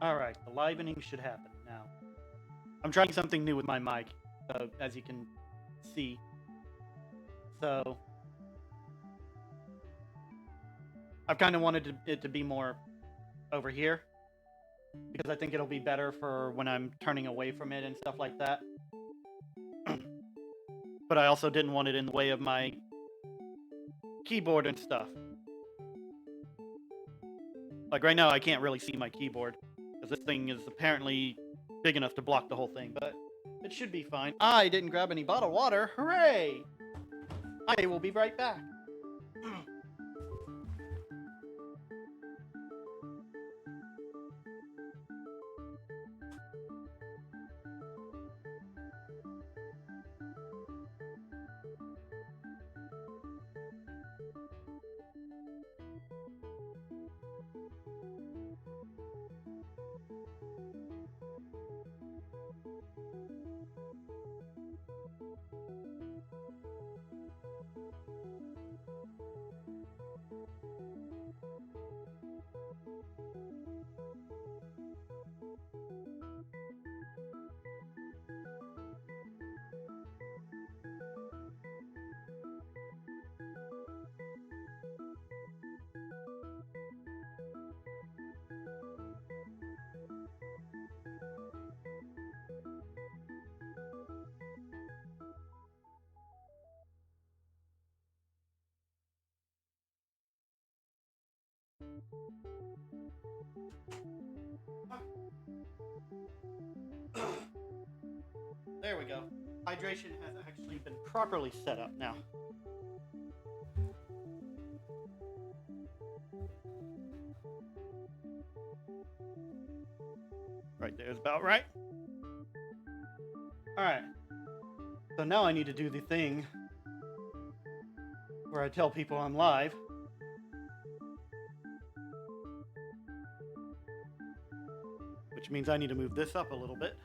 Alright, the livening should happen now. I'm trying something new with my mic, as you can see. So, I've kind of wanted it to be more over here, because I think it'll be better for when I'm turning away from it and stuff like that. But I also didn't want it in the way of my keyboard and stuff. Like right now, I can't really see my keyboard, because this thing is apparently big enough to block the whole thing, but it should be fine. I didn't grab any bottled water. Hooray! I will be right back. There we go. Hydration has actually been properly set up now. Right there's about right. Alright. So now I need to do the thing where I tell people I'm live. Which means I need to move this up a little bit.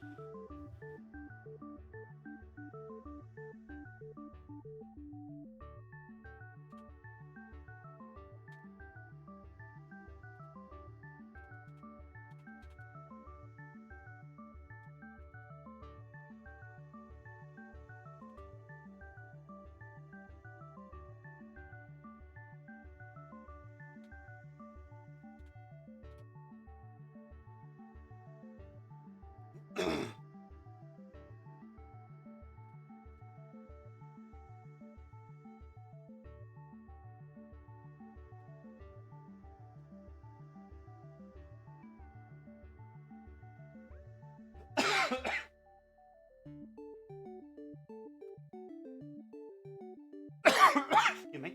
Excuse me.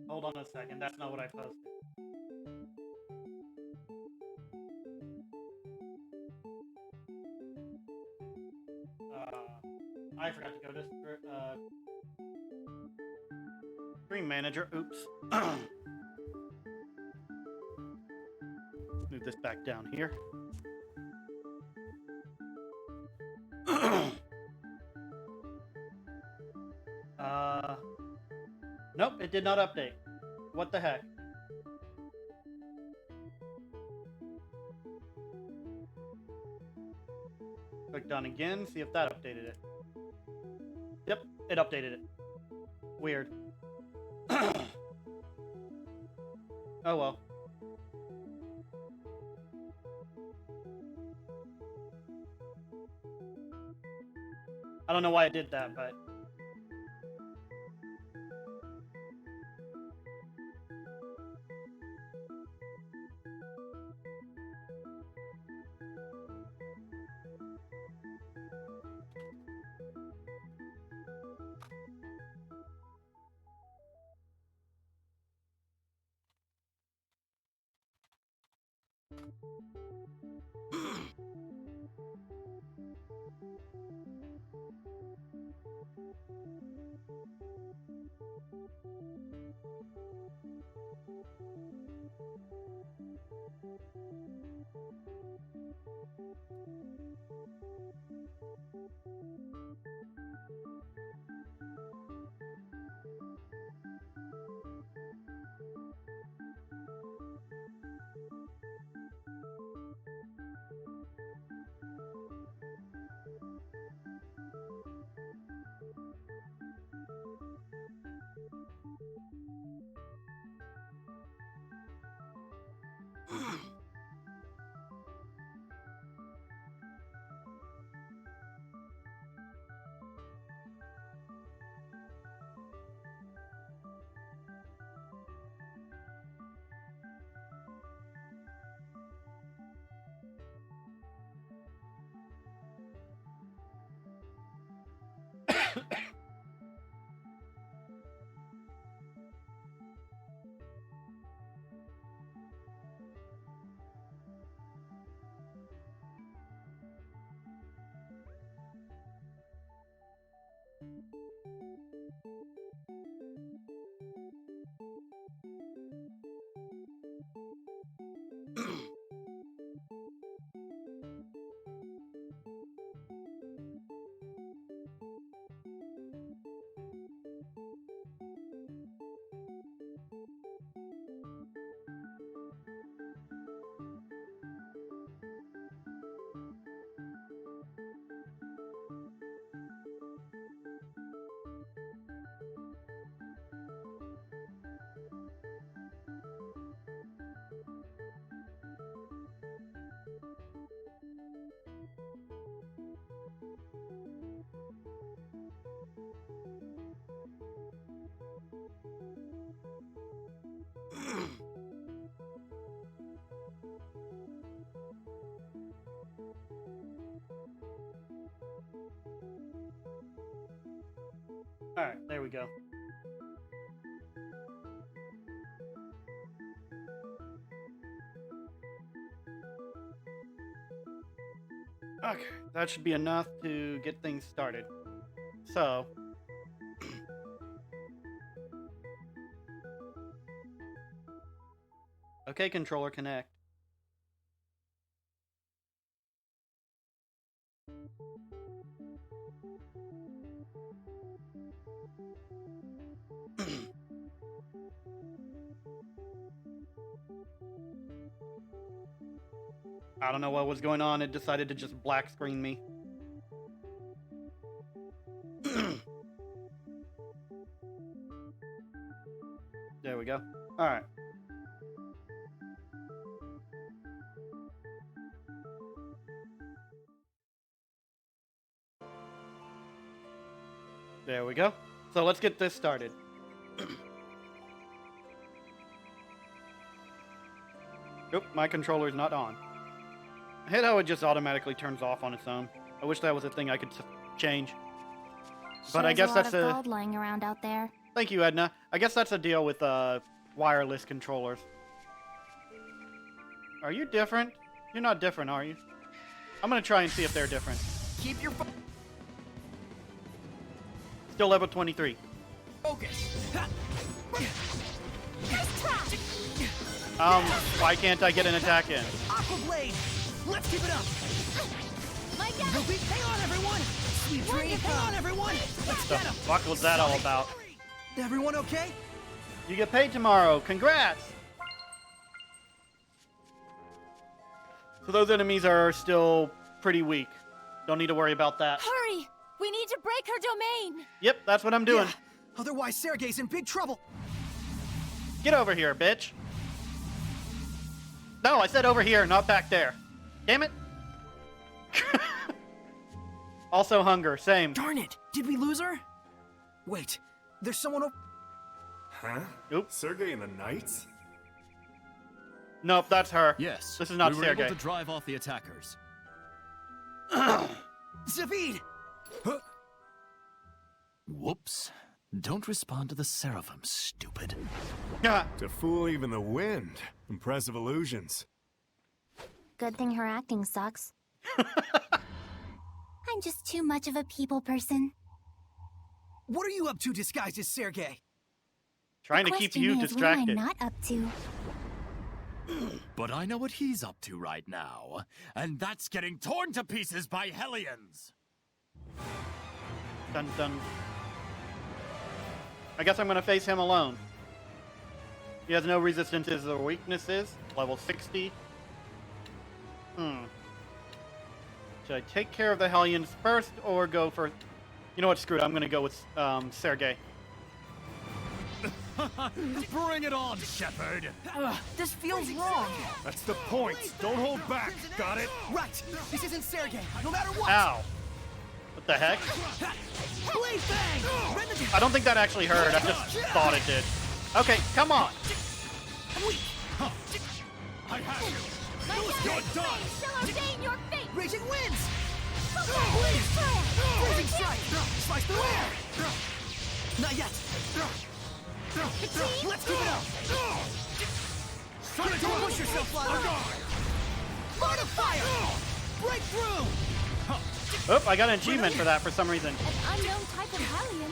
Hold on a second. That's not what I posted. I forgot to go to Stream Manager. Oops. Move this back down here. Nope, it did not update. What the heck? Click done again, see if that updated it. Yep, it updated it. Weird. Oh well. I don't know why it did that, but... Alright, there we go. Okay, that should be enough to get things started. So... okay, controller, connect. I don't know what was going on. It decided to just black screen me. There we go. All right. There we go. So let's get this started. Nope, my controller's not on. I hate how it just automatically turns off on its own. I wish that was a thing I could change. But I guess that's a... gold lying around out there. Thank you, Edna. I guess that's a deal with wireless controllers. Are you different? You're not different, are you? I'm gonna try and see if they're different. Keep your Still level 23. focus. Why can't I get an attack in? Aqua Blade. Let's keep it up. Hang on, everyone. Sweet dreams. Hang on, everyone. Let's The get him. fuck was that all about? Everyone okay? You get paid tomorrow. Congrats! So those enemies are still pretty weak. Don't need to worry about that. Hurry! We need to break her domain! Yep, that's what I'm doing. Yeah. Otherwise, Sergei's in big trouble. Get over here, bitch. No, I said over here, not back there. Damn it. Also hunger, same. Darn it! Did we lose her? Wait, there's someone over... Huh? Oops. Sergei and the Knights? Nope, that's her. Yes. This is not we were Sergei. able to drive off the attackers. Zavid! Whoops. Don't respond to the Seraphim, stupid. Yeah. To fool even the wind. Impressive illusions. Good thing her acting sucks. I'm just too much of a people person. What are you up to disguised as Sergei? Trying to keep you distracted. What am I not up to? But I know what he's up to right now, and that's getting torn to pieces by Hellions. Dun dun. I guess I'm gonna face him alone. He has no resistances or weaknesses. Level 60. Should I take care of the Hellions first or go for... You know what, screw it. I'm gonna go with Sergei. Bring it on, Shepard! This feels wrong. That's the point. Don't hold back. Got it? Right. This isn't Sergei, no matter what. Ow. What the heck? Blade Bang! Rend the... I don't think that actually hurt. I just thought it did. Okay, come on. I have you! You're done! Shall ordain your fate! Raging Winds! Freezing Freezing Strike! slice through air! Not yet! Let's keep it up! Don't push yourself, Flower! Line of fire! Break through! Oop, I got an achievement for that for some reason. An unknown type of Hellion.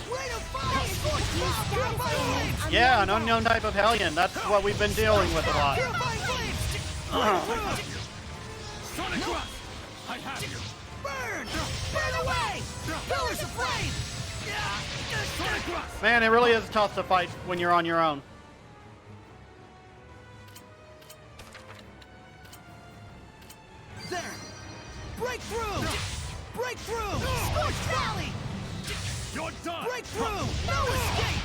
Rate of fire! Scorch cloud! Purifying flames! Yeah, an unknown type of Hellion. That's what we've been dealing with a lot. Purifying flames! Sonic Rush! I have you! Burn! Burn away! Pillars of flame! Sonic Rush! Man, it really is tough to fight when you're on your own. There! Break through! Break through! Scorched Valley! You're done! Break through! No escape!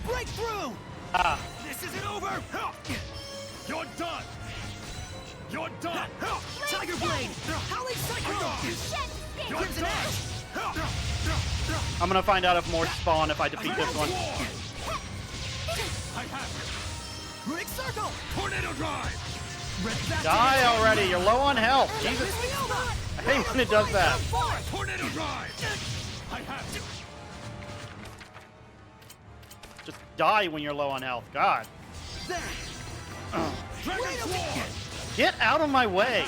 Break through! Ah, This isn't over! You're done! You're done! Tiger Blade! Howling Cyclone! You're Crimson done! Edge! I'm gonna find out if more spawn if I defeat this one. I have you! Runic Circle! Tornado Drive! Red Bat Die already, you're low on health. Jesus, I hate when it does that. Tornado Drive! I have you! Just die when you're low on health. God. There! Dragon Sword! Get out of my way.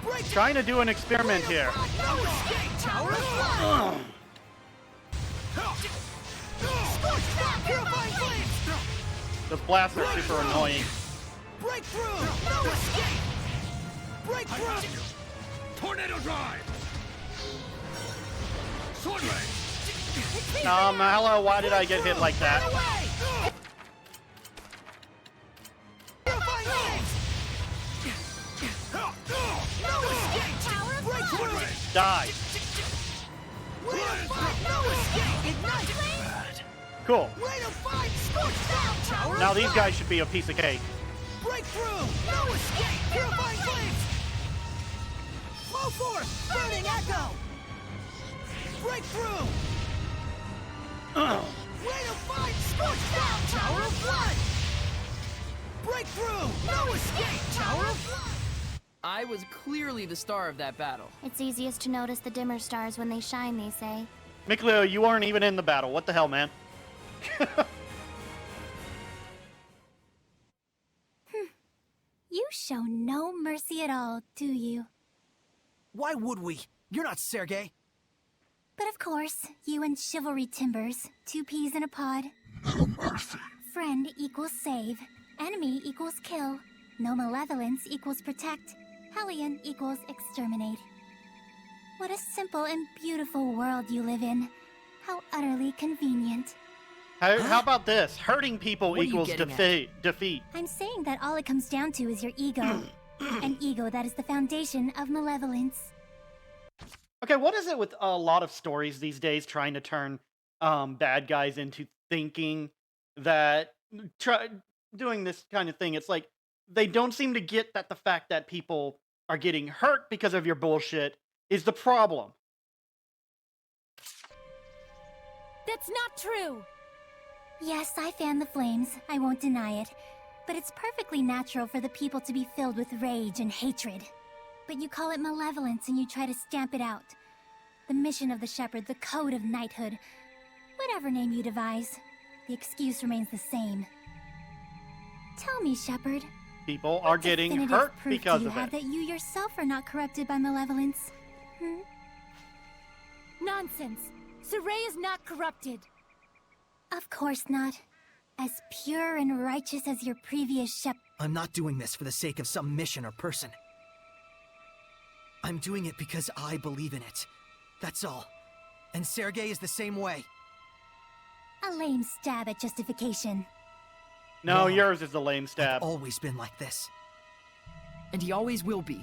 Break Trying to do an experiment here. No escape! Tower of Blood! Scorched Valley! Purifying flames! Those blasts are super annoying. Break through! No escape! Break I have through! you! Tornado Drive! Sword Ray! Hello, why did I get hit like that? Away! Purifying flames! No escape! Tower of Break Sword through! Ray! Die. Ray of Fire! No escape! Ignite! Cool. Ray of Fire! Scorched down! Tower of Now these Fire! guys should be a piece of cake. Breakthrough! No escape! Purifying flames! Flow force! Burning echo! Breakthrough! Rain of fire! Scorched down! Tower of blood! Breakthrough! No escape! Tower of blood! I was clearly the star of that battle. It's easiest to notice the dimmer stars when they shine, they say. MacLeod, you aren't even in the battle. What the hell, man? You show no mercy at all, do you? Why would we? You're not Sergei. But of course, you and chivalry timbers, two peas in a pod. No mercy. Friend equals save, enemy equals kill, no malevolence equals protect, Hellion equals exterminate. What a simple and beautiful world you live in. How utterly convenient. How about this? Hurting people What are you equals getting defeat. I'm saying that all it comes down to is your ego. An ego that is the foundation of malevolence. Okay, what is it with a lot of stories these days trying to turn bad guys into thinking that doing this kind of thing? It's like they don't seem to get that the fact that people are getting hurt because of your bullshit is the problem. That's not true! Yes, I fan the flames, I won't deny it. But it's perfectly natural for the people to be filled with rage and hatred. But you call it malevolence and you try to stamp it out. The mission of the shepherd, the code of knighthood. Whatever name you devise, the excuse remains the same. Tell me, shepherd. People are getting definitive hurt proof because do you of have it. that you yourself are not corrupted by malevolence? Nonsense! Saray is not corrupted! Of course not. As pure and righteous as your previous shepherd. I'm not doing this for the sake of some mission or person. I'm doing it because I believe in it. That's all. And Sergei is the same way. A lame stab at justification. No, No. yours is the lame stab. I've always been like this. And he always will be.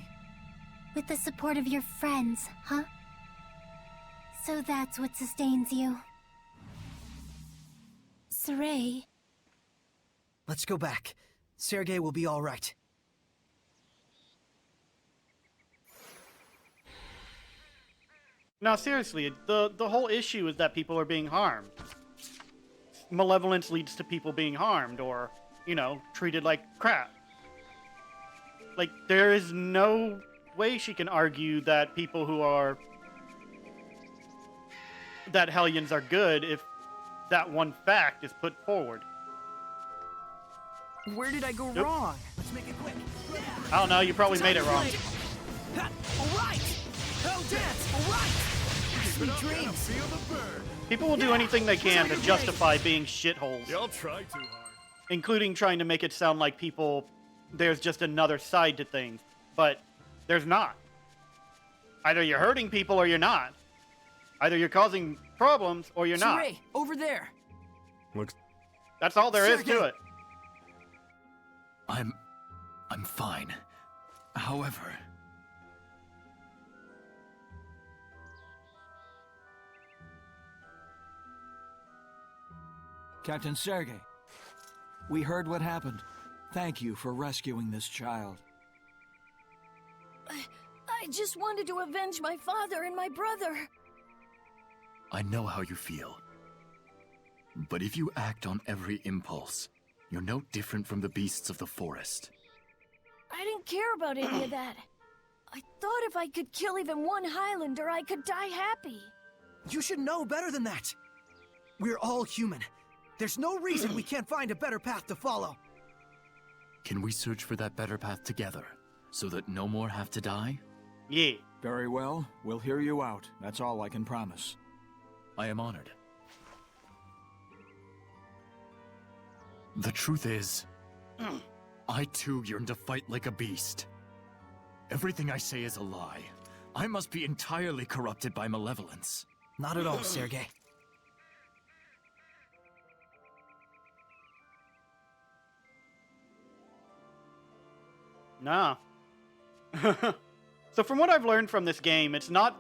With the support of your friends, huh? So that's what sustains you. Saray. Let's go back. Sergei will be all right. Now, seriously, the whole issue is that people are being harmed. Malevolence leads to people being harmed or, you know, treated like crap. Like, there is no way she can argue that people who are... that Hellions are good if that one fact is put forward. Where did I go Yep. wrong? Let's make it quick. I don't know, you probably made it wrong. Alright! Hell dance! Alright! Sweet dreams! Feel the burn. People will do anything they can to justify being shitholes, Y'all try too hard. including trying to make it sound like there's just another side to things. But there's not. Either you're hurting people or you're not. Either you're causing problems or you're not. Ray, over there. Looks That's all there is to Sergei! it. I'm fine. However, Captain Sergei, we heard what happened. Thank you for rescuing this child. I just wanted to avenge my father and my brother. I know how you feel. But if you act on every impulse, you're no different from the beasts of the forest. I didn't care about any of that. I thought if I could kill even one Highlander, I could die happy. You should know better than that. We're all human. There's no reason we can't find a better path to follow. Can we search for that better path together, so that no more have to die? Yeah. Very well, we'll hear you out. That's all I can promise. I am honored. The truth is, I too yearn to fight like a beast. Everything I say is a lie. I must be entirely corrupted by malevolence. Not at all, Sergei. Nah. So from what I've learned from this game, it's not...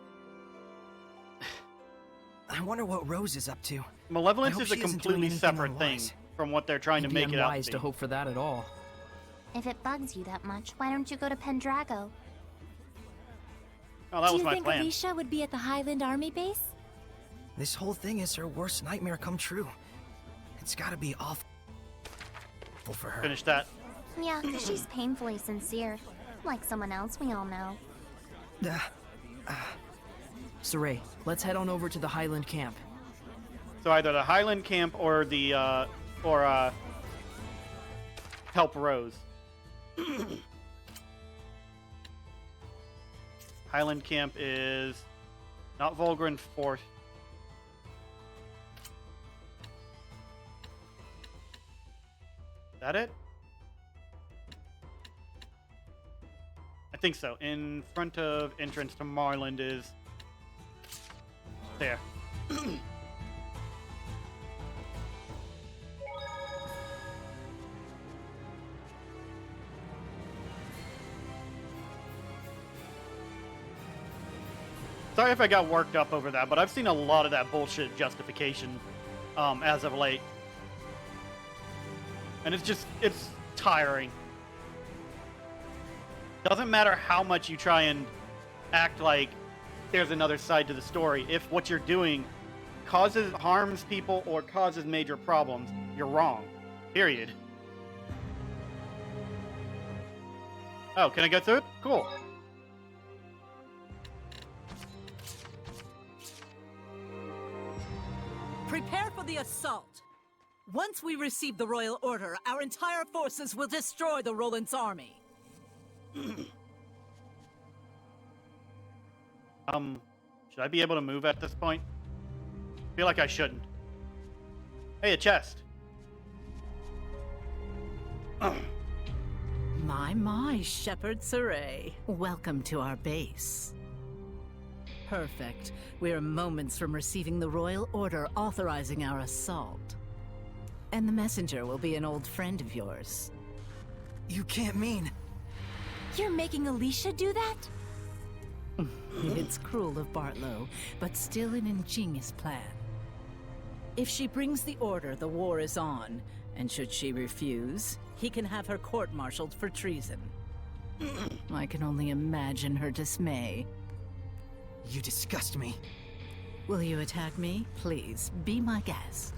I wonder what Rose is up to. Malevolence I hope is a she isn't doing completely anything separate thing unwise. from what they're trying to It'd be make it out unwise to to be. hope for that at all. If it bugs you that much, why don't you go to Pendrago? Oh, that Do was you my think plan. Alicia would be at the Highland Army base? This whole thing is her worst nightmare come true. It's gotta be awful for her. Finish that. Yeah, 'cause she's painfully sincere. Like someone else we all know. Saray, let's head on over to the Highland camp. So either the Highland camp or the help Rose. Highland camp is not Volgren Force. Is that it? I think so. In front of entrance to Marland is there. Sorry if I got worked up over that, but I've seen a lot of that bullshit justification as of late. And it's tiring. Doesn't matter how much you try and act like there's another side to the story. If what you're doing harms people or causes major problems, you're wrong. Period. Oh, can I go through it? Cool. Prepare for the assault. Once we receive the royal order, our entire forces will destroy the Roland's army. Should I be able to move at this point? I feel like I shouldn't. Hey, a chest. My, Shepard Saray. Welcome to our base. Perfect. We're moments from receiving the royal order authorizing our assault. And the messenger will be an old friend of yours. You can't mean... You're making Alicia do that? It's cruel of Bartlow, but still an ingenious plan. If she brings the order, the war is on, and should she refuse, he can have her court-martialed for treason. I can only imagine her dismay. You disgust me. Will you attack me? Please, be my guest.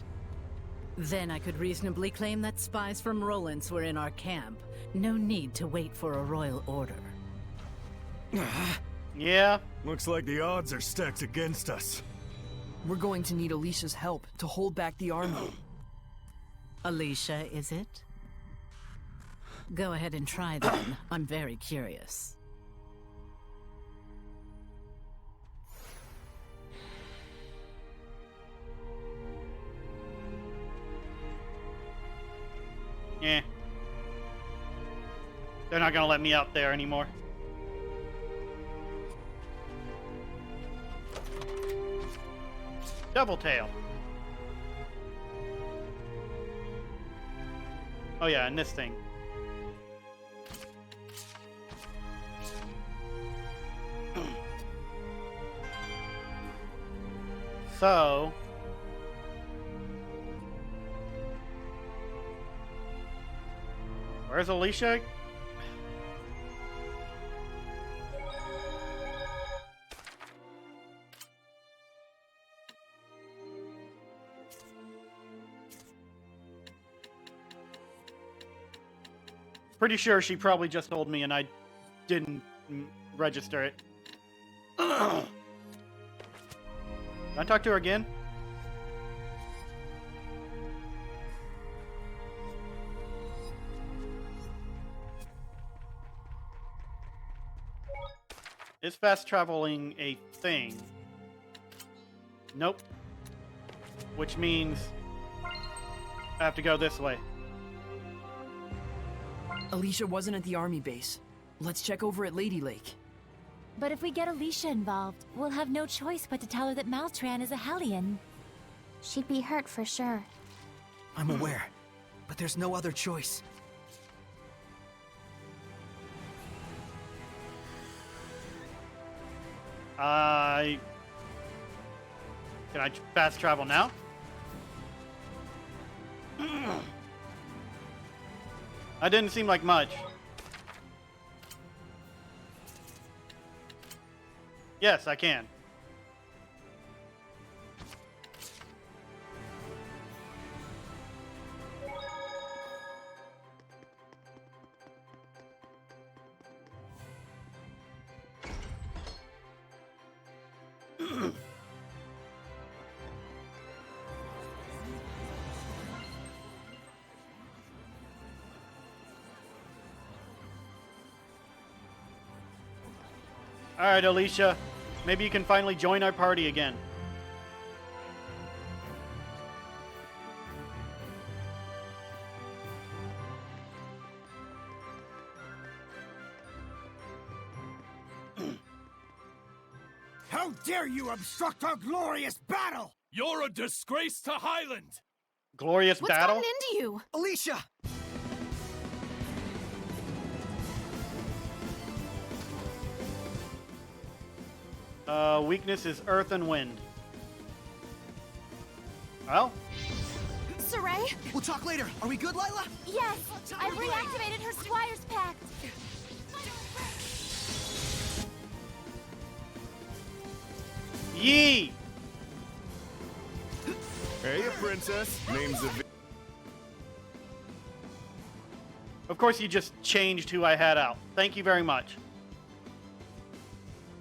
Then I could reasonably claim that spies from Roland's were in our camp. No need to wait for a royal order. Yeah. Looks like the odds are stacked against us. We're going to need Alicia's help to hold back the army. Alicia, is it? Go ahead and try then. I'm very curious. Yeah. They're not gonna let me out there anymore. Double tail. Oh yeah, and this thing. So... where's Alicia? Pretty sure she probably just told me and I didn't register it. Can I talk to her again? Is fast traveling a thing? Nope. Which means I have to go this way. Alicia wasn't at the army base. Let's check over at Lady Lake. But if we get Alicia involved, we'll have no choice but to tell her that Maltran is a Hellion. She'd be hurt for sure. I'm aware, but there's no other choice. Can I fast travel now? That didn't seem like much. Yes, I can. Alright, Alicia. Maybe you can finally join our party again. How dare you obstruct our glorious battle! You're a disgrace to Highland! Glorious What's battle? gotten into you? Alicia! Weakness is earth and wind. Well, Saray? We'll talk later. Are we good, Lila? Yes! I've reactivated her Squire's Pact! yee! Hey, a princess. Name's a... Of course you just changed who I had out. Thank you very much.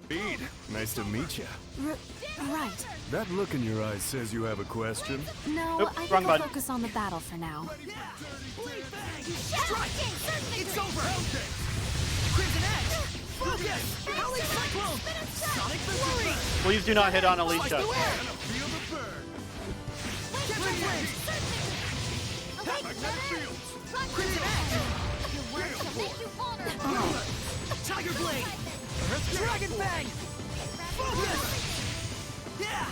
Speed. Nice to meet you. Right. That look in your eyes says you have a question. No, Oop, I think wrong I'll button. focus on the battle for now. It's over! Crimson Edge! Focus! Howling Cyclone! Sonic Fury! Please do not hit on Alicia. Crimson Edge! Tiger Blade! Dragon Fang! Focus! Yeah!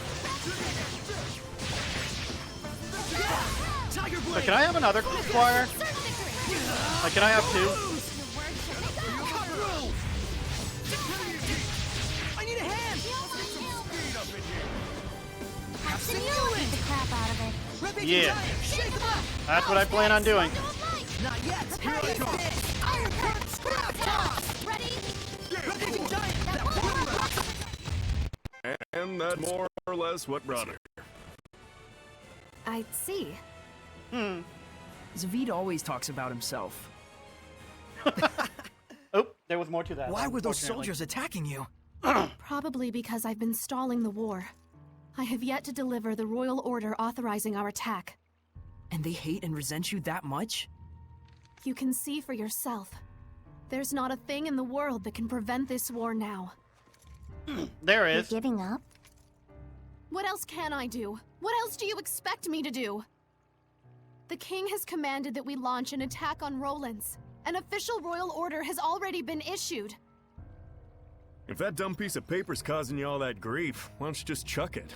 Tiger Blade! But can I have another Squire? Like, can I have two? Cut through! I need a hand! Beat the crap out of it. Red-Bacon Yeah. Giant, shake them up! That's what I plan on doing. Not yet! Here I go! Iron Curtain Scrap Toss! Ready? Red-Bacon Giant, that one rock! And that more or less what brought her. I see. Zavid always talks about himself. Oh, There was more to that. Why were those unfortunately. soldiers attacking you? Probably because I've been stalling the war. I have yet to deliver the royal order authorizing our attack. And they hate and resent you that much? You can see for yourself. There's not a thing in the world that can prevent this war now. There You're is. giving up? What else can I do? What else do you expect me to do? The king has commanded that we launch an attack on Roland's. An official royal order has already been issued. If that dumb piece of paper's causing you all that grief, why don't you just chuck it?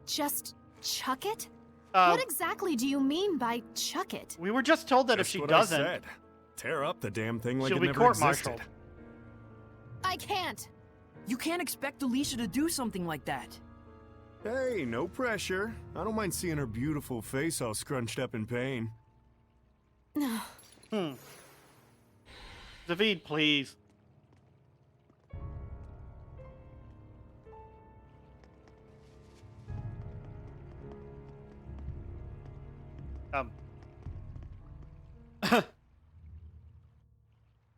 Just chuck it? Uh, What exactly do you mean by chuck it? We were just told that if Just she what doesn't, I said. Tear up the damn thing like she'll it be never court-martialed. existed. I can't. You can't expect Alicia to do something like that. Hey, no pressure. I don't mind seeing her beautiful face all scrunched up in pain. David, please.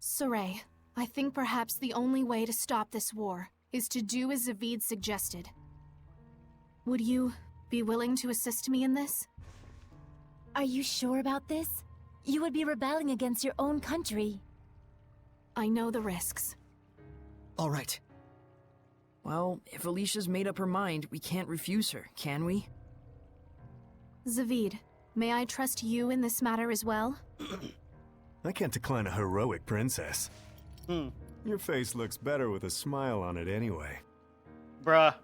Saray, I think perhaps the only way to stop this war is to do as Zavid suggested. Would you be willing to assist me in this? Are you sure about this? You would be rebelling against your own country. I know the risks. All right. Well, if Alicia's made up her mind, we can't refuse her, can we? Zavid, may I trust you in this matter as well? I can't decline a heroic princess. Your face looks better with a smile on it anyway. Bruh.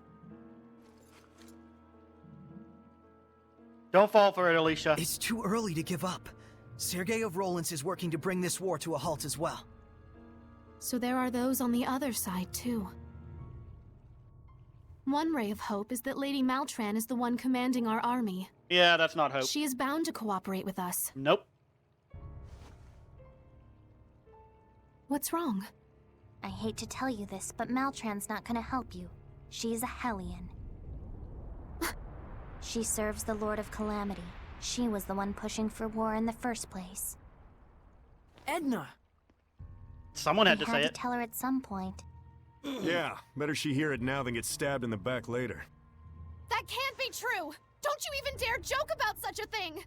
Don't fall for it, Alicia. It's too early to give up. Sergei of Rollins is working to bring this war to a halt as well. So there are those on the other side, too. One ray of hope is that Lady Maltran is the one commanding our army. Yeah, that's not hope. She is bound to cooperate with us. Nope. What's wrong? I hate to tell you this, but Maltran's not gonna help you. She's a Hellion. She serves the Lord of Calamity. She was the one pushing for war in the first place. Edna! Someone had We to had say to it. tell her at some point. Yeah, better she hear it now than get stabbed in the back later. That can't be true! Don't you even dare joke about such a thing!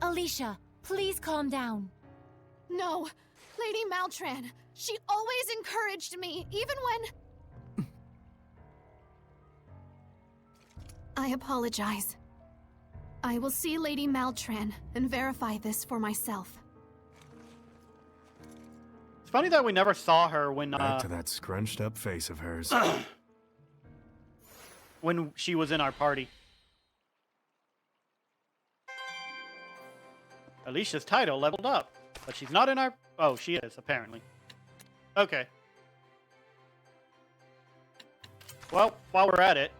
Alicia, please calm down. No, Lady Maltran, she always encouraged me, even when... I apologize. I will see Lady Maltran and verify this for myself. It's funny that we never saw her when Back to that scrunched up face of hers. when she was in our party. Alicia's title leveled up, but she's not in our... Oh, she is, apparently. Okay. Well, while we're at it...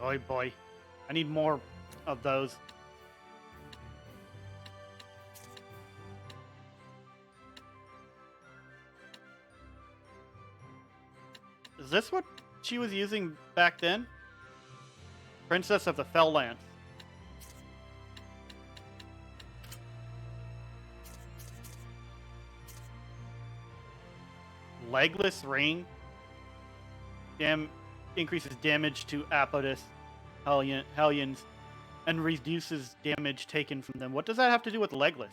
Oh boy. I need more of those. Is this what she was using back then? Princess of the Fell Lance. Legless ring. Increases damage to Apodus Hellions and reduces damage taken from them. What does that have to do with legless?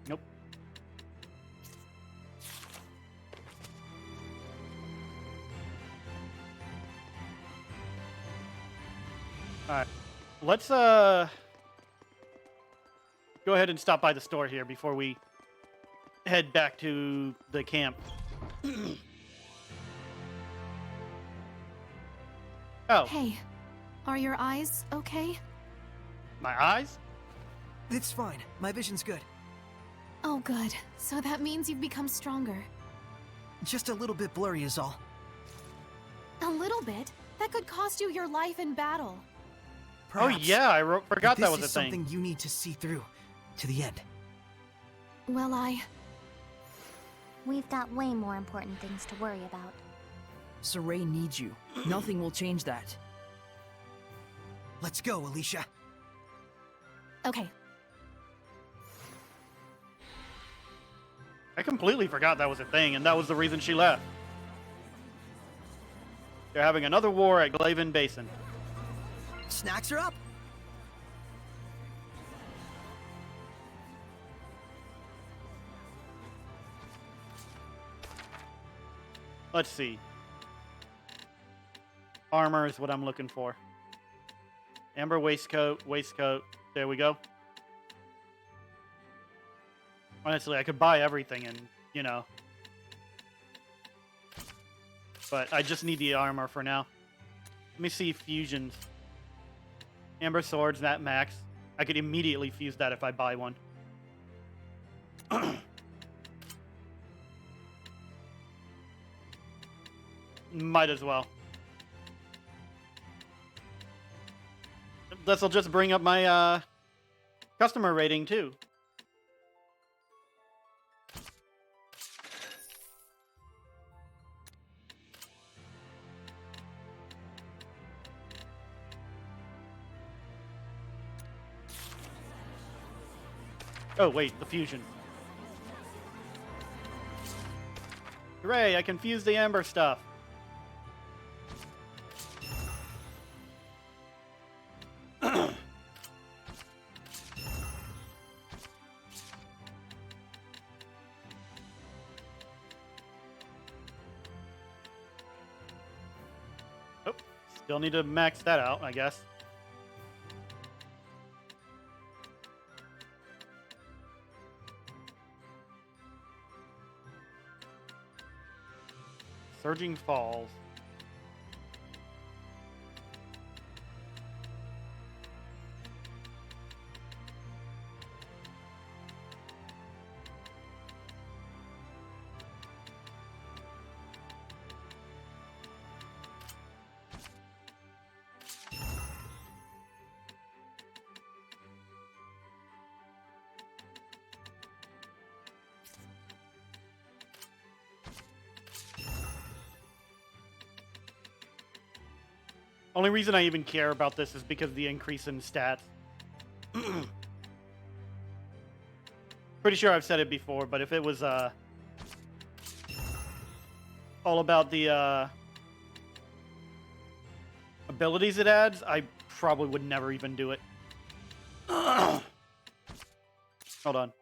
Nope. Alright. Let's go ahead and stop by the store here before we head back to the camp. Oh, Hey, are your eyes okay? my eyes? It's fine. My vision's good. Oh, good. So that means you've become stronger. Just a little bit blurry is all. A little bit? That could cost you your life in battle. Perhaps. Oh yeah, I forgot that was a this is thing. something you need to see through to the end. Well, We've got way more important things to worry about. Saray needs you. Nothing will change that. Let's go, Alicia. Okay. I completely forgot that was a thing, and that was the reason she left. They're having another war at Glaven Basin. Snacks are up. Let's see. Armor is what I'm looking for. Amber waistcoat, waistcoat. There we go. Honestly, I could buy everything and, you know. But I just need the armor for now. Let me see fusions. Amber swords, that max. I could immediately fuse that if I buy one. Might as well. This'll just bring up my customer rating too. Oh wait, the fusion. Hooray, I can fuse the amber stuff. Oh, still need to max that out, I guess. Surging Falls. Only reason I even care about this is because of the increase in stats. Pretty sure I've said it before, but if it was all about the abilities it adds, I probably would never even do it. Hold on.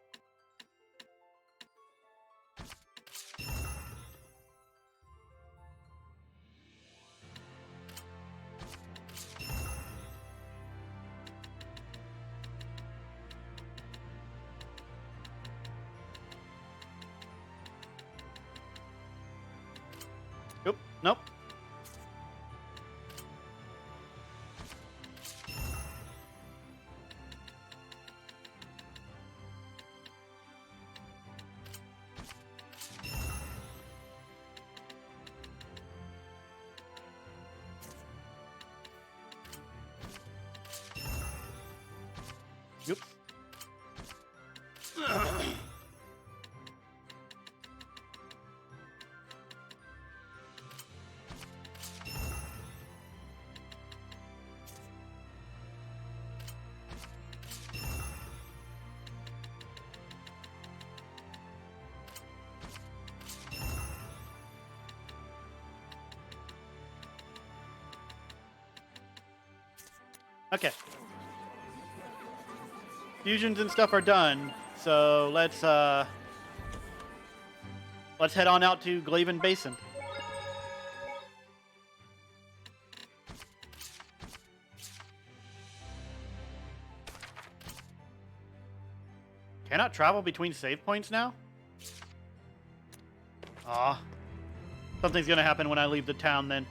Nope. Nope. Oops. Okay. Fusions and stuff are done, so let's head on out to Glaven Basin. Cannot travel between save points now? Aw. Something's gonna happen when I leave the town then.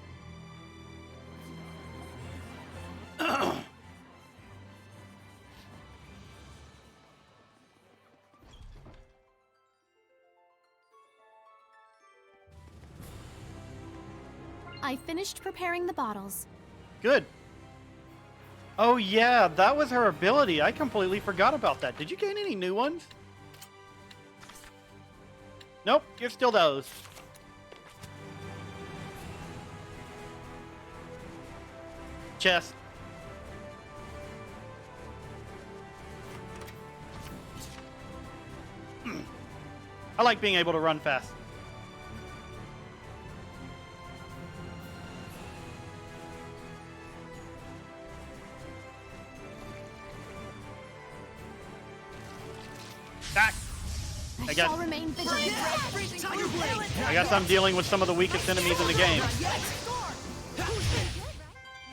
I finished preparing the bottles. Good. Oh yeah, that was her ability. I completely forgot about that. Did you gain any new ones? Nope, you're still those. Chest. I like being able to run fast. Back. I shall remain vigilant. I guess I'm dealing with some of the weakest enemies in the game.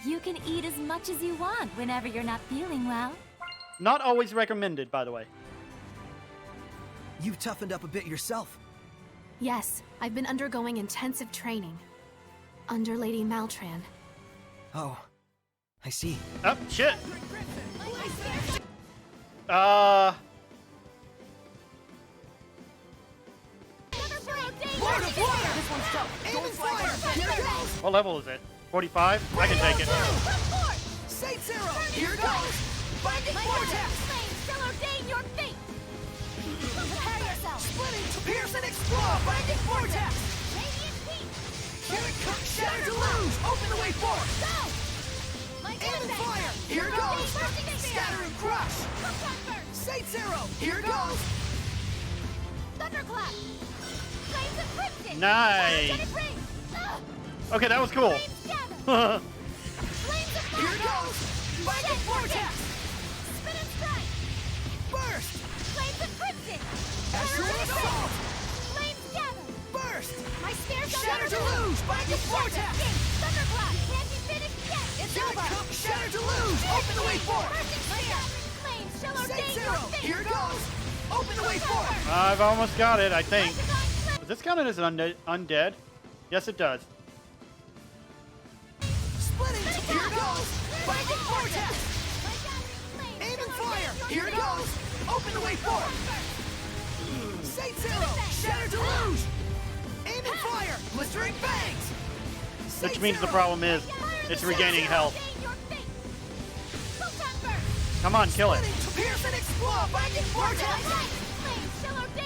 You can eat as much as you want whenever you're not feeling well. Not always recommended, by the way. You've toughened up a bit yourself. Yes, I've been undergoing intensive training. Under Lady Maltran. Oh, I see. Oh, shit. What level is it? 45? I can take it. Here goes! Binding vortex! Shall ordain your fate! Prepare yourself! Splitting to pierce and explode! Binding vortex! Radiant heat! Here it comes! Shatter to lose! Open the way forward! Go! My Aim and fire! Here goes! Scatter and crush! Sate Zero! Here goes! Thunderclap! Flames of crimson! Nice. Okay, that was cool. Here goes! Binding vortex! Spin and strike! Burst! Flames of crimson! Astral assault! Flames gather! Burst! My spear's Shatter to lose! Binding vortex! Thunderclap! Can't be finished yet! It's Here it over! comes! Shatter to lose! Open the way forward! Bursting spear! Flames shall ordain Sate your Zero! fate! Here goes! Open the way forward! I've almost got it, I think. Is this counted as an undead? Yes, it does. Splitting! Here goes! Binding vortex! Aim and fire! Here goes! Open the way forward! Sate Zero! Shatter to lose! Aim and fire! Blistering bangs! Which means the problem is, it's regaining health. Come on, kill it. Splitting to pierce and explode! Binding vortex!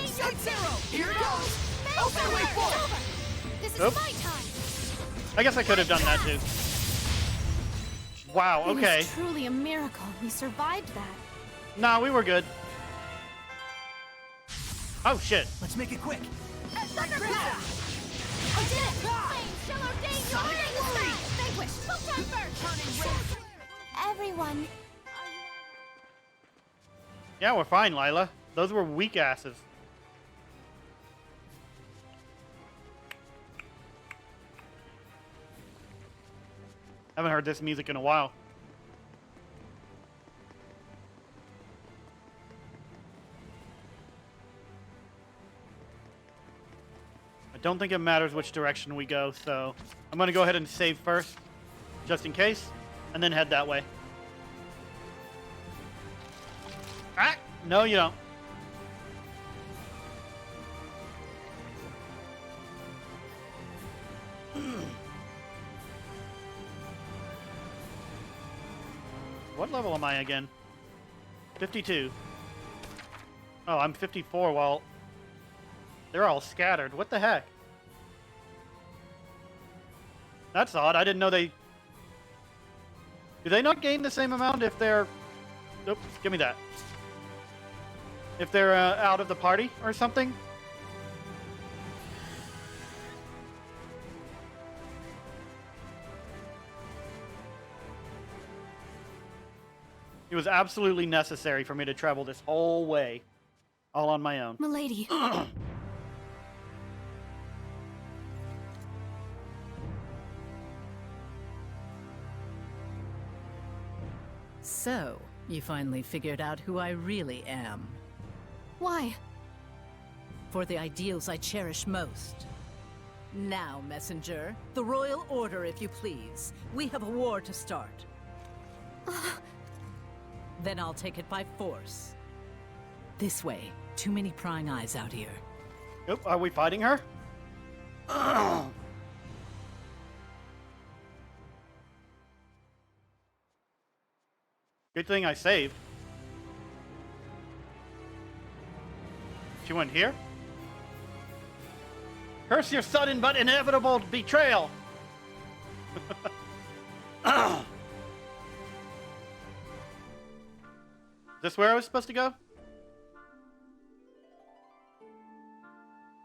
Sate Zero! Here goes! Open the way forward! This is Oop. my time. I guess I could have done that too. Wow, It okay. was truly a miracle we survived that. Nah, we were good. Oh, shit. Let's make it quick! Everyone, Yeah, we're fine, Lila. Those were weak asses. Haven't heard this music in a while. I don't think it matters which direction we go, so I'm going to go ahead and save first, just in case, and then head that way. Ah! No, you don't. What level am I again? 52. Oh, I'm 54 while... They're all scattered. What the heck? That's odd. I didn't know they... Do they not gain the same amount if they're... Oops, give me that. If they're out of the party or something? It was absolutely necessary for me to travel this whole way, all on my own. Milady. So, you finally figured out who I really am. Why? For the ideals I cherish most. Now, messenger, the royal order, if you please. We have a war to start. Then I'll take it by force. This way. Too many prying eyes out here. Oop, are we fighting her? Good thing I saved. She went here? Curse your sudden but inevitable betrayal! Is this where I was supposed to go?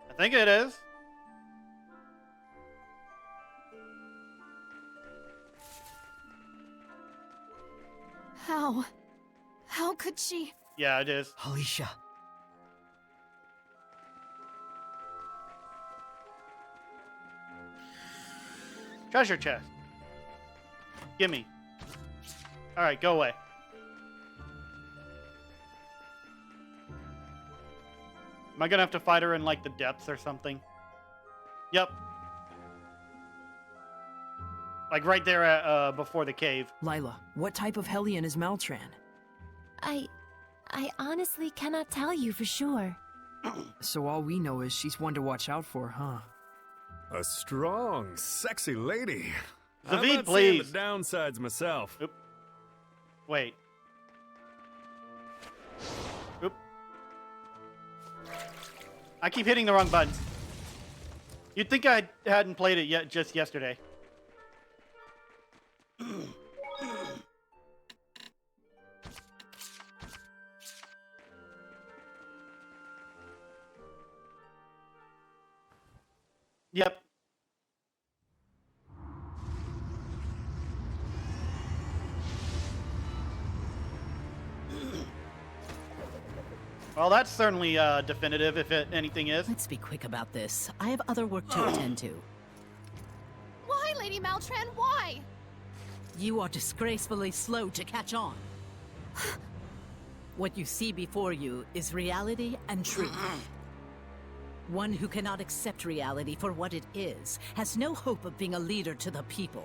I think it is. How? How could she? Yeah, it is. Alicia. Treasure chest. Gimme. Alright, go away. Am I gonna have to fight her in, like, the depths or something? Yep. Like, right there at, before the cave. Lila, what type of Hellion is Maltran? I honestly cannot tell you for sure. So all we know is she's one to watch out for, huh? A strong, sexy lady. Zavid, I'm not please. seeing the downsides myself. Oop. Wait. Oop. I keep hitting the wrong button. You'd think I hadn't played it yet just yesterday. Yep. Well, that's certainly definitive, if anything is. Let's be quick about this. I have other work to attend to. Why, Lady Maltran, why? You are disgracefully slow to catch on. What you see before you is reality and truth. One who cannot accept reality for what it is has no hope of being a leader to the people.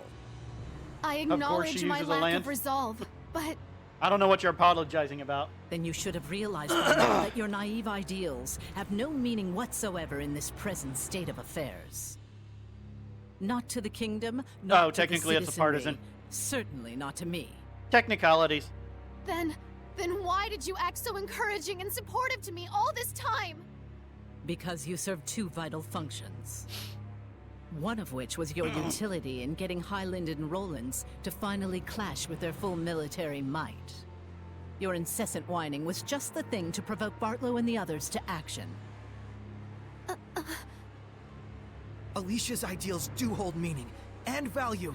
I she acknowledge my uses a lack lance. of resolve, but I don't know what you're apologizing about. Then you should have realized by now that your naive ideals have no meaning whatsoever in this present state of affairs. Not to the kingdom, not to technically the it's a partisan. citizenry, certainly not to me. Technicalities. then why did you act so encouraging and supportive to me all this time? Because you serve two vital functions. One of which was your utility in getting Highland and Rollins to finally clash with their full military might. Your incessant whining was just the thing to provoke Bartlow and the others to action. Alicia's ideals do hold meaning and value.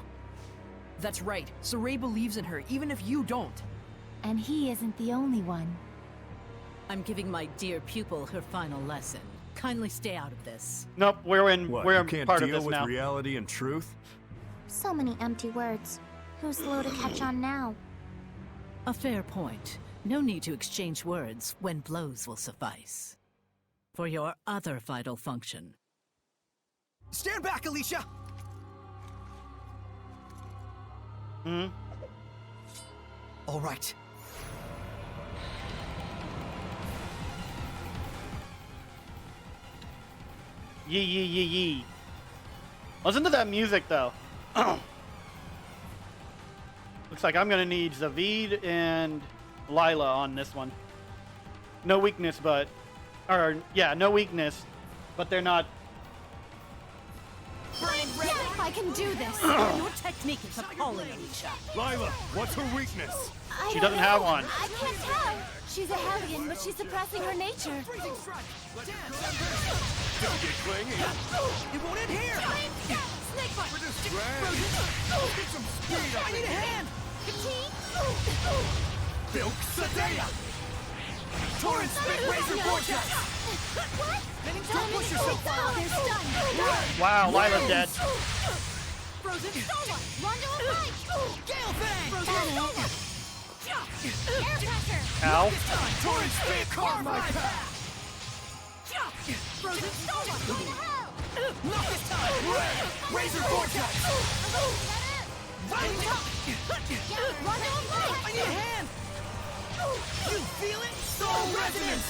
That's right. Saray believes in her, even if you don't. And he isn't the only one. I'm giving my dear pupil her final lesson. Kindly stay out of this. Nope, we're What, we're you can't part of deal this with now. reality and truth? So many empty words. Who's slow to catch on now? A fair point. No need to exchange words when blows will suffice. For your other vital function. Stand back, Alicia! Hmm? All right. Yee yee yee yee. Listen to that music though. Looks like I'm gonna need Zavid and Lila on this one. No weakness, but no weakness, but they're not. I can do this. Your technique is appalling, Alicia. Lila, what's her weakness? She doesn't have one. I can't tell. She's a Hellion, but she's suppressing her nature. Don't get clingy. It won't end here! We're just grand. Get some speed up I need a hand! Bilk Sadea! Torrent spit razor vortex! What? Don't push yourself! They're stunned. Wow, Lila's dead. Frozen Soma! Rondo of Light! Gale Fang! Air pressure! Ow. Torrent spit carve my path! Frozen Soma! Going to hell! Not this time! Razor vortex! Rondo of Light! I need a hand! You feel it? Soul resonance!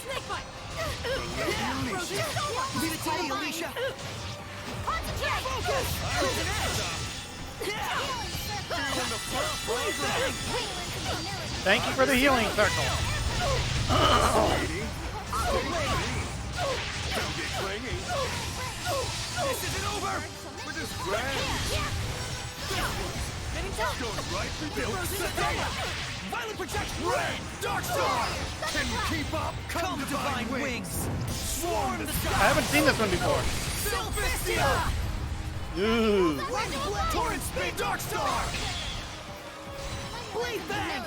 Snakebite! Leave it to me, Alicia! Concentrate! Focus! Thank you for the healing circle. Don't get clingy. This isn't over. We're just friends. Going right through Zestiria. Violent projection. Red. Dark Star. Can you keep up? Come divine wings. Swarm the sky. I haven't seen this one before. Zestiria. Ooh. Torrent Speed Dark Star. Blade Bang.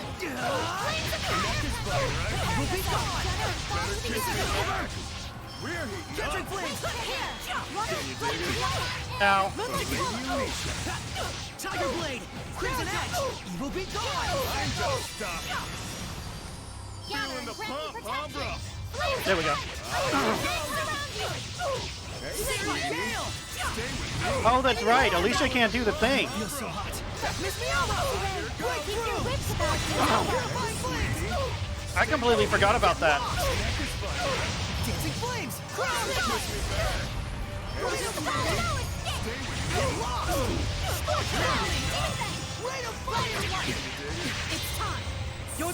We'll be gone. This isn't over. We're heating Catching flames! Ow. Tiger Blade! Crimson Edge! Evil be gone! I don't stop! Feeling the pump, Umbra! There we go. Oh, that's right. Alicia can't do the thing. Feels so hot! Miss me out! I completely forgot about that. Dancing flames!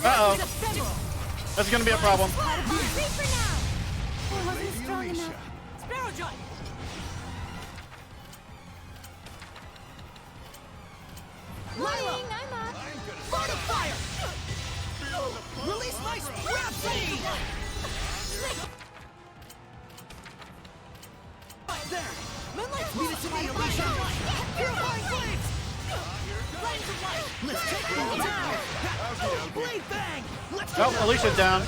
Uh-oh. That's gonna be a problem. Fire! Release my Rhapsody! There! Leave it to me, Alicia! Purifying flames! Flames of light! Let's take them all down! Blade bang! Let's go! Oh, Alicia's down.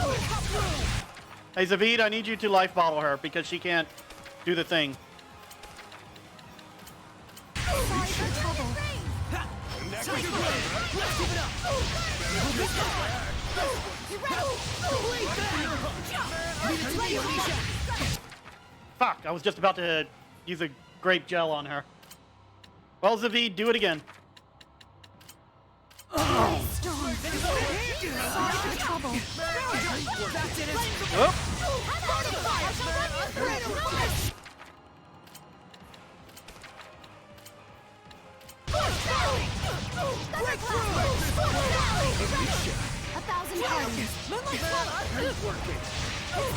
Hey, Zavid, I need you to life bottle her because she can't do the thing. Tiger Blade! Let's give it up! Blade bang! Leave it to me, Alicia! Fuck, I was just about to use a grape gel on her. Well, Zavid, do it again. Whoop.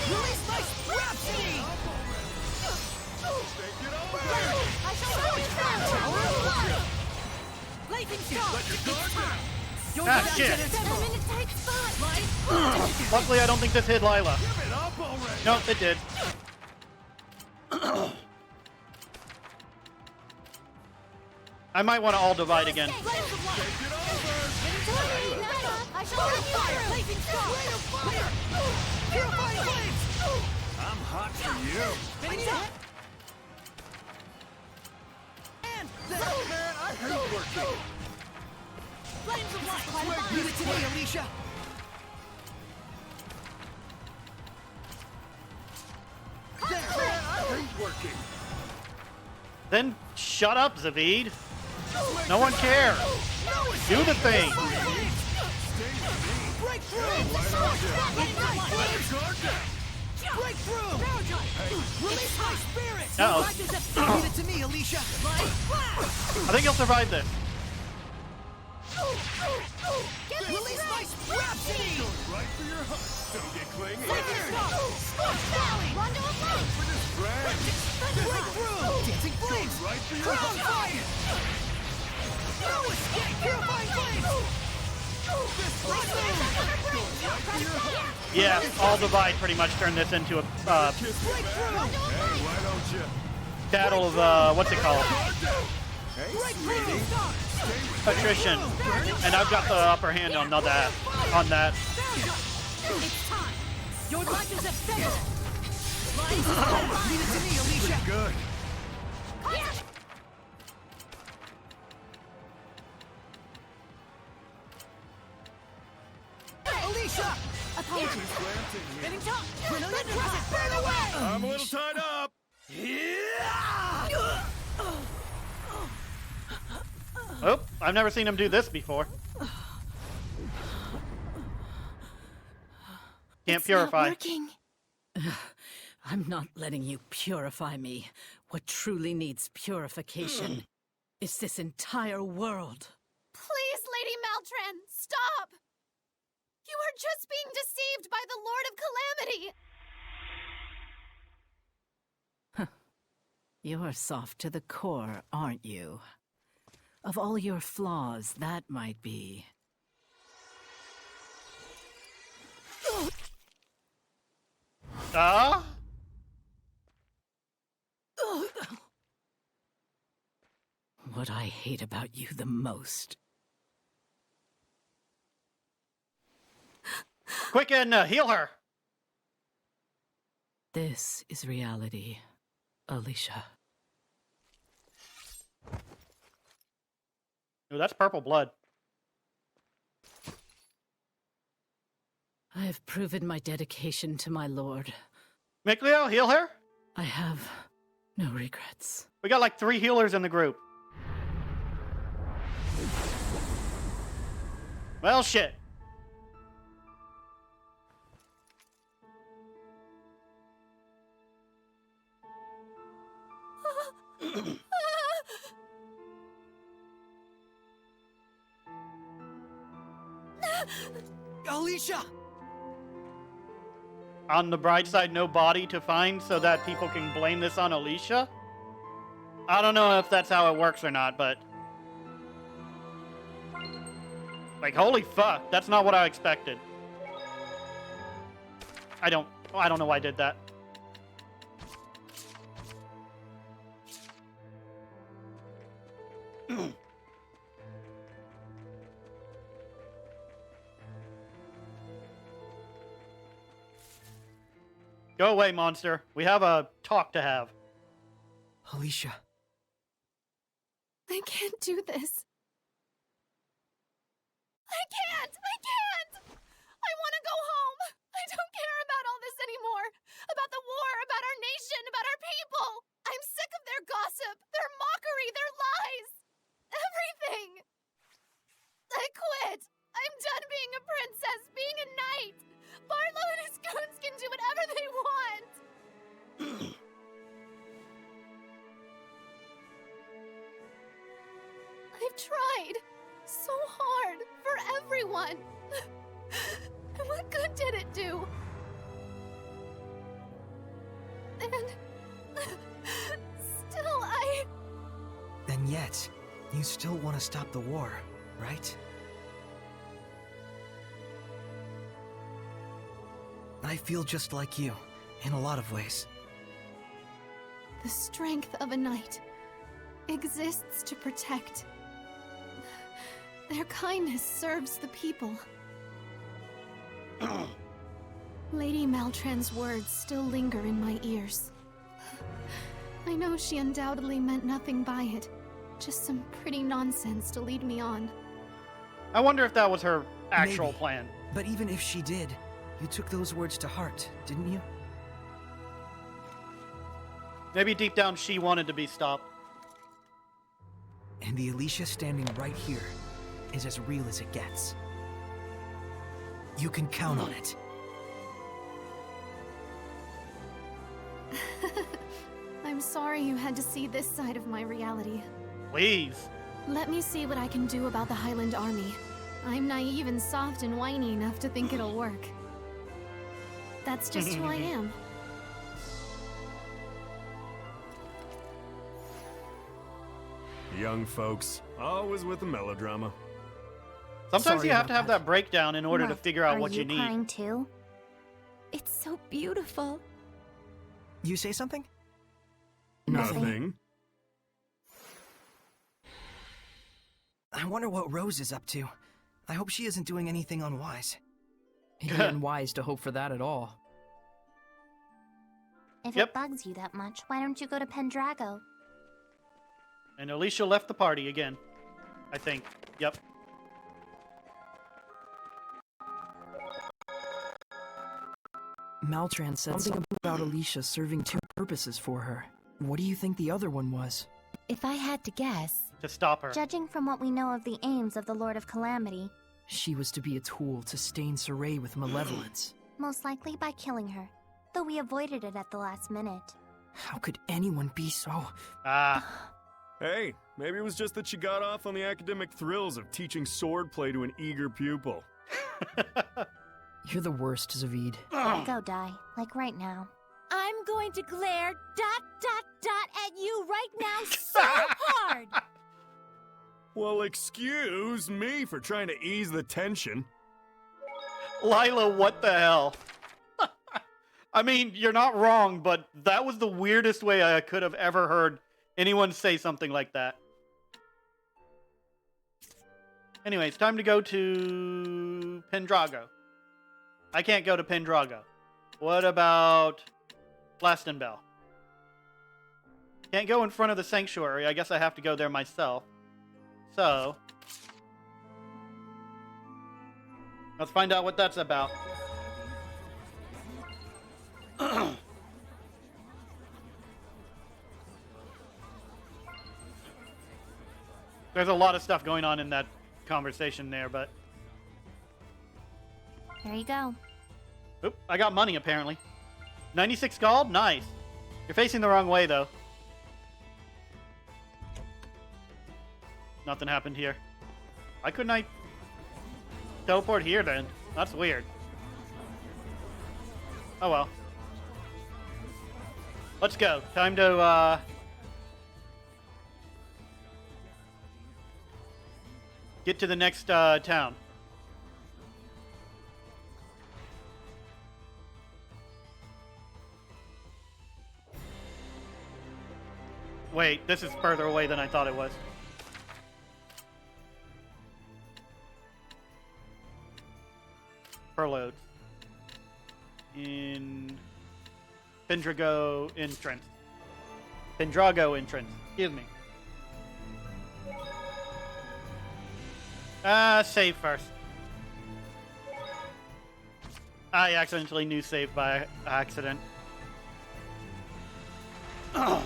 Release my Rhapsody! Ah, shit. Luckily, I don't think this hit Lila. No, it did. I might want to all divide again. I'm hot for you. Man, I hate working. Flames of light. Leave it to me, Alicia. Man, I hate working. Then shut up, Zavid. No one cares. Do the thing. Breakthrough! Release my spirit! Uh-oh. Leave it to me, Alicia! I think you'll survive this. Release my Rhapsody! Right for your heart. Don't get clingy. Breakthrough! Dancing flames! Right for your heart. Fire! No escape! Purifying flames! Yeah, all divide pretty much turned this into a battle of what's it called? Attrition. And I've got the upper hand on that. It's time. Your life is ephemeral. Leave it to me, Alicia. Good. Alicia! Apologies. Getting top. Burn away! I'm a little tied up. Oh, I've never seen him do this before. Can't purify. Not working. I'm not letting you purify me. What truly needs purification is this entire world. Please, Lady Maltran, stop! You are just being deceived by the Lord of Calamity! You're soft to the core, aren't you? Of all your flaws, that might be. What I hate about you the most. Quick and heal her. This is reality, Alicia. Ooh, that's purple blood. I have proven my dedication to my lord. MacLeod, heal her. I have no regrets. We got like 3 healers in the group. Well, shit. Alicia! On the bright side, no body to find so that people can blame this on Alicia? I don't know if that's how it works or not, but... like, holy fuck, that's not what I expected. I don't know why I did that. Go away, monster. We have a talk to have. Alicia. I can't do this. I can't! I want to go home! I don't care about all this anymore! About the war, about our nation, about our people! I'm sick of their gossip, their mockery, their lies! Everything! I quit! I'm done being a princess, being a knight! Barlow and his goons can do whatever they want! I've tried so hard for everyone. What good did it do? And still And yet, you still want to stop the war, right? I feel just like you, in a lot of ways. The strength of a knight exists to protect. Their kindness serves the people. Lady Maltran's words still linger in my ears. I know she undoubtedly meant nothing by it, just some pretty nonsense to lead me on. I wonder if that was her actual Maybe. plan. But even if she did, you took those words to heart, didn't you? Maybe deep down she wanted to be stopped. And the Alicia standing right here is as real as it gets. You can count on it. I'm sorry you had to see this side of my reality. Please. Let me see what I can do about the Highland Army. I'm naive and soft and whiny enough to think it'll work. That's just who I am. Young folks, always with the melodrama. Sometimes Sorry you have about to have that breakdown in order to figure out what you Are need. you crying too? It's so beautiful. You say something? Nothing. I wonder what Rose is up to. I hope she isn't doing anything unwise. It'd be unwise to hope for that at all. If Yep. it bugs you that much, why don't you go to Pendrago? And Alicia left the party again. I think. Yep. Maltran said something about Alicia serving 2 purposes for her. What do you think the other one was? If I had to guess, To stop her. judging from what we know of the aims of the Lord of Calamity, She was to be a tool to stain Saray with malevolence. most likely by killing her, though we avoided it at the last minute. How could anyone be so... Ah. Hey, maybe it was just that she got off on the academic thrills of teaching swordplay to an eager pupil. You're the worst, Zavid. Go die, like right now. I'm going to glare ... at you right now so hard! Well, excuse me for trying to ease the tension. Lila, what the hell? I mean, you're not wrong, but that was the weirdest way I could have ever heard anyone say something like that. Anyway, it's time to go to Pendrago. I can't go to Pendrago. What about Glastonbury? Can't go in front of the sanctuary. I guess I have to go there myself. So, let's find out what that's about. There's a lot of stuff going on in that conversation there, but... There you go. Oop, I got money, apparently. 96 gold? Nice. You're facing the wrong way, though. Nothing happened here. Why couldn't I teleport here, then? That's weird. Oh, well. Let's go. Time to, get to the next, town. Wait, this is further away than I thought it was. Prologue. In Pendrago entrance. Pendrago entrance. Excuse me. Save first. I accidentally knew save by accident. I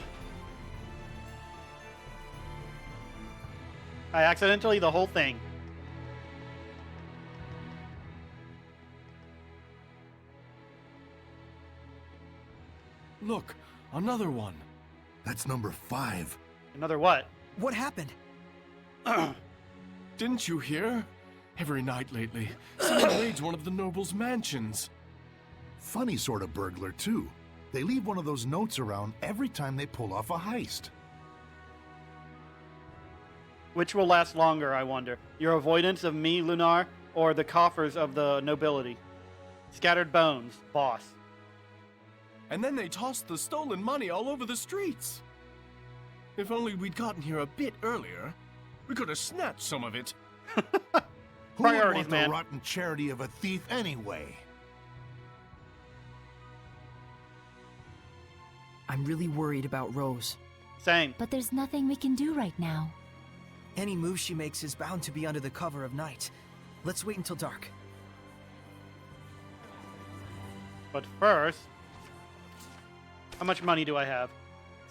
accidentally the whole thing. Look, another one. That's number 5. Another what? What happened? Didn't you hear? Every night lately, someone raids one of the nobles' mansions. Funny sort of burglar, too. They leave one of those notes around every time they pull off a heist. Which will last longer, I wonder? Your avoidance of me, Lunar, or the coffers of the nobility? Scattered bones, boss. And then they tossed the stolen money all over the streets. If only we'd gotten here a bit earlier, we could have snatched some of it. Who would Priorities, want man. the rotten charity of a thief anyway? I'm really worried about Rose. Same. But there's nothing we can do right now. Any move she makes is bound to be under the cover of night. Let's wait until dark. But first, how much money do I have?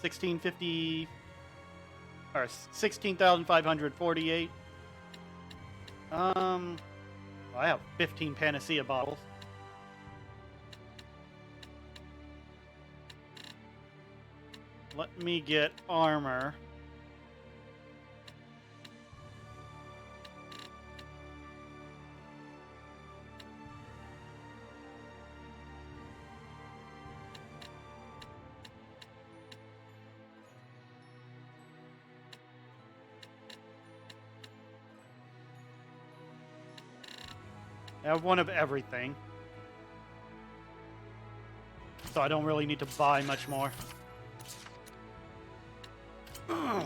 1650 or 16,548. I have 15 Panacea bottles. Let me get armor. I have one of everything. So I don't really need to buy much more. I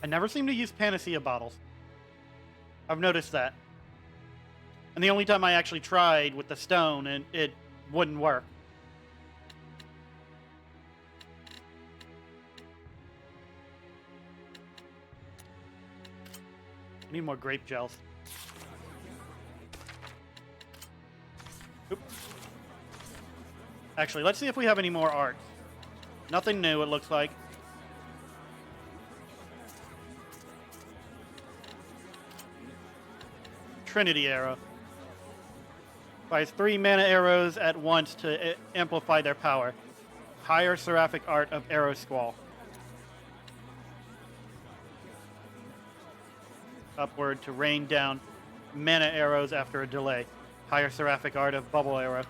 never seem to use Panacea bottles. I've noticed that. And the only time I actually tried with the stone, it wouldn't work. I need more grape gels. Oop. Actually, let's see if we have any more art. Nothing new, it looks like. Trinity arrow. Fires 3 mana arrows at once to amplify their power. Higher Seraphic Art of Arrow Squall. Upward to rain down mana arrows after a delay. Higher Seraphic Art of Bubble Arrow.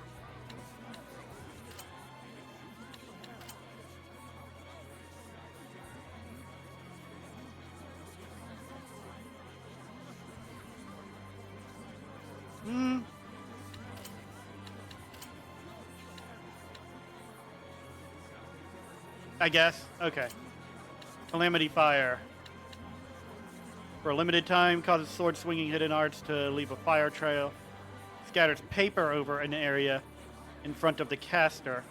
I guess. Okay. Calamity Fire. For a limited time, causes sword swinging hidden arts to leave a fire trail. Scatters paper over an area in front of the caster.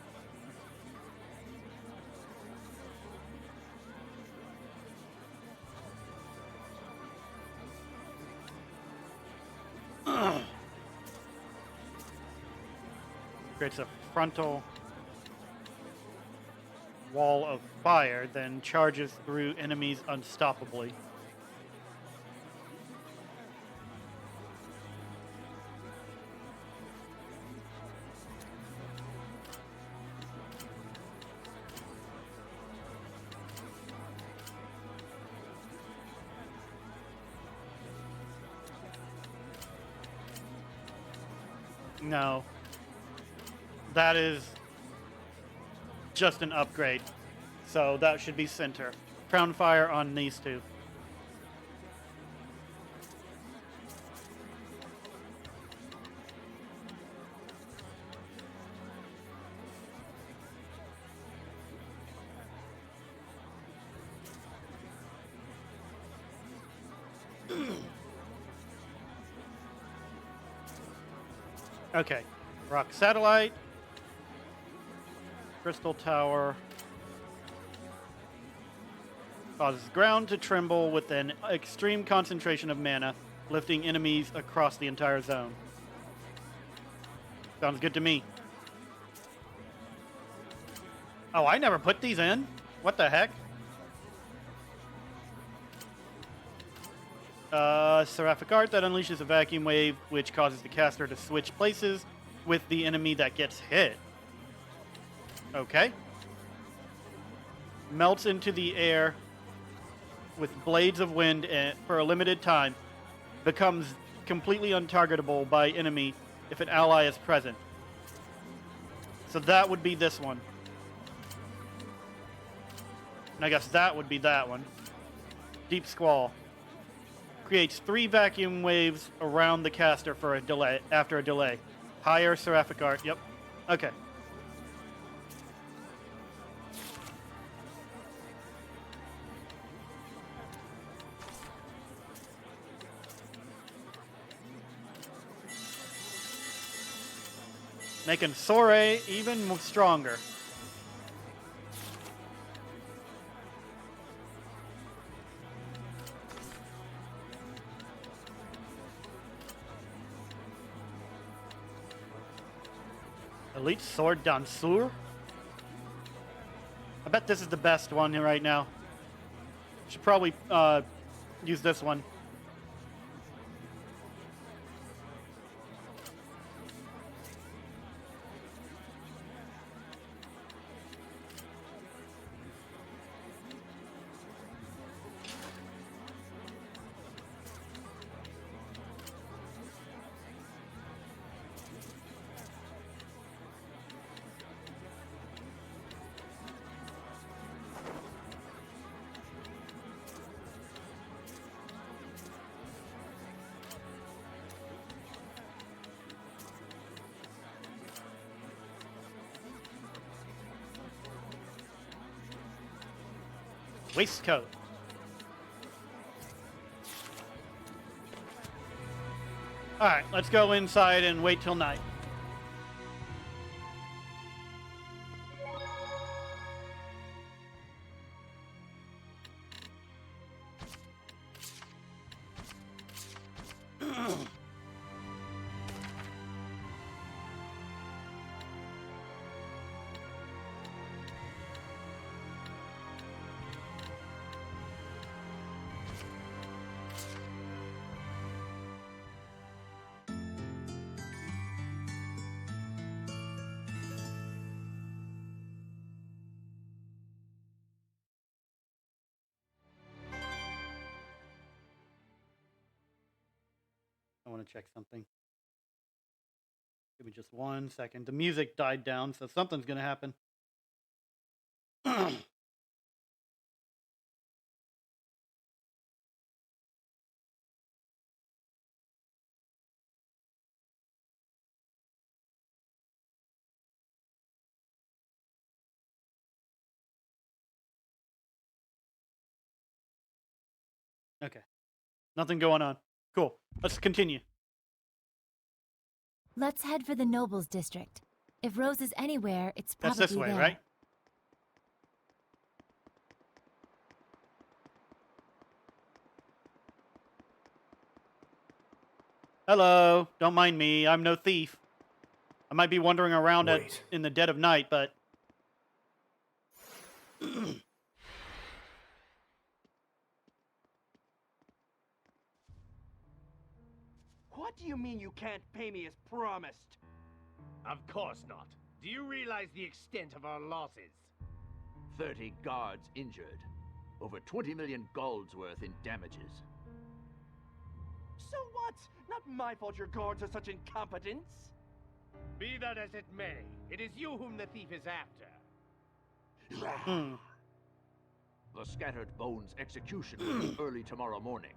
Creates a frontal wall of fire, then charges through enemies unstoppably. No. That is just an upgrade. So that should be center. Crown Fire on these two. Okay. Rock Satellite. Crystal Tower. Causes ground to tremble with an extreme concentration of mana, lifting enemies across the entire zone. Sounds good to me. Oh, I never put these in? What the heck? Seraphic Art that unleashes a vacuum wave, which causes the caster to switch places with the enemy that gets hit. Okay. Melts into the air with blades of wind for a limited time. Becomes completely untargetable by enemy if an ally is present. So that would be this one. And I guess that would be that one. Deep Squall. Creates 3 vacuum waves around the caster for a delay. After a delay. Higher Seraphic Art. Yep. Okay. Making Soray even stronger. Elite Sword Dansur? I bet this is the best one right now. Should probably use this one. Waistcoat. Alright, let's go inside and wait till night. want to check something. Give me just 1 second. The music died down, so something's going to happen. Okay. Nothing going on. Cool. Let's continue. Let's head for the Nobles District. If Rose is anywhere, it's probably That's this way, there. right? Hello. Don't mind me. I'm no thief. I might be wandering around in the dead of night, but... What do you mean you can't pay me as promised? Of course not. Do you realize the extent of our losses? 30 guards injured. Over 20 million golds worth in damages. So what? Not my fault your guards are such incompetents. Be that as it may, it is you whom the thief is after. The Scattered Bones execution will be early tomorrow morning.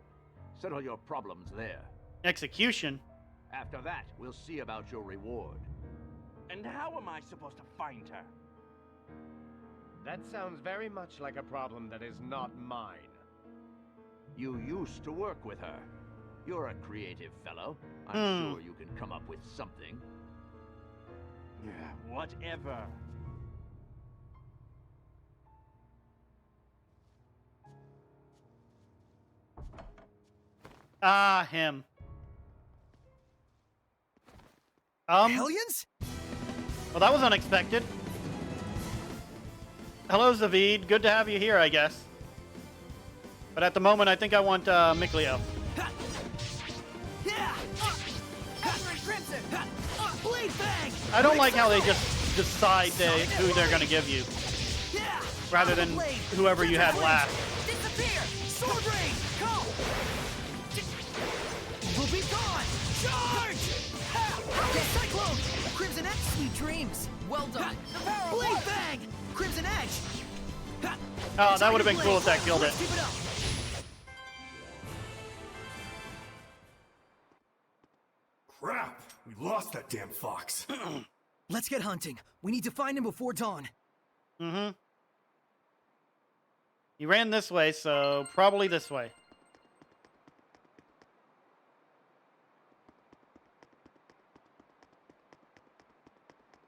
Settle your problems there. Execution? After that, we'll see about your reward. And how am I supposed to find her? That sounds very much like a problem that is not mine. You used to work with her. You're a creative fellow. I'm sure you can come up with something. Yeah, whatever. Ah, him. Hellions? Well, that was unexpected. Hello, Zavid. Good to have you here, I guess. But at the moment, I think I want MacLeod. I don't like how they just decide who they're going to give you, rather than whoever you had last. Disappear! Sword rain! Go! We'll be gone! Charge! Cyclone! Crimson Edge! Sweet dreams! Well done! Blade Bang! Crimson Edge! Oh, that would have been cool if that killed it. Keep it up! Crap! We lost that damn fox. Let's get hunting. We need to find him before dawn. Mm-hmm. He ran this way, so probably this way.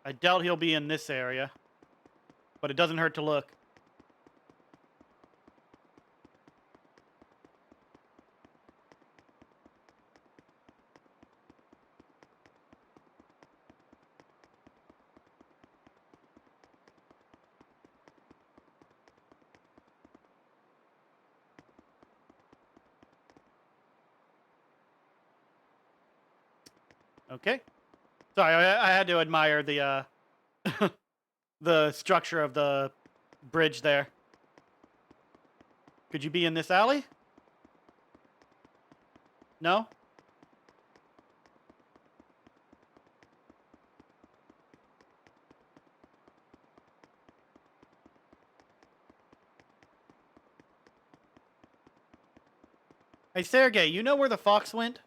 I doubt he'll be in this area, but it doesn't hurt to look. Okay. Sorry, I had to admire the the structure of the bridge there. Could you be in this alley? No? Hey, Sergey, you know where the fox went?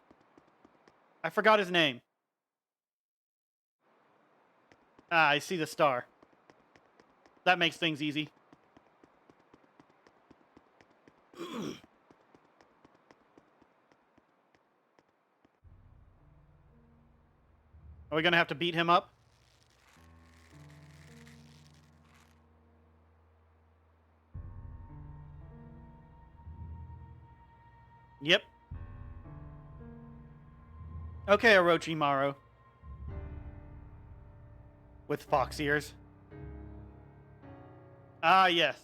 I forgot his name. Ah, I see the star. That makes things easy. Are we gonna have to beat him up? Yep. Okay, Orochimaru. With fox ears. Ah, yes.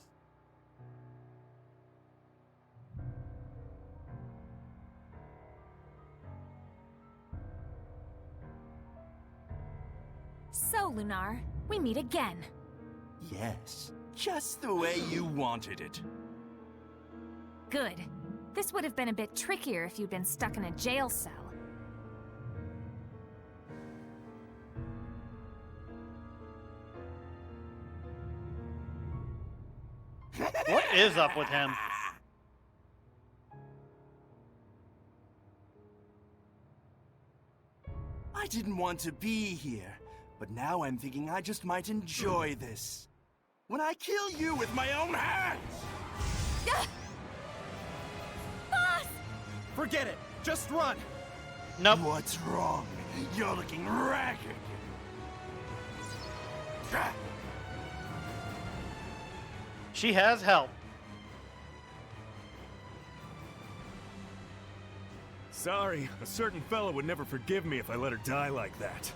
So, Lunar, we meet again. Yes, just the way you wanted it. Good. This would have been a bit trickier if you'd been stuck in a jail cell. is up with him? I didn't want to be here, but now I'm thinking I just might enjoy this. When I kill you with my own hands! Boss! Forget it. Just run. Nope. What's wrong? You're looking ragged. She has help. Sorry, a certain fella would never forgive me if I let her die like that.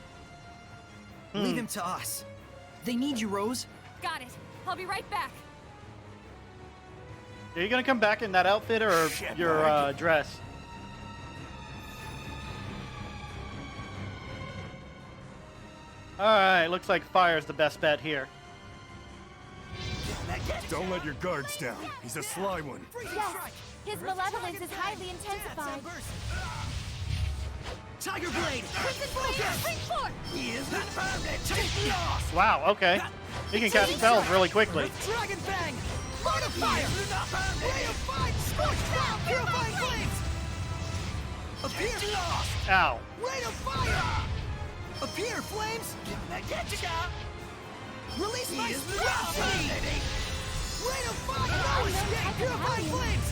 Leave him to us. They need you, Rose. Got it. I'll be right back. Are you gonna come back in that outfit or your dress? Alright, looks like fire's the best bet here. Don't let your guards down. He's a sly one. Yes, his malevolence is highly intensified. Tiger Blade! Spring forth! He is not permanent! Wow, okay. He can cast spells really quickly. Dragon Fang! Lord of Fire! Ray of Fire! Scorch Cloud! Purifying Flames! Appear! Ow. Ray of Fire! Appear, Flames! Release my spell! Ray of Fire! No escape! Purifying Flames!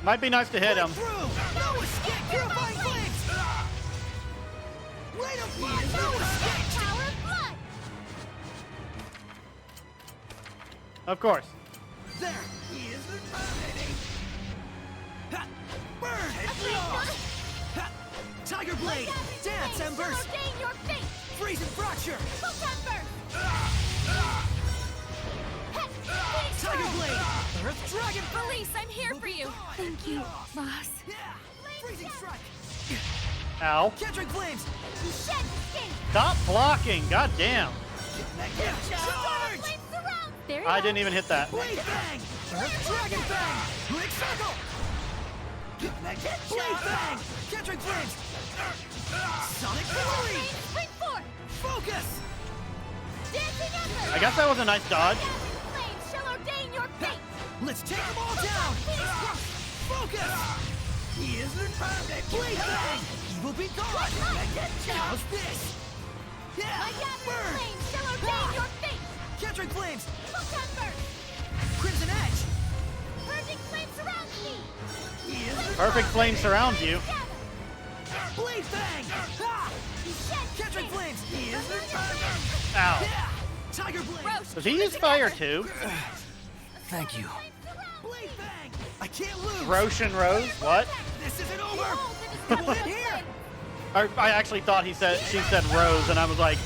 Might be nice to hit him. No escape! Purifying Flames! Ray of Fire! No escape! Power of blood! Of course. There! He is terminating! Burn! Ha! Tiger Blade! Dance, Embers! Ordain your fate! Freeze and Fracture! Tiger Blade! Earth Dragon! Release, I'm here for you! Thank you, boss. Freezing Strike! Ow. Catching Flames! Shed escape! Stop blocking. God damn. Charge! There you I go. didn't even hit that. Blade Fang! Earth Dragon Fang! Quick Circle! Blade Fang! Catching Flames! Sonic Fury! Spring forth! Focus! Dancing Ember! I guess that was a nice dodge. Flames shall ordain your fate! Let's take them all down! Focus! He is permanent! Blade Fang! He will be gone! How's this? Yeah! My gathering Burn! flames shall ordain your fate! Catching Flames! Ember! Crimson Edge! Purging flame surrounds me! He is Perfect flame surrounds you. Blade Fang! Ha! Catching Flames! He is permanent! Ow. Yeah! Tiger Blade! Does he use fire too? Thank you. Blade Fang! I can't lose! Roshan Rose? What? This isn't over! Go in here! I actually thought she said Rose, and I was like,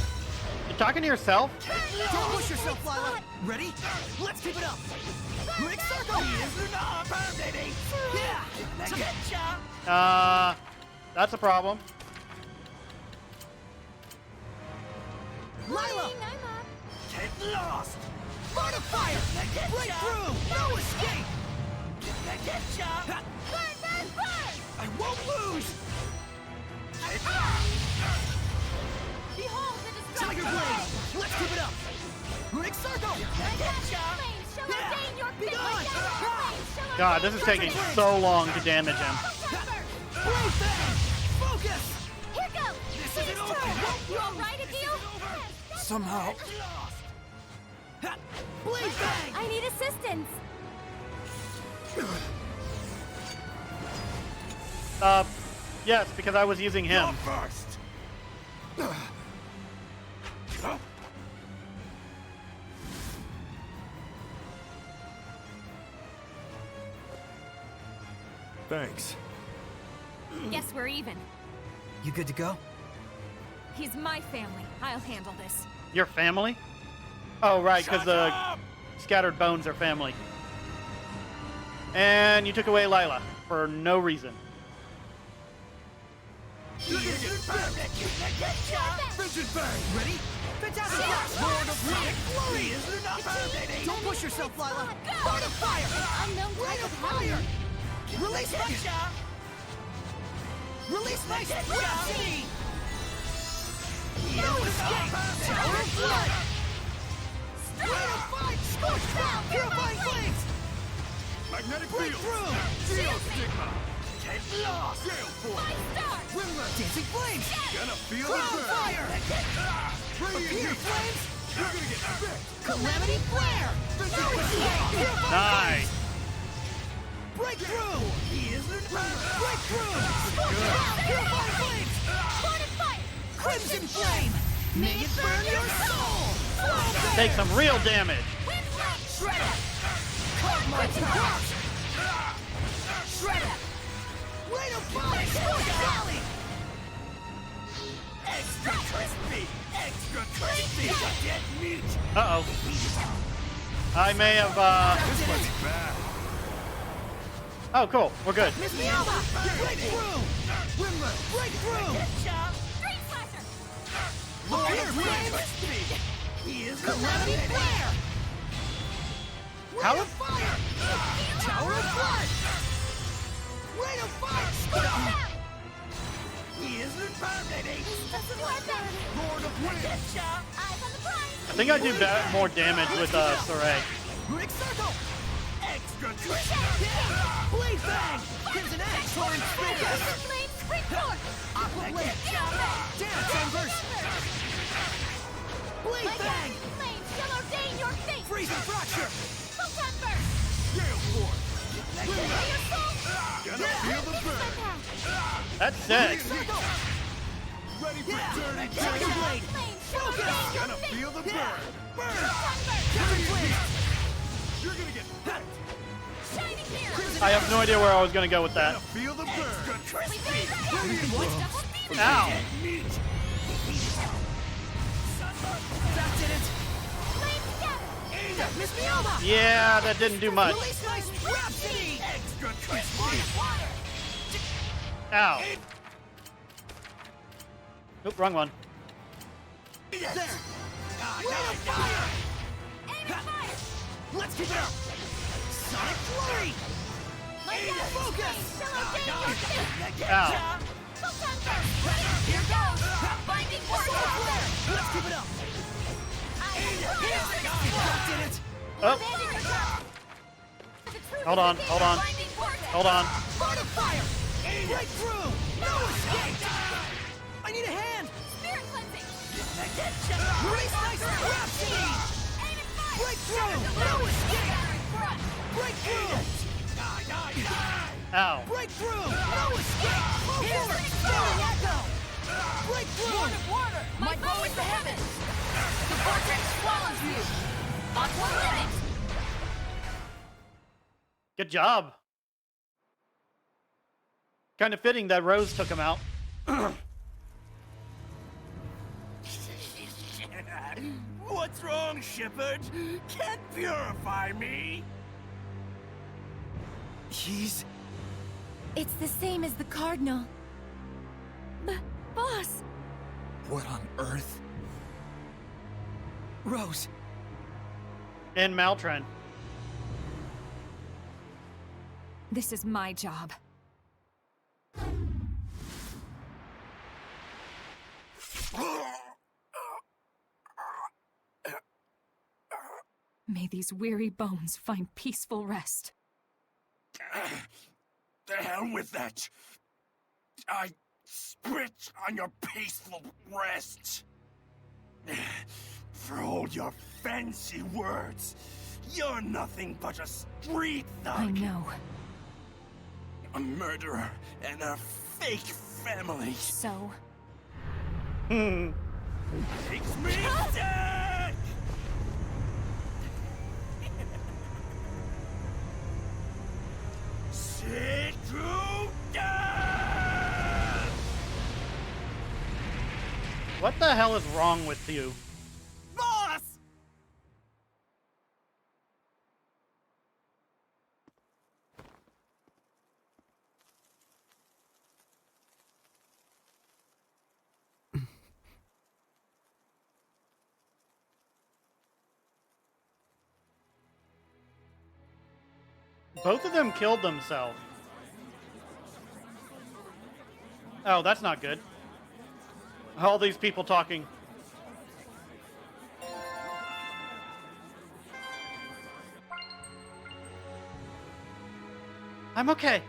you talking to yourself? Don't push yourself, Lila! Ready? Let's keep it up! Quick Circle! He is not permanent! Yeah! That's a problem. Lila! Get lost! Lord of Fire! Break through! No escape! I won't lose! Behold the destruction! Tiger Blade! Let's keep it up! Quick Circle! Flames shall ordain your fate! God, this is taking so long to damage him. Blade Fang! Focus! Here goes! This isn't over! You alright, Akil? Somehow. Blade Fang! I need assistance! Yes, because I was using him. First. Thanks. Guess we're even. You good to go? He's my family. I'll handle this. Your family? Oh, right, because the scattered bones are family. And you took away Lila for no reason. Vision Bang! Ready? Fantastic Blast! Lord of Flame! Glory! Don't push yourself, Lila! Lord of Fire! Unknown Ray type of of Fire! Release my... Release my Sprout! No escape! Tower of Blood! fight! Scorch down! Purifying flames! Magnetic Breakthrough! Shield stigma! Get lost! Gale force! Windler! Dancing flames! Gonna feel Crown the burn! fire! Appear flames! You're gonna get bit! Calamity flare! Purifying Nice. Breakthrough! He is breakthrough! Scorch down! Purifying flames! Crimson flame! May it burn your soul! Take some real damage. Shredder! Cogmighty Cross! Shredder! Rain of fire! Scorch valley! Extra crispy! Extra crispy! Dead meat! Uh-oh. I may have, This one's bad. Oh, cool. We're good. Miss me over! Breakthrough! Wimler! Breakthrough! Lord of Flames! He is Calamity Flare! How? Rain of Fire! Tower of Blood! Rain of Fire! He is Incarnating! Lord of Winds! I think I do more damage with Saray. Runic Circle! Extra Trick! Blade Bang! Crimson Axe! Torrent Spear! Aqua Blade! Dance and Burst! Blade Bang! Freezing Fracture! Gale force! Gonna feel the burn! That's sick. Ready for dirty Dragon damage! Blade! Focus! Gonna feel the burn! Burn! Counter Blade! You're gonna get hurt! I have no idea where I was going to go with that. Gonna feel the burn! Ow. That did it! Miss me over! Yeah, that didn't do much. Release Nice Rhapsody! Extra crispy! Ow. Oop, wrong one. There! Rain of Fire! Let's keep it up! Sonic Flurry! Focus! Ow. Here goes! Binding Vortex! Let's keep it up! That did it! Oh. Hold on, hold on. Hold on. Art of Fire! Breakthrough! No escape! I need a hand! Spirit cleansing! Release Nice Rhapsody! Breakthrough! No escape! Breakthrough! Ow. Breakthrough! No escape! Here's Spinning Echo! Breakthrough! Water! My bow is the heavens! The vortex swallows you! Aqua limit! Good job. Kind of fitting that Rose took him out. What's wrong, shepard? Can't purify me? He's... It's the same as the Cardinal. Boss! What on earth? Rose! And Maltren. This is my job. May these weary bones find peaceful rest. The hell with that! I spit on your peaceful rest! For all your fancy words, you're nothing but a street thug! I know. A murderer and a fake family! So? Makes me sick! Sick to death! What the hell is wrong with you? Boss! Both of them killed themselves. Oh, that's not good. All these people talking. I'm okay.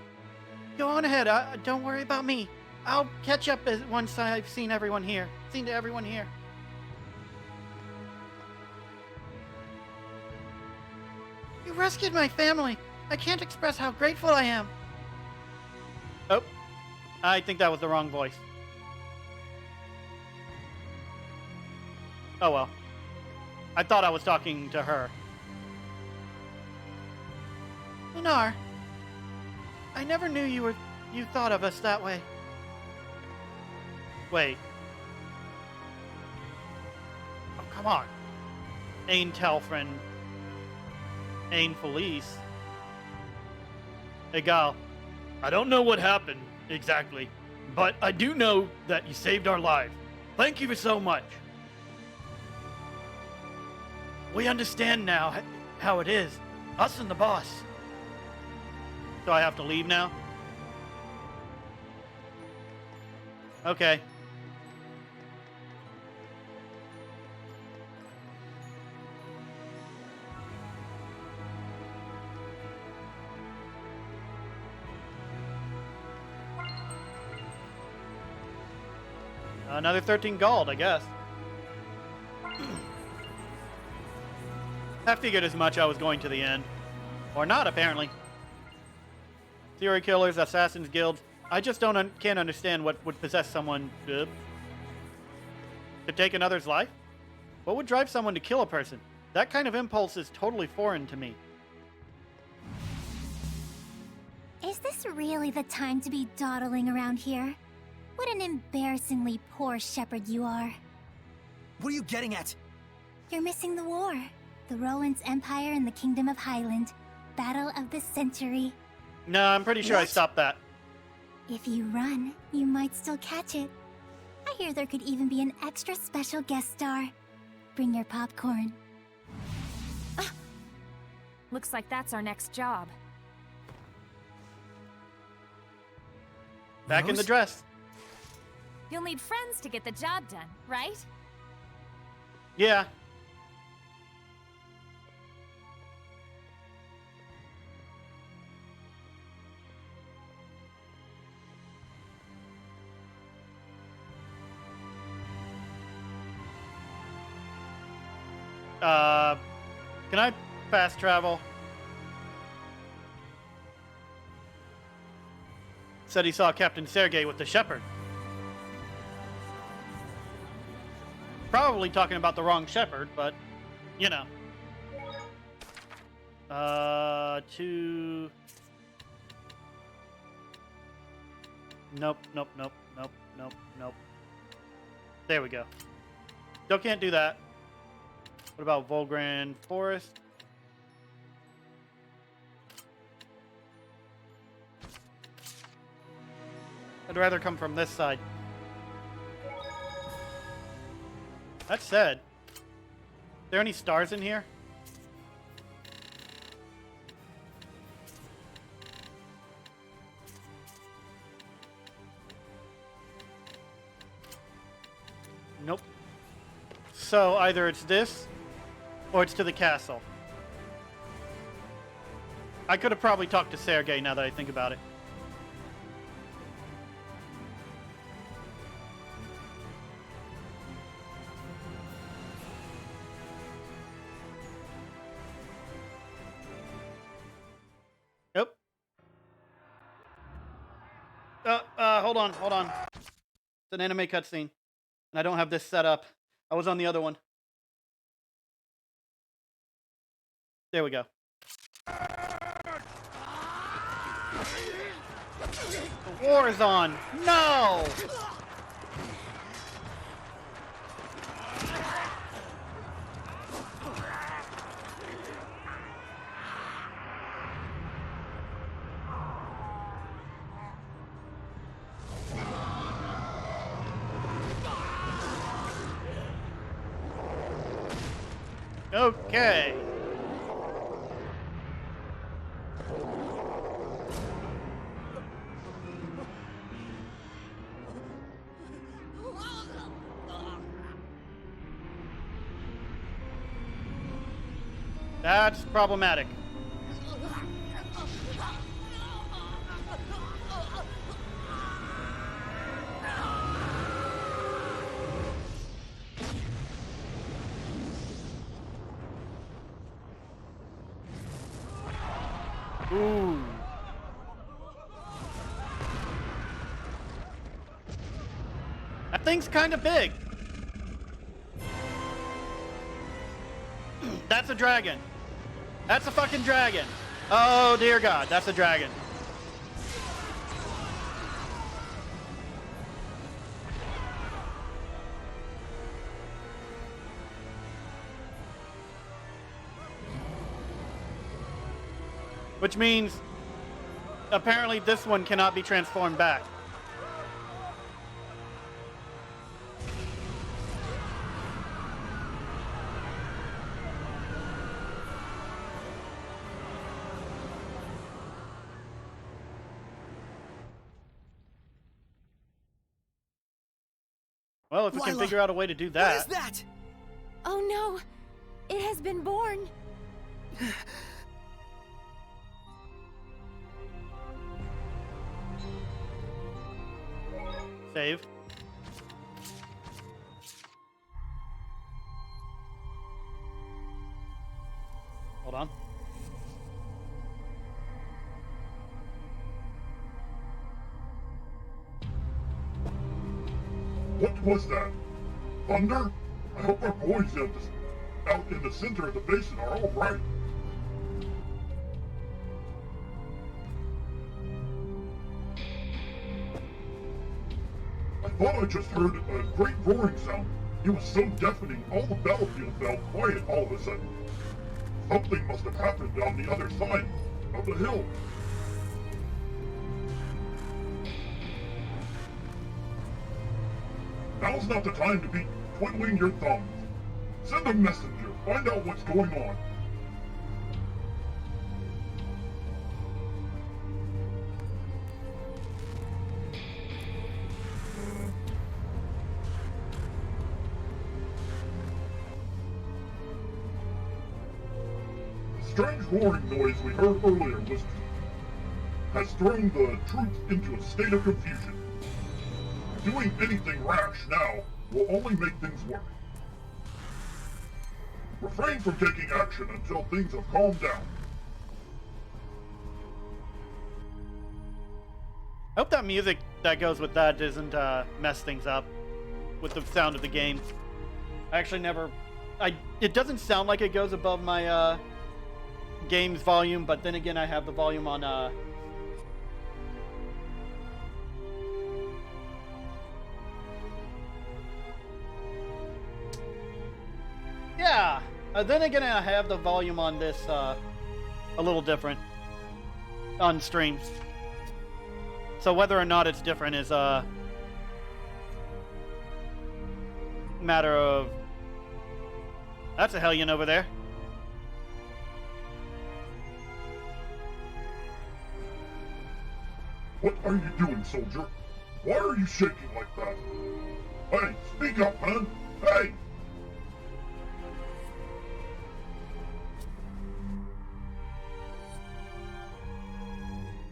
Go on ahead. Don't worry about me. I'll catch up once I've seen everyone here. Seen to everyone here. You rescued my family. I can't express how grateful I am. Oh, I think that was the wrong voice. Oh well. I thought I was talking to her. Lunar, I never knew you thought of us that way. Wait. Oh, come on. Ain Telfrin. Ain Felice. Hey, Gal. I don't know what happened, exactly. But I do know that you saved our lives. Thank you so much. We understand now how it is. Us and the boss. So I have to leave now? Okay. Another 13 gold, I guess. I figured as much. I was going to the end. Or not, apparently. Serial killers, assassins, guilds. I just can't understand what would possess someone to take another's life. What would drive someone to kill a person? That kind of impulse is totally foreign to me. Is this really the time to be dawdling around here? What an embarrassingly poor shepherd you are. What are you getting at? You're missing the war. The Roland's Empire and the Kingdom of Highland. Battle of the Century. No, I'm pretty sure I stopped that. If you run, you might still catch it. I hear there could even be an extra special guest star. Bring your popcorn. Looks like that's our next job. Back in the dress. You'll need friends to get the job done, right? Yeah. Can I fast travel? Said he saw Captain Sergei with the shepherd. Probably talking about the wrong shepherd, but, you know. To... Nope. There we go. Still can't do that. What about Volgran Forest? I'd rather come from this side. That said, are there any stars in here? Nope. So either it's this, or it's to the castle. I could have probably talked to Sergei now that I think about it. Nope. Hold on. It's an anime cutscene. And I don't have this set up. I was on the other one. There we go. The war is on. No! Okay. That's problematic. Ooh. That thing's kind of big. That's a dragon. That's a fucking dragon. Oh, dear God. That's a dragon. Which means, apparently this one cannot be transformed back. Well, if we can figure out a way to do that. What is that? Oh no! It has been born! Save. Hold on. What was that? Thunder? I hope our boys out in the center of the basin are all right. I thought I just heard a great roaring sound. It was so deafening, all the battlefield fell quiet all of a sudden. Something must have happened on the other side of the hill. Now's not the time to be twiddling your thumbs. Send a messenger, find out what's going on. The strange roaring noise we heard earlier has thrown the troops into a state of confusion. Doing anything rash now will only make things worse. Refrain from taking action until things have calmed down. I hope that music that goes with that doesn't mess things up with the sound of the game. I actually never... it doesn't sound like it goes above my game's volume, but then again I have the volume on... Yeah, then again I have the volume on this a little different on streams. So whether or not it's different is a matter of... That's a hellion over there. What are you doing, soldier? Why are you shaking like that? Hey, speak up, man! Hey!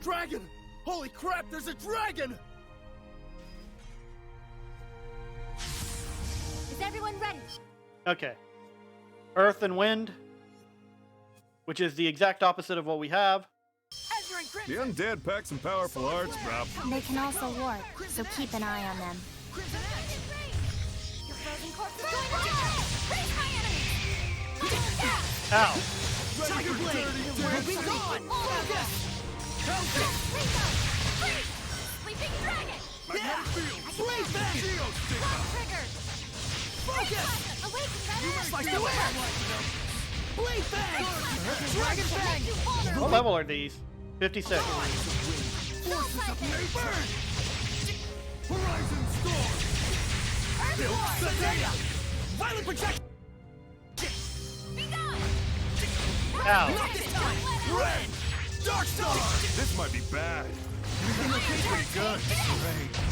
Dragon! Holy crap, there's a dragon! Is everyone ready? Okay. Earth and wind, which is the exact opposite of what we have. The undead pack some powerful arts, bro. They can also warp, so keep an eye on them. Ow. Tiger Blade! Where be gone! Focus! Sleeping dragon! Yeah! Blade Bang! Focus! Awaken, Slice the air! Blade Bang! Dragon Bang! What level are these? 56. Forces of Burn! Horizon Storm! Zestiria! Violent projection! Ow. Not this time! Red! Dark Star! This might be bad. Pretty good.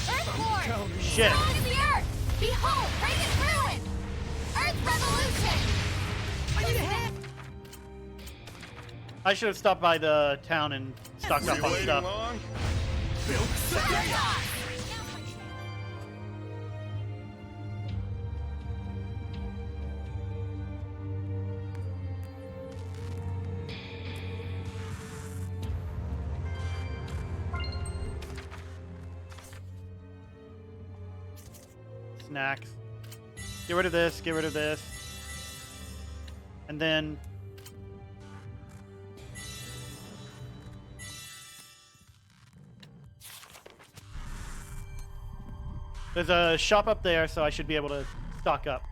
Earthborn! Shit. Strong as the earth! Behold, Radiant ruin! Earth revolution! I need a hand! I should have stopped by the town and stocked up on stuff. snacks. Get rid of this, get rid of this. And then... there's a shop up there, so I should be able to stock up.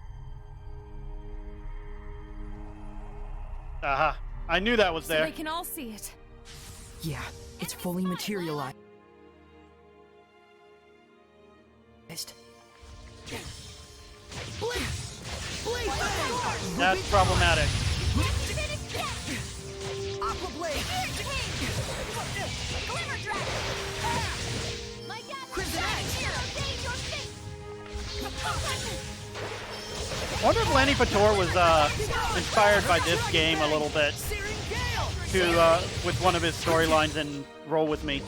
Aha. I knew that was there. So they can all see it. Yeah, it's fully materialized. That's problematic. Aqua Blade! Crimson Edge! I wonder if Lanny Pator was inspired by this game a little bit to with one of his storylines and Roll With Me.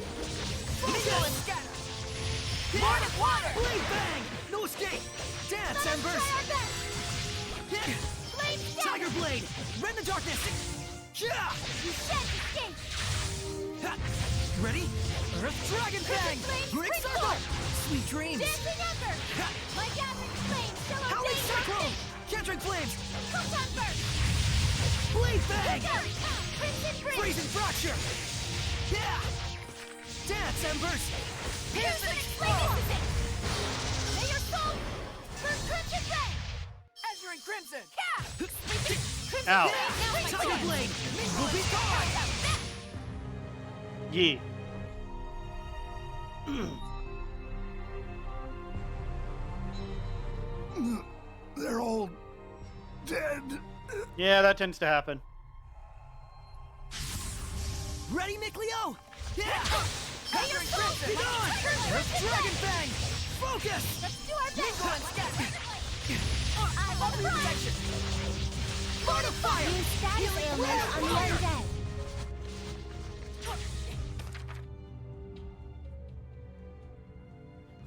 Water! Blade Bang! No escape! Dance, Embers! Tiger Blade! Rend the darkness! Yeah! You shan't escape! Ready? Earth Dragon Bang! Brick Circle! Sweet dreams! Dancing Ember! My gathering flames shall Howling obey Cyclone! Catching Flames! Photon Burst! Blade Bang! Crimson Breeze! Freezing Fracture! Yeah! Dance, Embers! Piercing Explosion! May your soul burn crimson red! Azure and Crimson! Crimson Ow. Tiger Blade! Will be gone! Yee. They're all dead. Yeah, that tends to happen. Ready, MacLeod? Yeah! Azure and Crimson! Be gone! Earth Dragon Bang! Focus! Let's do our best! I love protection! Lord of Fire! Use status ailment on the undead.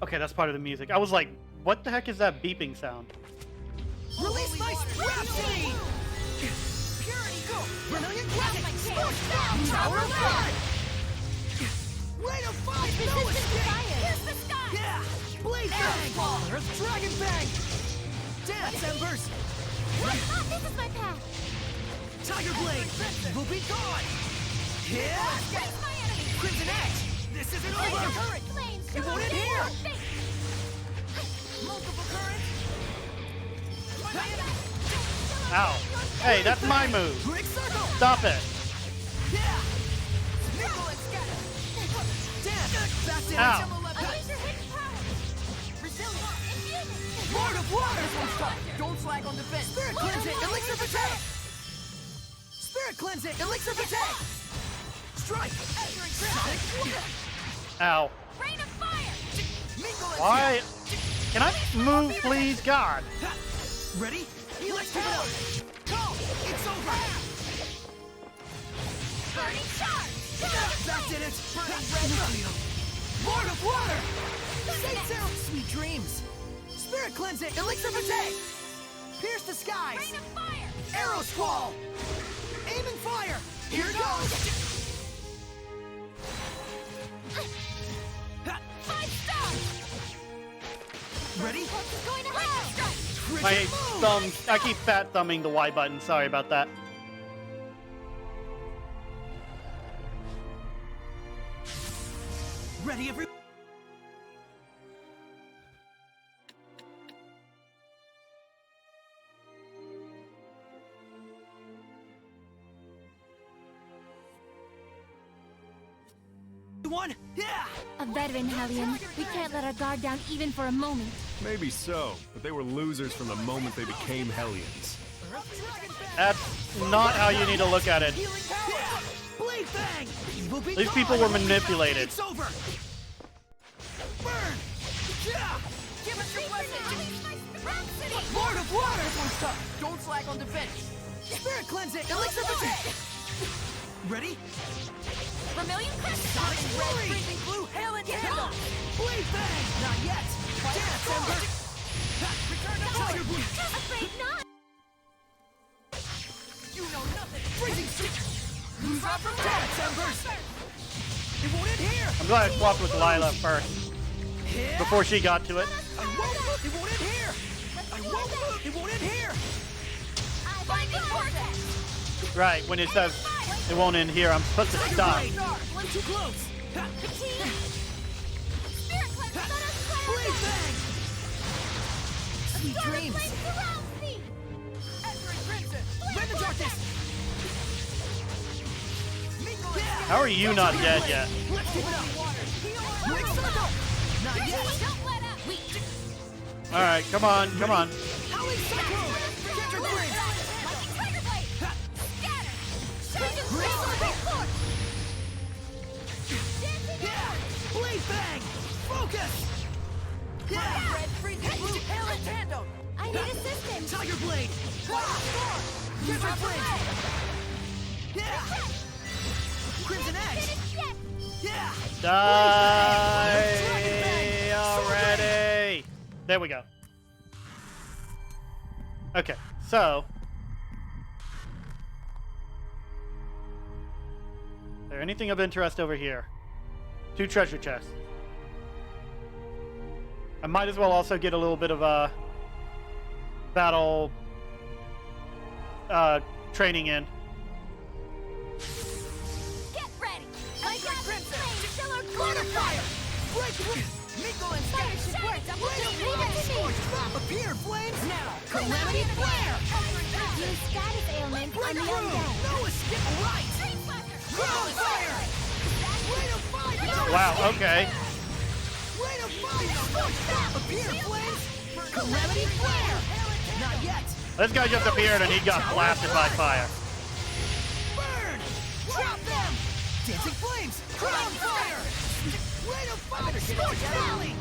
Okay, that's part of the music. I was like, what the heck is that beeping sound? Release my Rhapsody! Purity go! Vermilion Graphic! Sports down! Tower of Blood! Rate of 5! No escape! Here's the sky! Yeah! Blade Bang! Earth Dragon Bang! Dance, Embers! This is my path. Tiger Blade! Will be gone! Yeah! Face my enemy! Crimson Edge! This isn't over! Flames It shall won't end obey here! your fate! Multiple currents! Ow. Hey, that's my move. Brick Circle! Stop it. Yeah! Dance! That's it! Ow. Unleash your hidden power! Resilient! Infuse! Lord of Water! This one's tough! Don't slag on defense! Spirit Cleansing! Elixir Protect! Spirit Cleansing! Elixir Protect! Strike! Ow. Rain of fire! Why? Can I move, please? God. Ready? Elixir Blow! Go! It's over! Burning charge! That did it! Burning red! Lord of Water! Zestiria! Sweet dreams! Spirit Cleansing! Elixir Protect! Pierce the skies! Rain of fire! Arrow Squall! Aim and fire! Here goes! 5 stars! Ready? What's going to happen? My thumb. I keep fat thumbing the Y button. Sorry about that. Ready, everyone? One, yeah! A veteran Hellion. We can't let our guard down even for a moment. Maybe so, but they were losers from the moment they became Hellions. That's not how you need to look at it. Blade Bang! Will be These people were manipulated. It's over! Burn! Yeah! Give us your weapon! Lord of Water! This one's tough! Don't slack on defense! Spirit Cleansing! Elixir Protect! Ready? Vermilion crest! Sonic Fury! Freezing Blue! Hail and Candle! Blade Bang! Not yet! Dance, Ember! Return to Tiger Blue! Afraid not! You know nothing! Freezing Streak! Lose out from Dance, Embers! It won't end here! I'm glad I swapped with Lila first. Before she got to it. It won't end here! It won't end here! Binding vortex! Right, when it says it won't end here, I'm supposed to stop. One too close! Spirit cleanse, let us Blade bang! Sweet Storm dreams! flame surrounds me! Entering crimson! Rend the darkness! How are you not dead yet? Let's keep it up! Big circle! Not yet! Don't let up! All right, come on, come on. Howling cyclone! Capture flames! Lightning tiger blade! Scatter! Surgeon sword! Yeah! Blade bang! Focus! Yeah! Red freezing blue hail and tandem! I need assistance. Tiger blade! Capture flames! Yeah! Crimson edge! Yeah! Die already! There we go. Okay, so. Is there anything of interest over here? 2 treasure chests. I might as well also get a little bit of a battle training in. Get ready! Anchored crimson! Stellar Corner fire! Break! Miko and Scatter should work! Scorched drop! Appear, flames! Now! Calamity flare! Use status ailment on Break the through! undead. No escape! Right! Crown fire! Rain of fire! Wow, okay. Rain of fire! Scorched drop! Appear, flames! Calamity flare! Not yet! This guy just appeared and he got blasted by fire. Burn! Drop them! Dancing flames! Crown fire! Rain of fire! Scorched valley!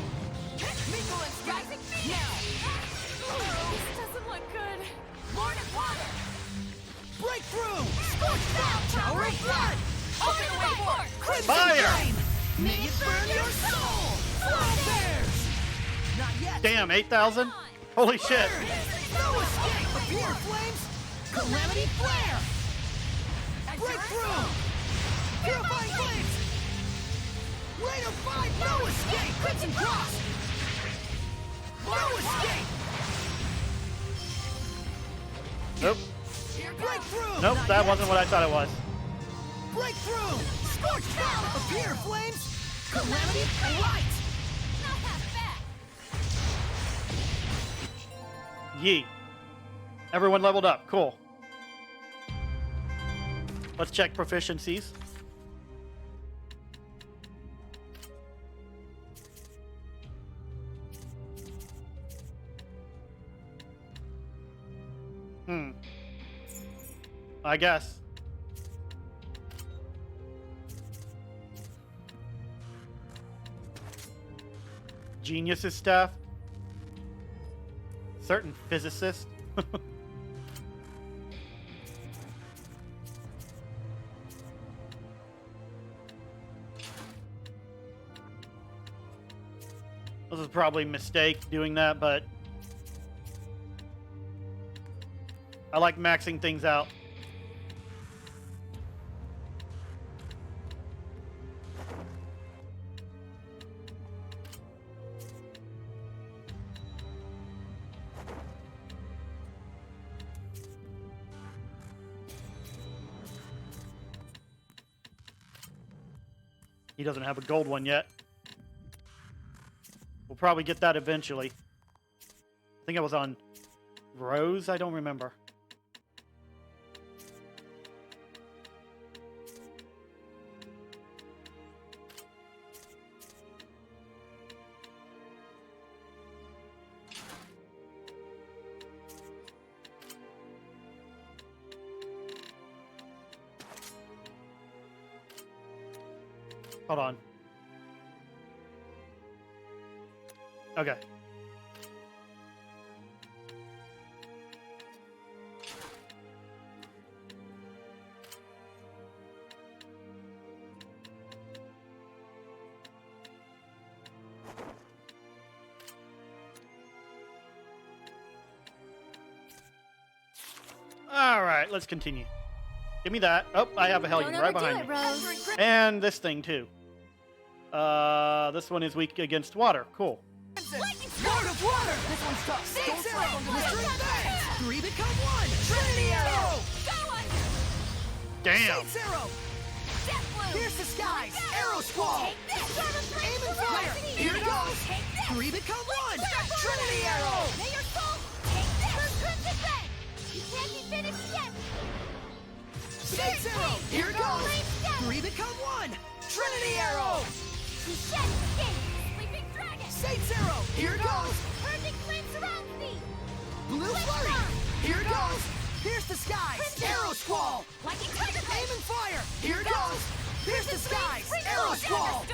Miko and Scatter! Now! This doesn't look good. Lord of water! Breakthrough! Scorched down! Tower of blood! Open the way for Crimson Fire! flame! May it burn your soul! Fly bears! Not yet! Damn, 8,000? Holy shit. Burn! No escape! Appear, flames! Calamity flare! Breakthrough! Purifying flames! Rain of fire! No escape! Crimson cross! No escape! Nope. Breakthrough! Nope, Not that yet. wasn't what I thought it was. Breakthrough! Scorched valley! Appear, flames! Calamity light! Not half bad. Yeet. Everyone leveled up. Cool. Let's check proficiencies. I guess. Genius's staff. Certain physicist. This is probably a mistake doing that, but I like maxing things out. He doesn't have a gold one yet. We'll probably get that eventually. I think I was on Rose? I don't remember. Hold on. Okay. All right, let's continue. Give me that. Oh, I have a Hellion right behind me. And this thing too. This one is weak against water. Cool. Crimson! Lightning Lord of Water! This one's tough. Save Don't Zero! step on the Blistering ledge. Fangs! 3 become 1. Trinity Arrow! Go under! Damn. Save Zero! Death Bloom! Pierce the skies! Arrow Squall! Take this! Aim and fire! Here it goes! Take this! 3 become 1. Trinity Arrow! May your soul take this! For Crimson Fang! You can't be finished yet! Save Zero! Here it goes! 3 become 1. Trinity Arrow! You shed escape! Sleeping Dragon! Save Zero! Here it goes! Purging Flame surrounds me! Blue Flurry! Here it goes! Pierce the skies! Arrow Squall! Lightning Tiger Aim and fire! Here it goes! Pierce the skies! Arrow Squall!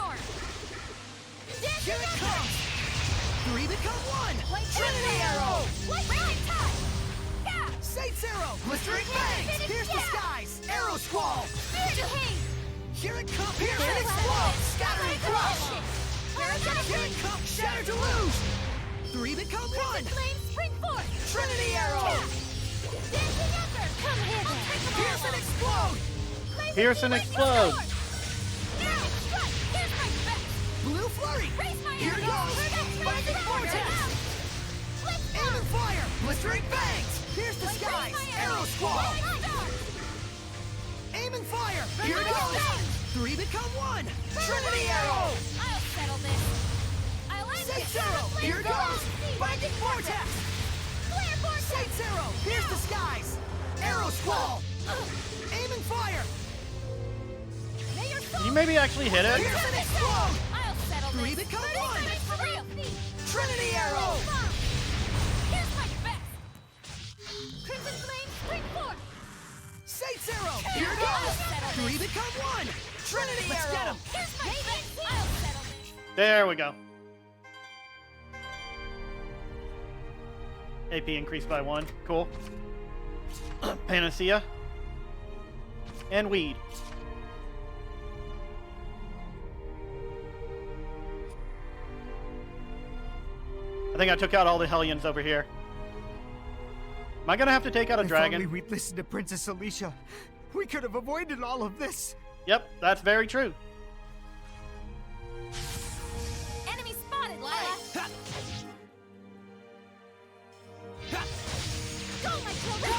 Here it comes! 3 become 1. Trinity Arrow! Lightning Tide! Yeah! Save Zero! Blistering Fangs! Pierce the skies! Arrow Squall! Spiritual Haze! Here it comes! Pierce and explode! Scattering Crush! Here it comes! Shatter Deluge! 3 become 1. Flame Spring Force! Trinity Arrow! Dancing Ember! Come hither! Pierce and explode! Pierce and explode. Now, strike! Here's my best! Blue Flurry! Raise my Here it arrow! goes! Lightning Vortex! Aim and fire! Blistering Fangs! Pierce the skies! Arrow Squall! Aim and fire! Here it goes! 3 become 1. Trinity Arrow! I'll settle this! I'll end Save this! Zero! Here it goes! Binding Vortex! Flare Vortex! Save Zero! Pierce the skies! Arrow Squall! Aim and fire! May your soul You maybe actually hit it. Pierce and explode! I'll settle 3 this! become 1! For real! Trinity Arrow! Here's my best! Crimson Flame Spring Force! Save Zero! Here it goes! 3 become 1. Trinity Let's get Arrow! him. Here's my best! I'll settle this! There we go. AP increased by 1. Cool. Panacea. And weed. I think I took out all the Hellions over here. Am I gonna have to take out a dragon? If only we'd listened to Princess Alicia, we could have avoided all of this. Yep, that's very true. Enemy spotted, Lila! Go, my children!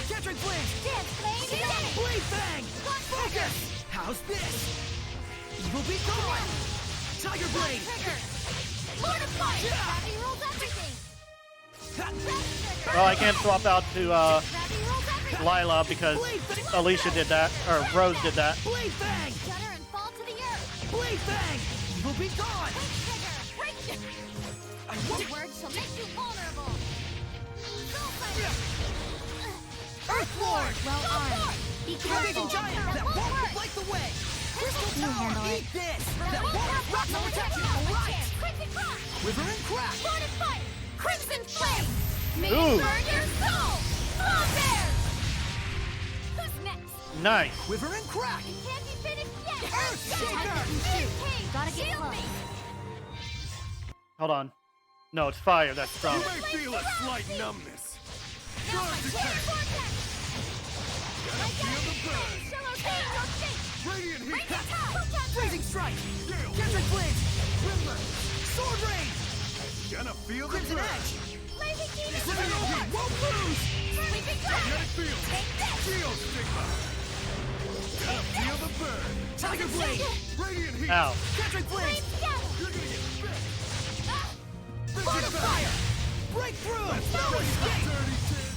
Catching Flames! Dance, Flame! Blade Fang! Focus! How's this? Evil be gone! Tiger Blade! Trigger! Lord of Fire! Gravity rolls everything! Well, I can't swap out to Lila because Alicia did that, or Rose did that. Blade Fang! Shudder and fall to the earth! Blade Fang! Evil be gone! One word shall make you vulnerable! Earth Lord! Well armed! Be Dragon careful! Giant that won't deflect the way! Crystal Tower! Eat this! That won't rock the protection! Right! Crimson Cross! Quiver and crack! Sword and Fire! Crimson Flame! May Ooh. it burn your soul! Long bear! Who's next? Nice. Quiver and crack! You can't be finished yet! Earth Shaker! Gotta get close! Hold on. No, it's fire. That's strong. You may feel a slight numbness. Now my chair vortex! Feel the burn! Shallow pain, your face! Radiant heat! Break the tie! Freezing strike! Kendrick Blades! Riddler! Sword Rain! Gonna feel the Crimson burn. Edge! Blazing Demon! Radiant heat won't lose! Sleeping Dragon! Magnetic field. Take this! Shield stigma. Gonna feel the burn. Tiger Blade! Radiant heat. Ow. Kendrick Blades! Scatter! You're gonna get bit. Lord of Fire! Breakthrough! No escape! Dirty tin.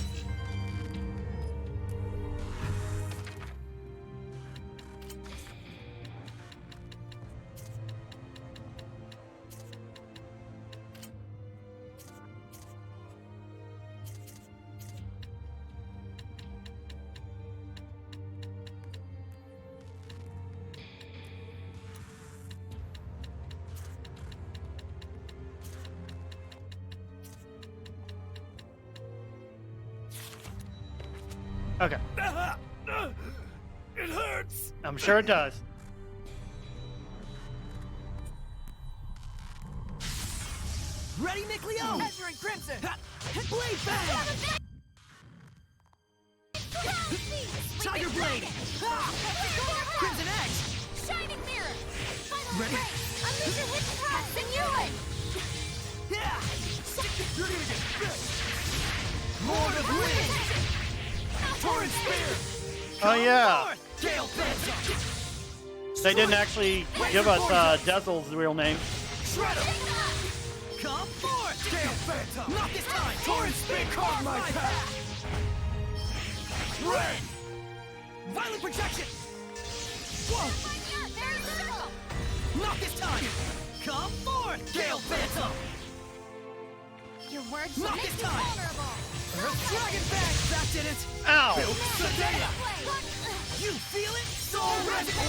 Okay. It hurts. I'm sure it does. Ready, MacLeod? Azure and Crimson! Blade Bang! Tiger Blade! Crimson Edge! Shining Mirror! Final Ready? Ray! Unleash your hidden paths and you win! Torrent Spear! Oh yeah. Gale Phantom! They didn't actually give us Dezel's real name. Shredder! Come forth! Gale Phantom! Not this time! Torrent Spear! Carve my path! Rain! Violent projection! Whoa! Not this time! Come forth, Gale Phantom! Your words Not make this you time! vulnerable. Earth Dragon Bang! That did it! Ow! Zestiria! You feel it? Soul Resonant!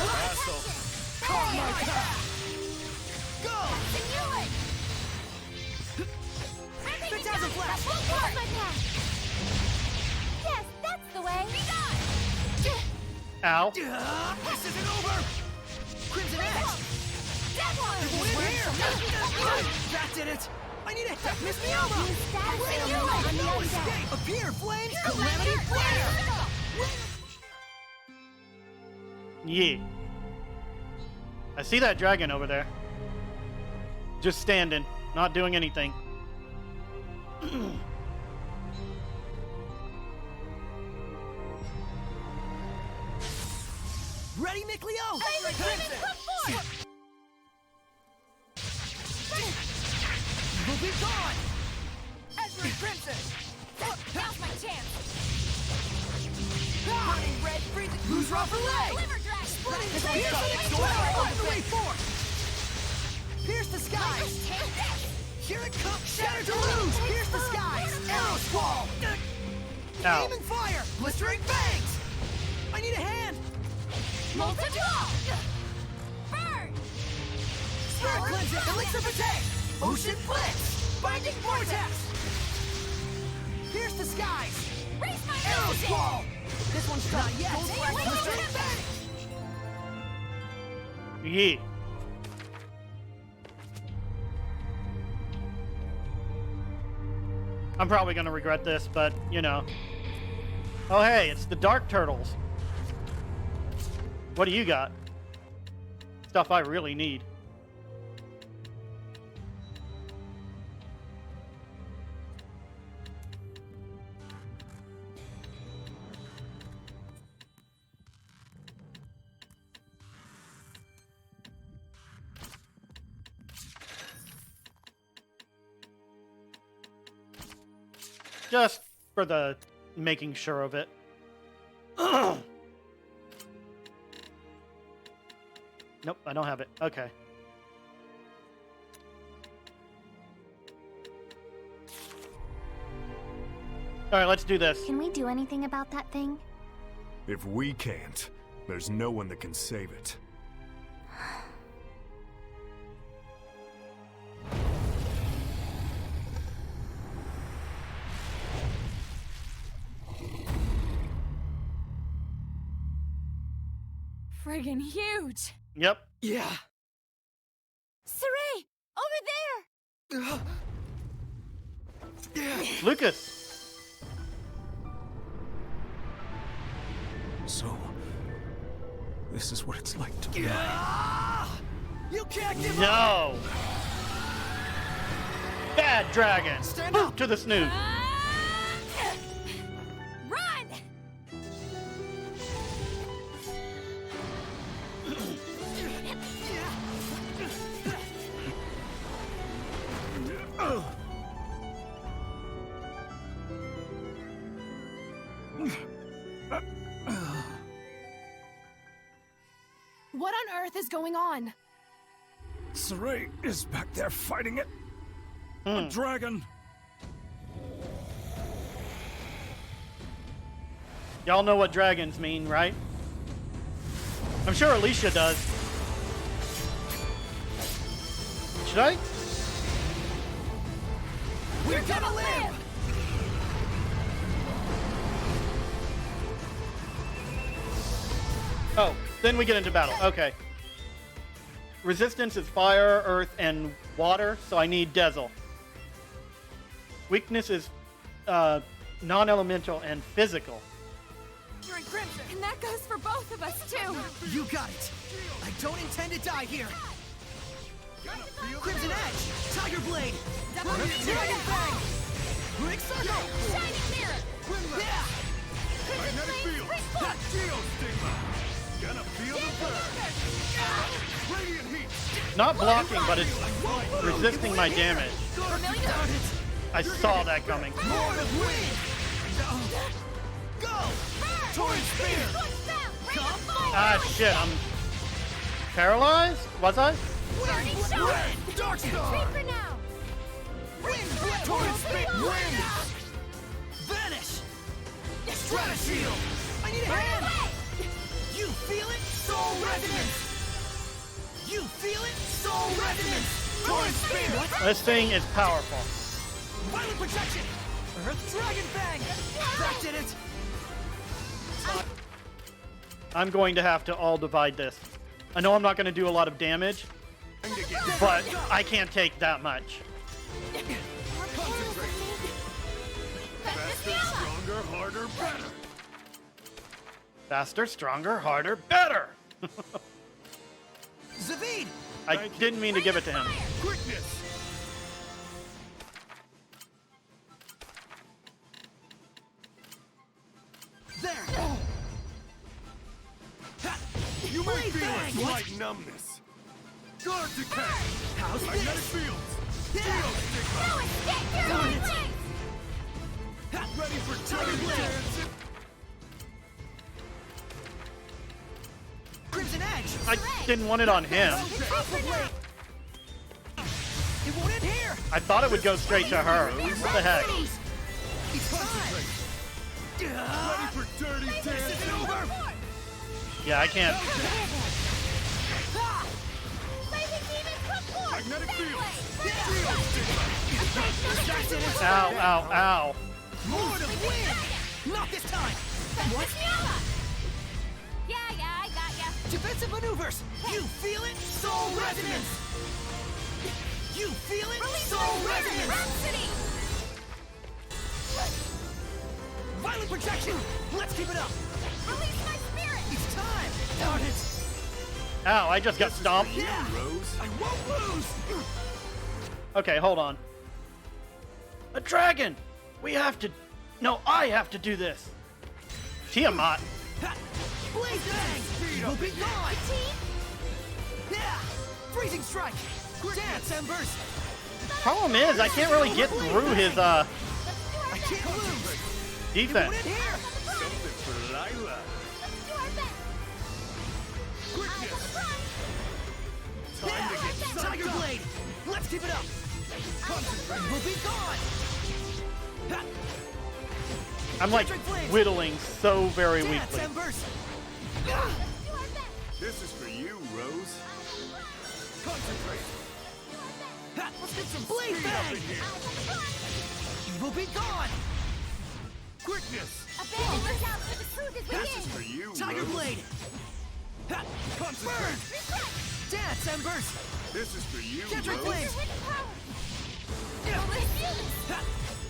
Carve my path! Go! Phantasm Flash! Here's my path. Yes, that's the way. Be gone! Ow. This isn't over! Crimson Edge! That one! We're here! That did it! I need a hit! Miss me over! No escape! Appear, flames! Calamity Flare! Yeah. I see that dragon over there. Just standing, not doing anything. Ready, MacLeod? You'll be gone! Ezra Crimson! Now's my chance. Burning red freezing! Who's raw for leg? Liver Dragon! Splitting the open the way forth! Pierce the skies! Take this! Here it comes! Shatter to lose! Pierce the skies! Arrow squall! Ow. Aim and fire! Blistering bangs! I need a hand! Molten Ball! Burn! Spirit Cleanser! Elixir Fatigue! Ocean Blitz! Binding Vortex! Pierce the skies! Raise my Arrow music! squall! This one's not yet! Wait, Blistering bangs! Yeah. I'm probably gonna regret this, but you know. Oh hey, it's the Dark Turtles. What do you got? Stuff I really need. Just for the making sure of it. Nope, I don't have it. Okay. Alright, let's do this. Can we do anything about that thing? If we can't, there's no one that can save it. Friggin' huge! Yep. Yeah. Saray! Over there! Lucas! So, this is what it's like to be. You can't give up! No! Bad dragon! Stand Boot up! to the snoot! Run! What on earth is going on? Saray is back there fighting it. A dragon. Y'all know what dragons mean, right? I'm sure Alicia does. Should I? We're gonna live! Oh, then we get into battle. Okay. Resistance is fire, earth, and water, so I need Dezel. Weakness is non-elemental and physical. You're in Crimson, and that goes for both of us, too! You got it! I don't intend to die here! Crimson Edge! Tiger Blade! Dragon Fang! Quick Circle! Shining Mirror! Yeah! Magnetic field! Geostigma! Gonna feel the burn! Radiant heat! Not blocking, but it's resisting my damage. I saw that coming. More of wind! Go! Torrent spear! Ah, shit, I'm paralyzed? Was I? Wind! Dark star! Wind! Torrent spear! Wind! Vanish! Strata shield! I need a hand! You feel it? Soul resonance! You feel it? Soul resonance! Torrent spear! This thing is powerful. Violent projection! Earth Dragon Fang! That did it! I'm going to have to all divide this. I know I'm not going to do a lot of damage, but I can't take that much. Faster, stronger, harder, better! Faster, stronger, harder, better! Zavid! I didn't mean to give it to him. Quickness! There! You may feel a slight numbness. Guard decay! How's magnetic fields! Geostigma! Ready for Tiger Blade! Crimson Edge! I didn't want it on him. It won't end here! I thought it would go straight to her. What the heck? It's time! Ready for dirty dance! Over! Yeah, I can't. Magnetic field! Ow, ow, ow. Lord of Wind! Not this time! What? Yeah, I got ya. Defensive maneuvers! You feel it? Soul resonance! You feel it? Soul resonance! Rhapsody! Violent projection! Let's keep it up! Release my spirit! It's time! Darn it! Ow, I just got stomped. Yeah! Rose. I won't lose! Okay, hold on. A dragon! We have to... No, I have to do this. Tiamat. Blaze Bang! You'll be gone! Yeah! Freezing strike! Dance, Embers! Problem is, I can't really get through his, I can't lose! defense. Here! Something for Lila! Quickness! Time to get Tiger Blade! Let's keep it up! Concentrate! We'll be gone! I'm like whittling so very Dance, weakly. Embers! This is for you, Rose. Concentrate! Let's get some Blade Bang! Evil be gone! Quickness! Abandon yourself, but the truth is This is within. for you, Tiger Rose. Blade! Concentrate! Dance, Embers! This is for you, Rose. Flames!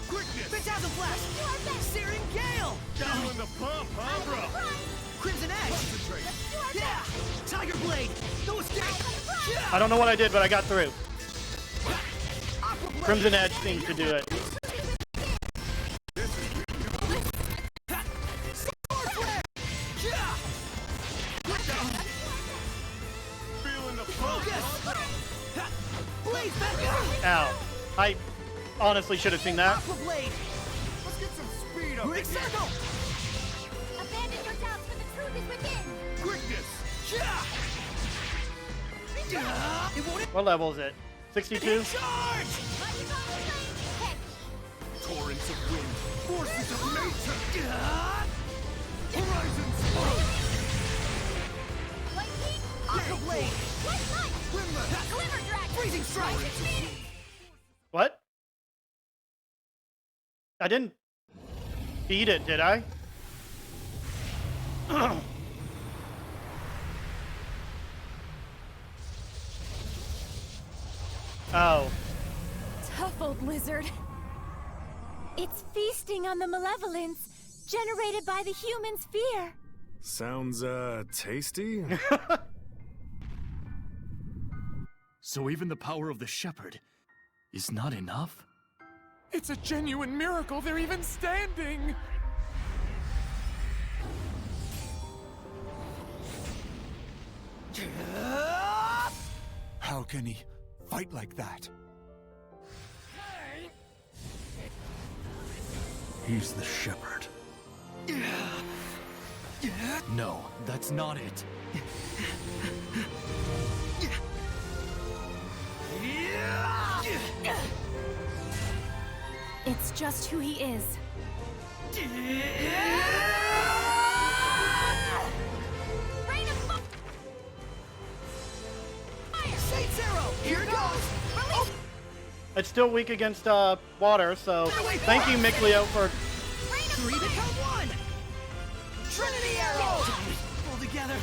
Quickness! Phantasm Flash! Searing Gale! Down in the pump, huh, bro? Crimson Edge! Concentrate! Yeah! Tiger Blade! No escape! Yeah! I don't know what I did, but I got through. Crimson Edge seems to do it. Ow. I honestly should have seen that. Let's get some speed up in circle! Abandon your doubts, but the truth is within. Quickness! It won't What level is it? 62? charge! Torrents of wind, forces of nature! Horizons! Lightning, Aqua Blade! White light, Glimmer Dragon, Freezing Strike! What? I didn't beat it, did I? Oh. Tough old lizard. It's feasting on the malevolence generated by the human's fear. Sounds, tasty? So even the power of the shepherd is not enough? It's a genuine miracle they're even standing! How can he fight like that? He's the shepherd. No, that's not it. It's just who he is. Saint Zero, here it goes! Oh. It's still weak against water, so thank you, MacLeod, for... 3 become 1! Trinity Arrow! Pull together.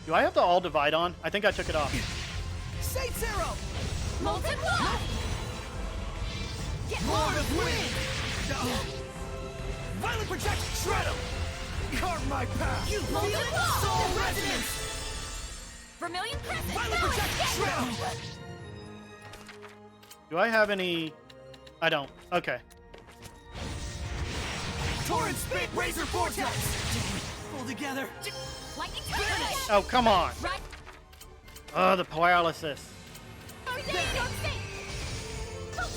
Do I have the all divide on? I think I took it off. Saint Zero! Molten Blood! Lord of Wind! Violent Project, shred him! Carve my path! You Molten feel it? Blood! Soul Resonance! Vermilion Crescent! Violent Project, shred him! Do I have any... I don't. Okay. Torrent Spit, Razor Vortex! Pull together. Lightning Touch! Oh, come on. Right. Oh, the paralysis.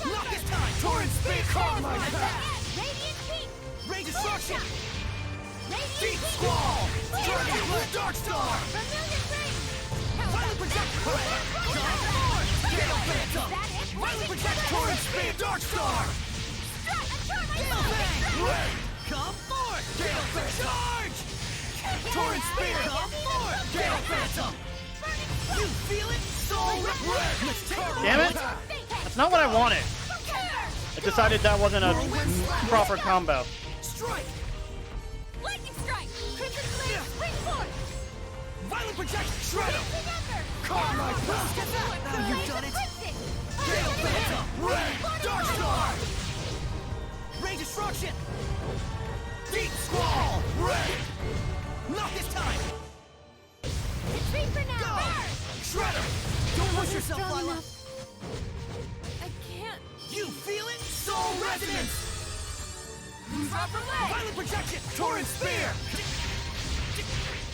Not this time! Torrent Spit, carve my path! Radiant Peak! Ray Destruction! Radiant Deep Peak! Squall! Dragon Blue Dark Star! Vermilion Ring! Violent Project, Come forth! Gale Phantom! Violent Project, Torrent Spit, Dark Star! Gale Bang! Ray! Come forth! Gale Phantom! Charge! Torrent Spear! Come forth! Gale Phantom! You feel it? Soul Red! Let's tear Damn it! That's not what I wanted. I decided that wasn't a proper combo. Strike! Lightning Strike! Crimson Flame! Spring Force! Violent Project, shred him! Carve my path! Now you've done it! Gale Phantom! Ray! Dark Star! Ray Destruction! Deep Squall! Ray! Not this time! Retreat for now! Go! Shredder! Don't push yourself, Lila! I can't. You feel it? Soul Resonance! Drop from leg! Violent Projection! Torrent Spear!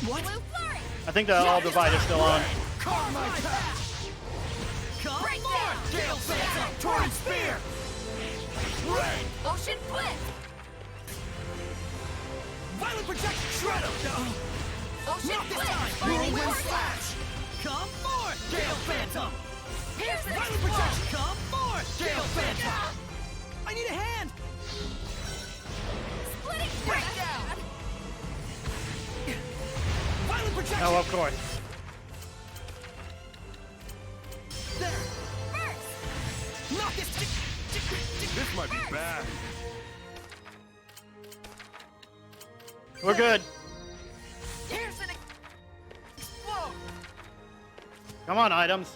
What? Blue Flurry! I think the all divide is still on. Carve my path! Come forth! Gale Phantom! Torrent Spear! Ray! Ocean Flip! Violent Projection! Shred him! Ocean Not this Flip! time! Burning Whirlwind Vortex! Slash! Come forth! Gale Phantom! Piercing Violent Squall! Projection! Come forth! Gale Phantom! I need a hand! Splitting Breakdown! Violent Projection! Oh, of course. There! Burst! Knock this! This might be bad. We're good. Piercing! Explode! Come on, items.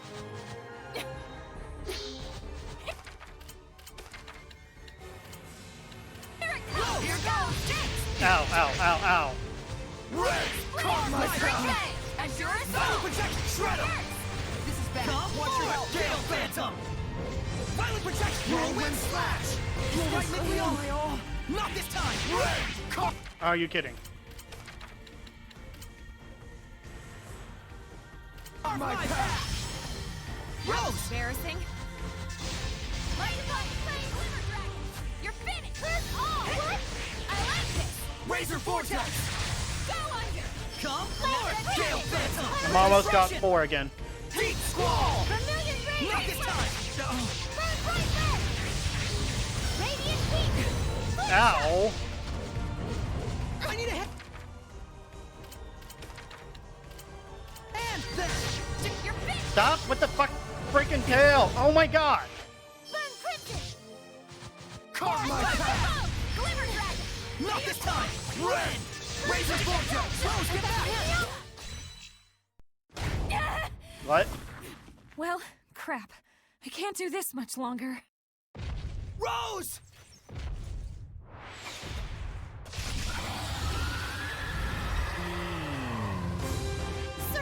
Here goes! Ow, ow, ow, ow. Ray! Carve my path! Azure Violent Projection! Shred him! This is bad. Come forth! Gale Phantom! Violent Projection! Whirlwind Slash! You right, MacLeod! Not this time! Ray! Carve! Are you kidding? my path! Rose! Embarrassing. Lightning Flame Glimmer Dragon! You're finished! Oh, what? I like this! Razor Vortex! Go under! Come forth! Gale Phantom! I'm almost got 4 again. Deep Squall! Vermilion Ring! Not this time! Burn Bright Red! Radiant Peak! Ow! I need a hand! And there! You're finished! Stop with the freaking tail! Oh my god! Burn Crimson! Carve my path! Glimmer Dragon! Not this time! Red! Razor Vortex! Rose, get back! What? Well, crap. I can't do this much longer. Rose!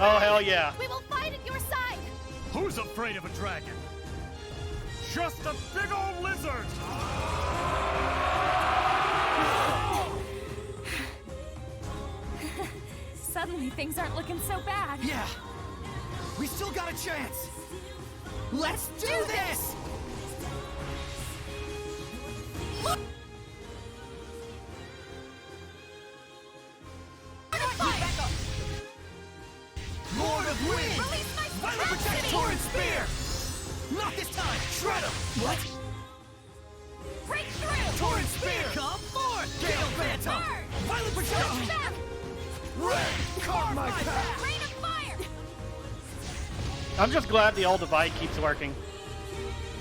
Oh, hell yeah. We will fight at your side! Who's afraid of a dragon? Just a big old lizard! Suddenly, things aren't looking so bad. Yeah, We still got a chance! Let's do this! Lord of Wind! Release my Violent Protect Torrent Spear! Not this time! Shred him! What? Break through! Torrent Spear! Come forth! Gale Phantom! Violent Protect! Rain! Carve my path! Rain of fire! I'm just glad the old divide keeps working.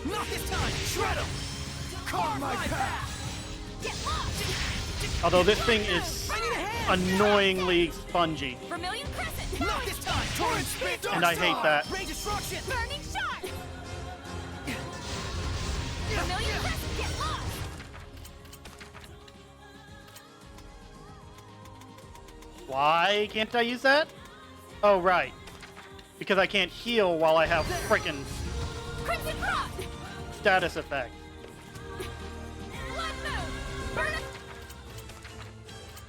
Not this time! Shred him! Carve my path! Get lost! Although this thing is annoyingly spongy. Vermilion Crescent! Not this time! Torrent Spear! And I hate that. Rain Destruction! Burning Shot! Vermilion Crescent! Get lost! Why can't I use that? Oh, right. Because I can't heal while I have frickin' Crimson Frost! status effect. Blood Moon! Burn it!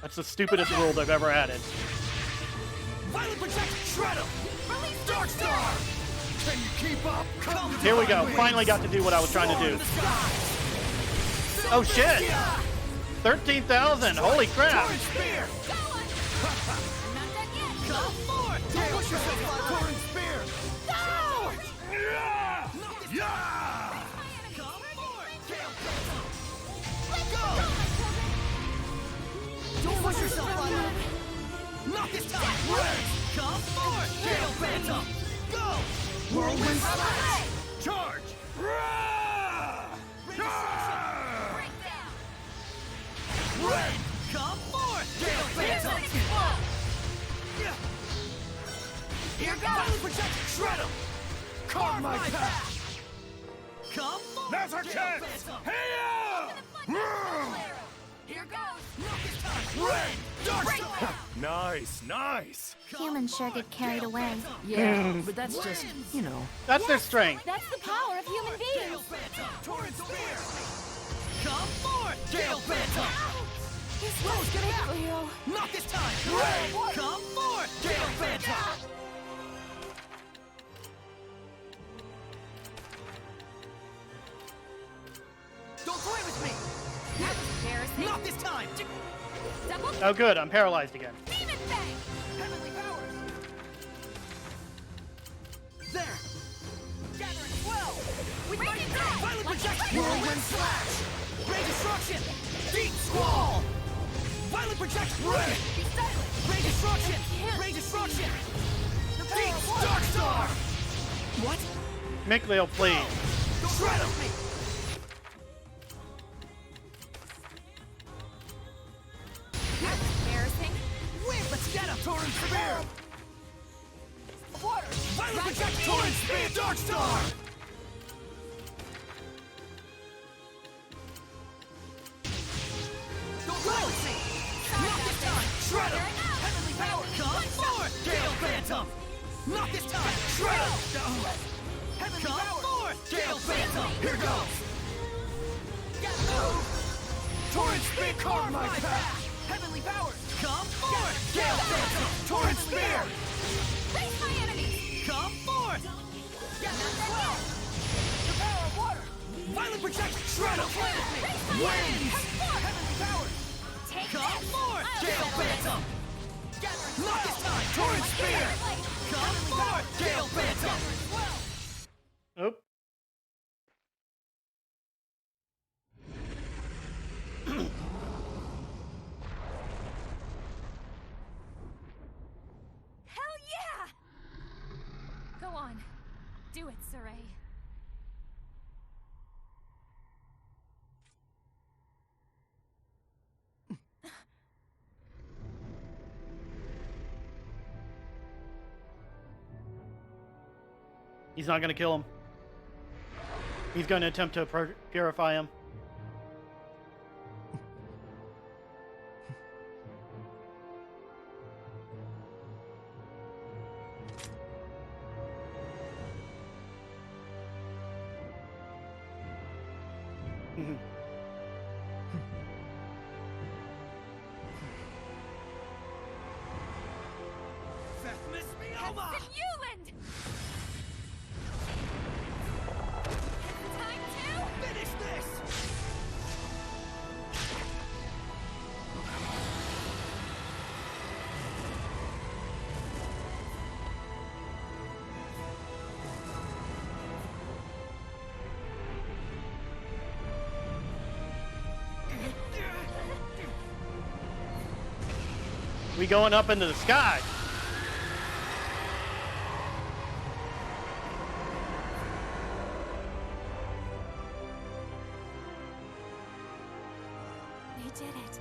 That's the stupidest rule they've ever added. Violent Protect! Shred him! Release Dark Star! Can you keep up? Come Here we go. Finally got to do what I was trying to do. Oh shit! 13,000! Holy crap! Torrent Spear! Come forth! Don't push yourself on Torrent Spear! Go! Yeah! Come forth! Gale Phantom! Go! Don't push yourself on that! Not this time! Rain! Come forth! Gale Phantom! Go! Whirlwind Slash! Charge! Rain! Come forth! Gale Phantom! Here goes! Violent Protect! Shred him! Carve my path! Come forth! Now's our chance! Here goes! Not this time! Rain! Dark Star! Nice, nice. Humans sure get carried away. Yeah, but that's just, you know. That's their strength. That's the power of human beings. Gale Phantom! Torrent Spear! Come forth! Gale Phantom! This was gonna feel. Not this time! Rain! Come forth! Gale Phantom! Don't toy with me! That was embarrassing. Not this time! Double Oh good, I'm paralyzed again. Demon Fang! Heavenly powers! There! Gathering 12! With Break mighty it power! down! Violent Like Projection! thunder! Whirlwind Slash! Ray Destruction! Deep Squall! Violent Projection! Ray! Be silent! Ray Destruction! Ray Destruction! Deep Dark Star! What? MacLeod, please. Shred him! That was embarrassing. Wait, let's get him! Torrent Spear! Water! Violent Projection! Torrent Spear! Dark Star! Don't go with me! Not this time! Shred him! Heavenly power! Come forth! Gale Phantom! Not this time! Shred him! Heavenly power! Forth! Gale Phantom! Here goes! Torrent Spear! Carve my path! Heavenly powers! Come forth! Gale Phantom! Torrent Spear! Face my enemy! Come forth! The power of water! Violent Projection! Shred him! Winds! Heavenly powers! Come forth! Gale Phantom! Not this time! Torrent Spear! Come forth! Gale Phantom! Oop. Hell yeah! Go on. Do it, Saray. He's not gonna kill him. He's gonna attempt to purify him. Miss me, Hudson Newland! We going up into the sky. We did it.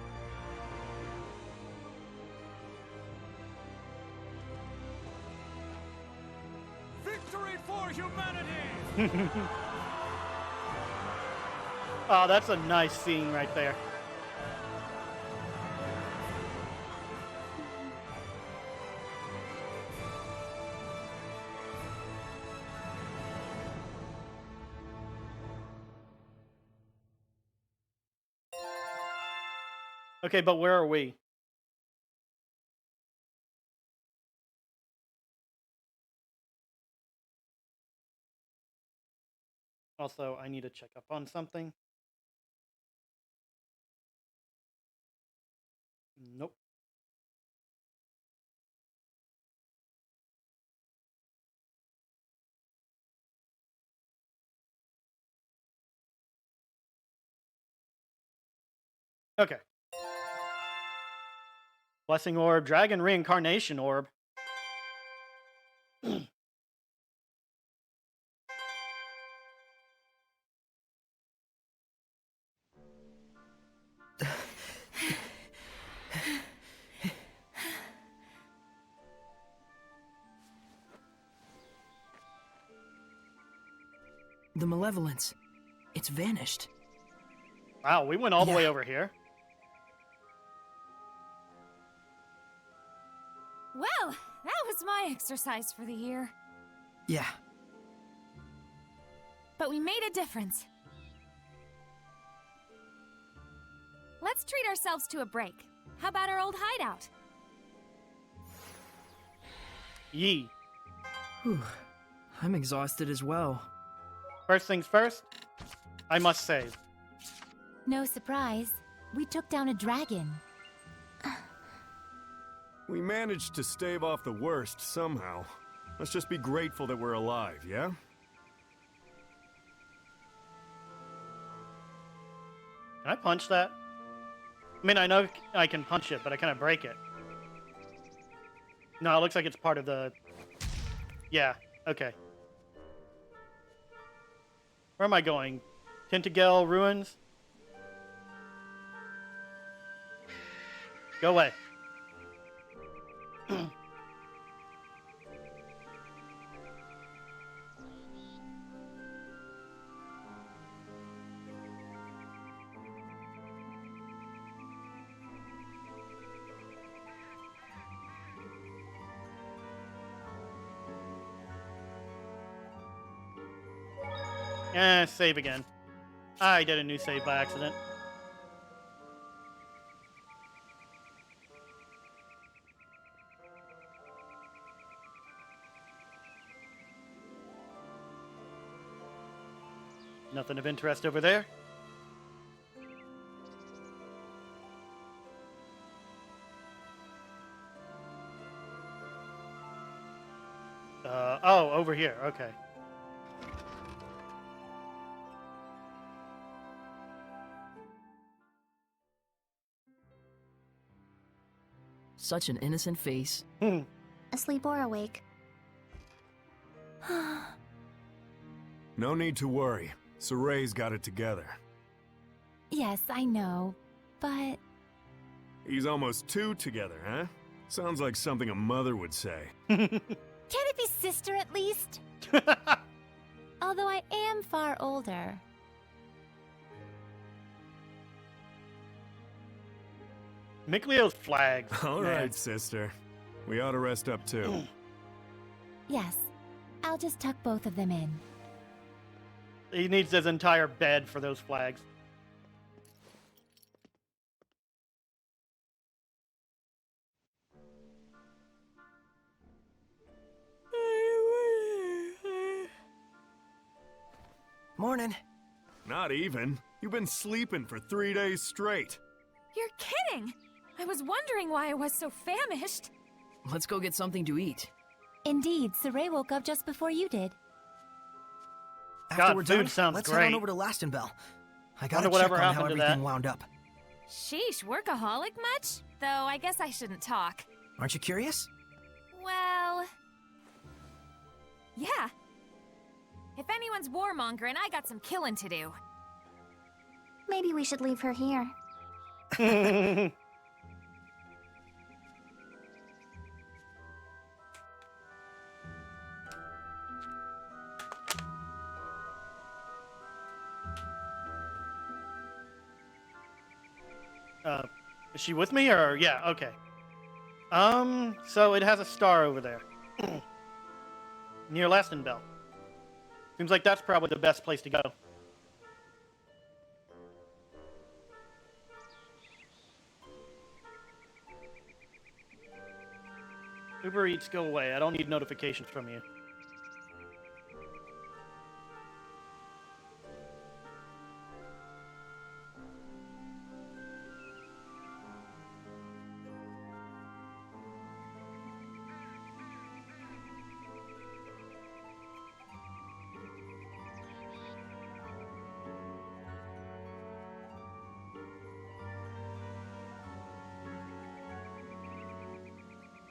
Victory for humanity! Oh, that's a nice scene right there. Okay, but where are we? Also, I need to check up on something. Nope. Okay. Blessing Orb, Dragon Reincarnation Orb. The malevolence. It's vanished. Wow, we went all the way over here. Well, that was my exercise for the year. Yeah. But we made a difference. Let's treat ourselves to a break. How about our old hideout? Yee. Whew. I'm exhausted as well. First things first, I must save. No surprise. We took down a dragon. We managed to stave off the worst somehow. Let's just be grateful that we're alive, yeah? Can I punch that? I mean, I know I can punch it, but I kind of break it. No, it looks like it's part of the... Yeah, okay. Where am I going? Tintagel Ruins? Go away. Save again. I did a new save by accident. Nothing of interest over there. Oh, over here. Okay. Such an innocent face. Asleep or awake? No need to worry. Soray's got it together. Yes, I know, but... He's almost 2 together, huh? Sounds like something a mother would say. Can't it be sister at least? Although I am far older. MacLeod's flags. All right, sister. We ought to rest up too. Yes, I'll just tuck both of them in. He needs his entire bed for those flags. Morning. Not even. You've been sleeping for 3 days straight. You're kidding! I was wondering why I was so famished. Let's go get something to eat. Indeed, Saray woke up just before you did. After we're done, sounds let's great. head on over to Lastenbell. I gotta Wonder whatever check on how happened to everything that. wound up. Sheesh, workaholic much? Though I guess I shouldn't talk. Aren't you curious? Well... yeah. If anyone's warmongering, I got some killing to do. Maybe we should leave her here. Is she with me, or... yeah, okay. So it has a star over there. Near Lastenbell. Seems like that's probably the best place to go. Uber Eats, go away. I don't need notifications from you.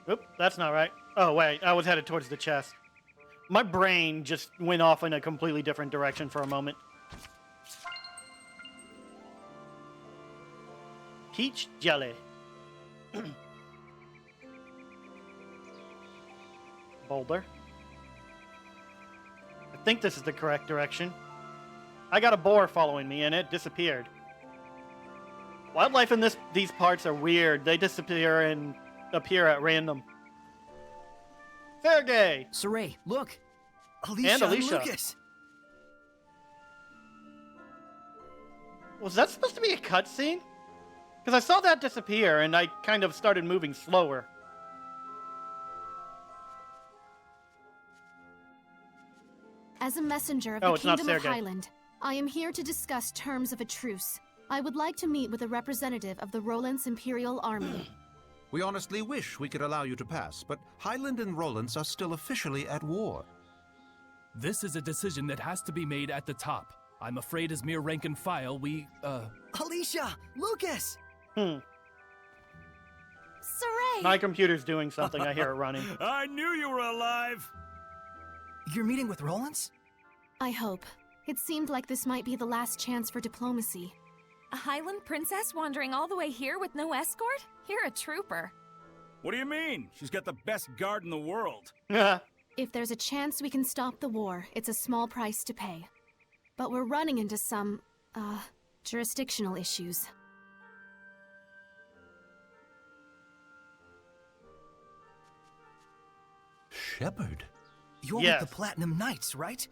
Oop, that's not right. Oh, wait, I was headed towards the chest. My brain just went off in a completely different direction for a moment. Peach jelly. Boulder. I think this is the correct direction. I got a boar following me and it disappeared. Wildlife in these parts are weird. They disappear and appear at random. Sergei! Saray, look! Alicia and Lucas! Was that supposed to be a cutscene? Because I saw that disappear and I kind of started moving slower. As a messenger of the Kingdom of Highland, I am here to discuss terms of a truce. I would like to meet with a representative of the Rolance Imperial Army. We honestly wish we could allow you to pass, but Highland and Rolance are still officially at war. This is a decision that has to be made at the top. I'm afraid as mere rank and file, Alicia! Lucas! Saray! My computer's doing something. I hear it running. I knew you were alive! You're meeting with Rolance? I hope. It seemed like this might be the last chance for diplomacy. A Highland princess wandering all the way here with no escort? You're a trooper. What do you mean? She's got the best guard in the world. If there's a chance we can stop the war, it's a small price to pay. But we're running into some, jurisdictional issues. Shepard? You're with the Platinum Knights, right?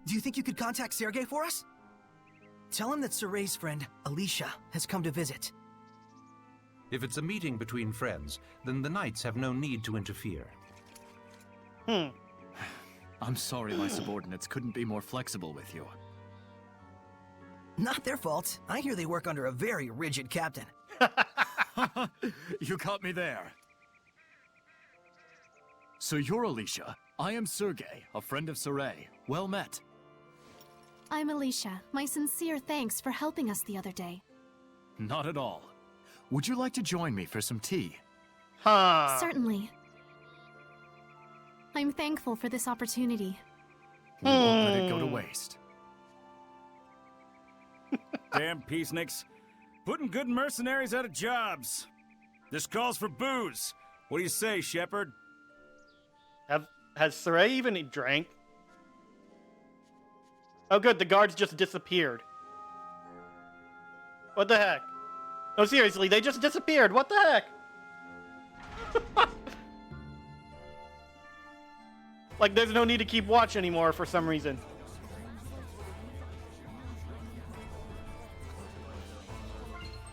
Do you think you could contact Sergei for us? Tell him that Saray's friend, Alicia, has come to visit. If it's a meeting between friends, then the Knights have no need to interfere. I'm sorry my subordinates couldn't be more flexible with you. Not their fault. I hear they work under a very rigid captain. You caught me there. So you're Alicia. I am Sergei, a friend of Saray. Well met. I'm Alicia. My sincere thanks for helping us the other day. Not at all. Would you like to join me for some tea? Certainly. I'm thankful for this opportunity. We won't let it go to waste. Damn peaceniks. Putting good mercenaries out of jobs. This calls for booze. What do you say, Shepard? Has Saray even drank? Oh good, the guards just disappeared. What the heck? No, seriously, they just disappeared. What the heck? Like, there's no need to keep watch anymore for some reason.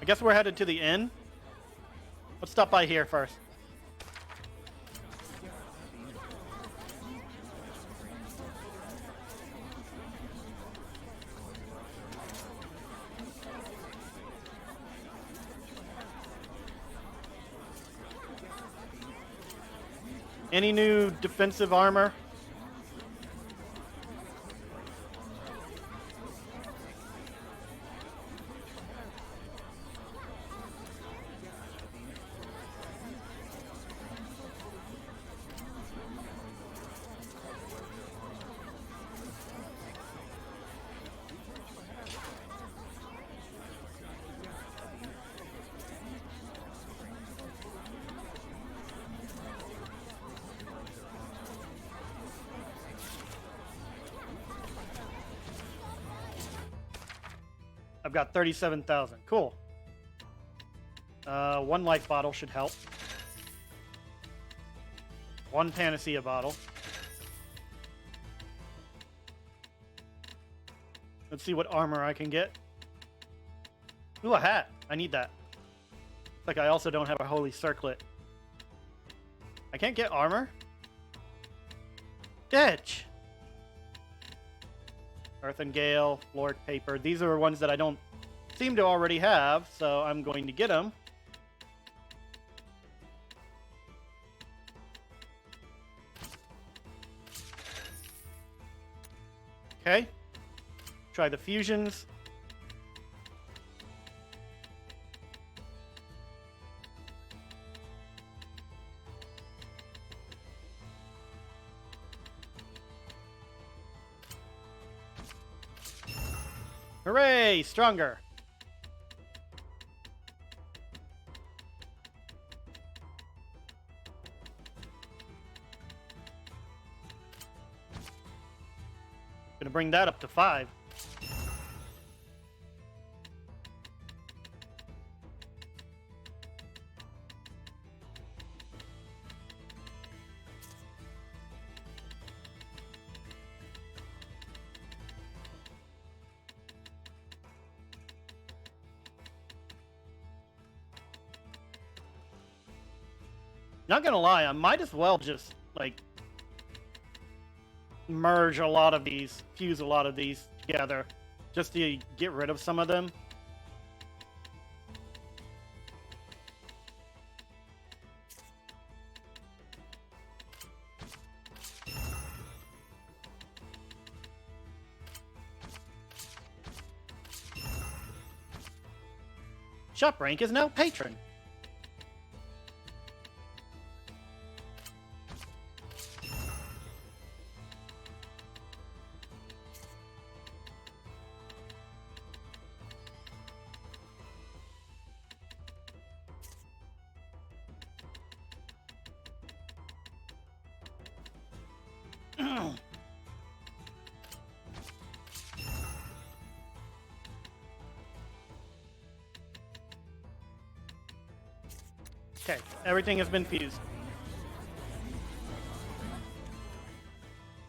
I guess we're headed to the inn. Let's stop by here first. Any new defensive armor? I've got 37,000. Cool. One life bottle should help. One Panacea bottle. Let's see what armor I can get. Ooh, a hat. I need that. It's like I also don't have a Holy Circlet. I can't get armor? Ditch! Earth and Gale, Floor Paper. These are ones that I don't seem to already have, so I'm going to get them. Okay. Try the fusions. Hooray! Stronger! Gonna bring that up to 5. Not gonna lie, I might as well just, like, merge a lot of these, fuse a lot of these together, just to get rid of some of them. Shop rank is now patron. Okay, everything has been fused.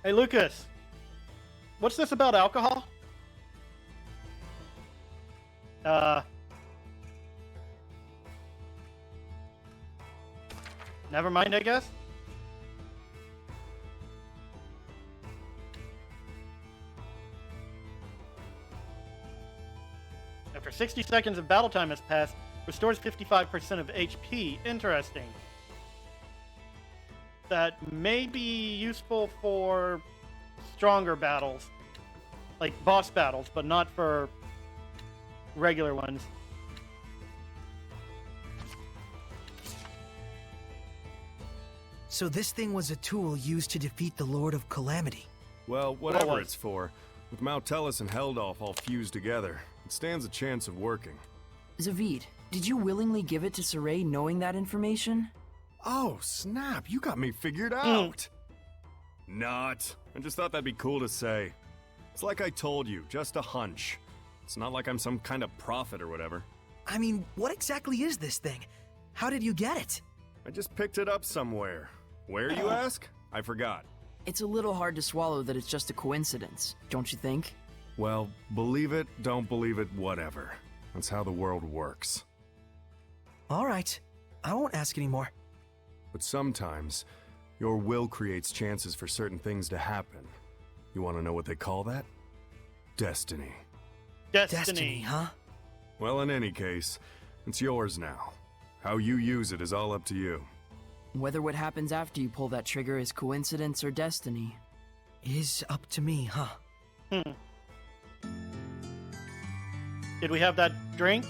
Hey, Lucas. What's this about alcohol? Never mind, I guess. After 60 seconds of battle time has passed, restores 55% of HP. Interesting. That may be useful for stronger battles. Like boss battles, but not for regular ones. So this thing was a tool used to defeat the Lord of Calamity. Well, whatever it's for, with Mountellus and Heldolf all fused together, it stands a chance of working. Zavid, did you willingly give it to Saray knowing that information? Oh, snap, you got me figured out! Not. I just thought that'd be cool to say. It's like I told you, just a hunch. It's not like I'm some kind of prophet or whatever. I mean, what exactly is this thing? How did you get it? I just picked it up somewhere. Where, you ask? I forgot. It's a little hard to swallow that it's just a coincidence, don't you think? Well, believe it, don't believe it, whatever. That's how the world works. All right. I won't ask anymore. But sometimes, your will creates chances for certain things to happen. You want to know what they call that? Destiny. Destiny, huh? Well, in any case, it's yours now. How you use it is all up to you. Whether what happens after you pull that trigger is coincidence or destiny. Is up to me, huh? Did we have that drink?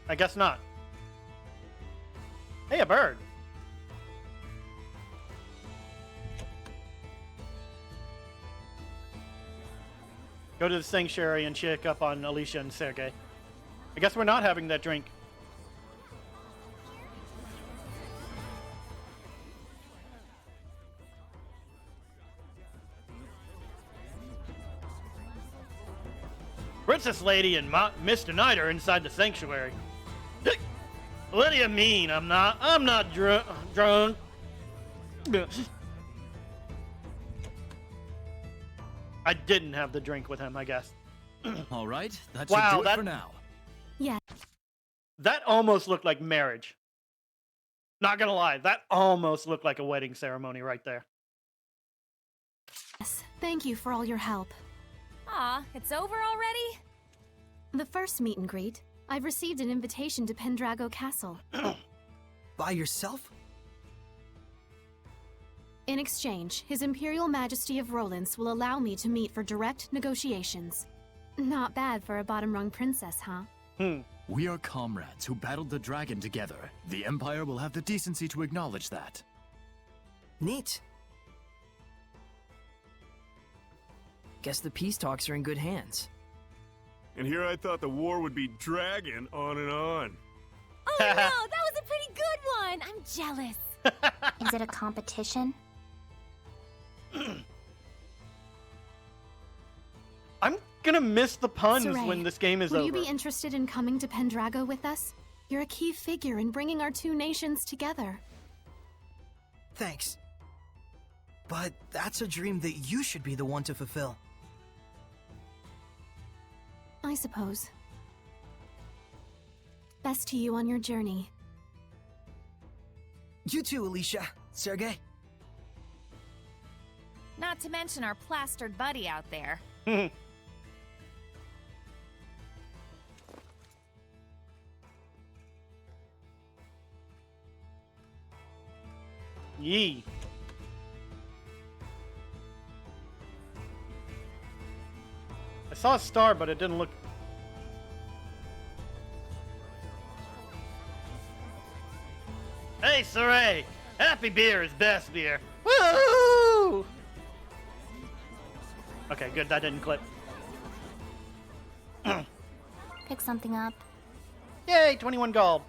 I guess not. Hey, a bird. Go to the sanctuary and check up on Alicia and Sergei. I guess we're not having that drink. Princess Lady and Mr. Knight are inside the sanctuary. What do you mean I'm not? I'm not drunk. I didn't have the drink with him, I guess. All right, that Wow, should do it that- for now. Yeah. That almost looked like marriage. Not gonna lie, that almost looked like a wedding ceremony right there. Yes, thank you for all your help. Aw, it's over already? The first meet and greet. I've received an invitation to Pendrago Castle. By yourself? In exchange, His Imperial Majesty of Rollins will allow me to meet for direct negotiations. Not bad for a bottom-rung princess, huh? We are comrades who battled the dragon together. The Empire will have the decency to acknowledge that. Neat. Guess the peace talks are in good hands. And here I thought the war would be dragging on and on. Oh no, that was a pretty good one! I'm jealous. Is it a competition? I'm gonna miss the puns Saray, when this game is would over. you be interested in coming to Pendrago with us? You're a key figure in bringing our two nations together. Thanks. But that's a dream that you should be the one to fulfill. I suppose. Best to you on your journey. You too, Alicia. Sergei? Not to mention our plastered buddy out there. Yee. I saw a star, but it didn't look... Hey, Saray! Happy beer is best beer. Woo! Okay, good. That didn't clip. Pick something up. Yay, 21 gold.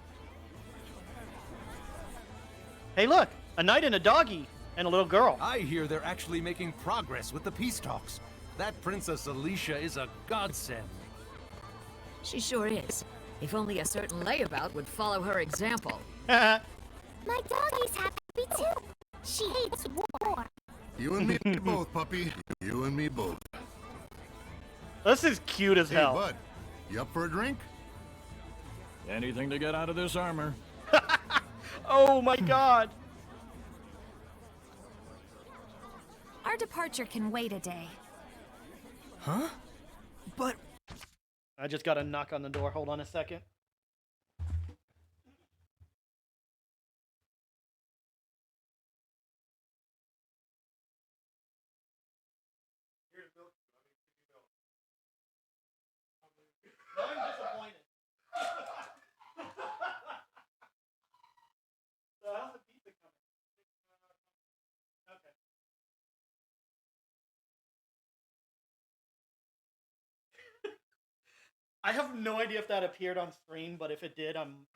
Hey, look! A knight and a doggy, and a little girl. I hear they're actually making progress with the peace talks. That Princess Alicia is a godsend. She sure is. If only a certain layabout would follow her example. My doggy's happy too. She hates war. You and me both, puppy. You and me both. This is cute as Hey, hell. bud. You up for a drink? Anything to get out of this armor. Oh my god. Our departure can wait a day. Huh? But... I just got a knock on the door. Hold on a second. I'm disappointed. So how's the pizza coming? Okay. I have no idea if that appeared on stream, but if it did, I'm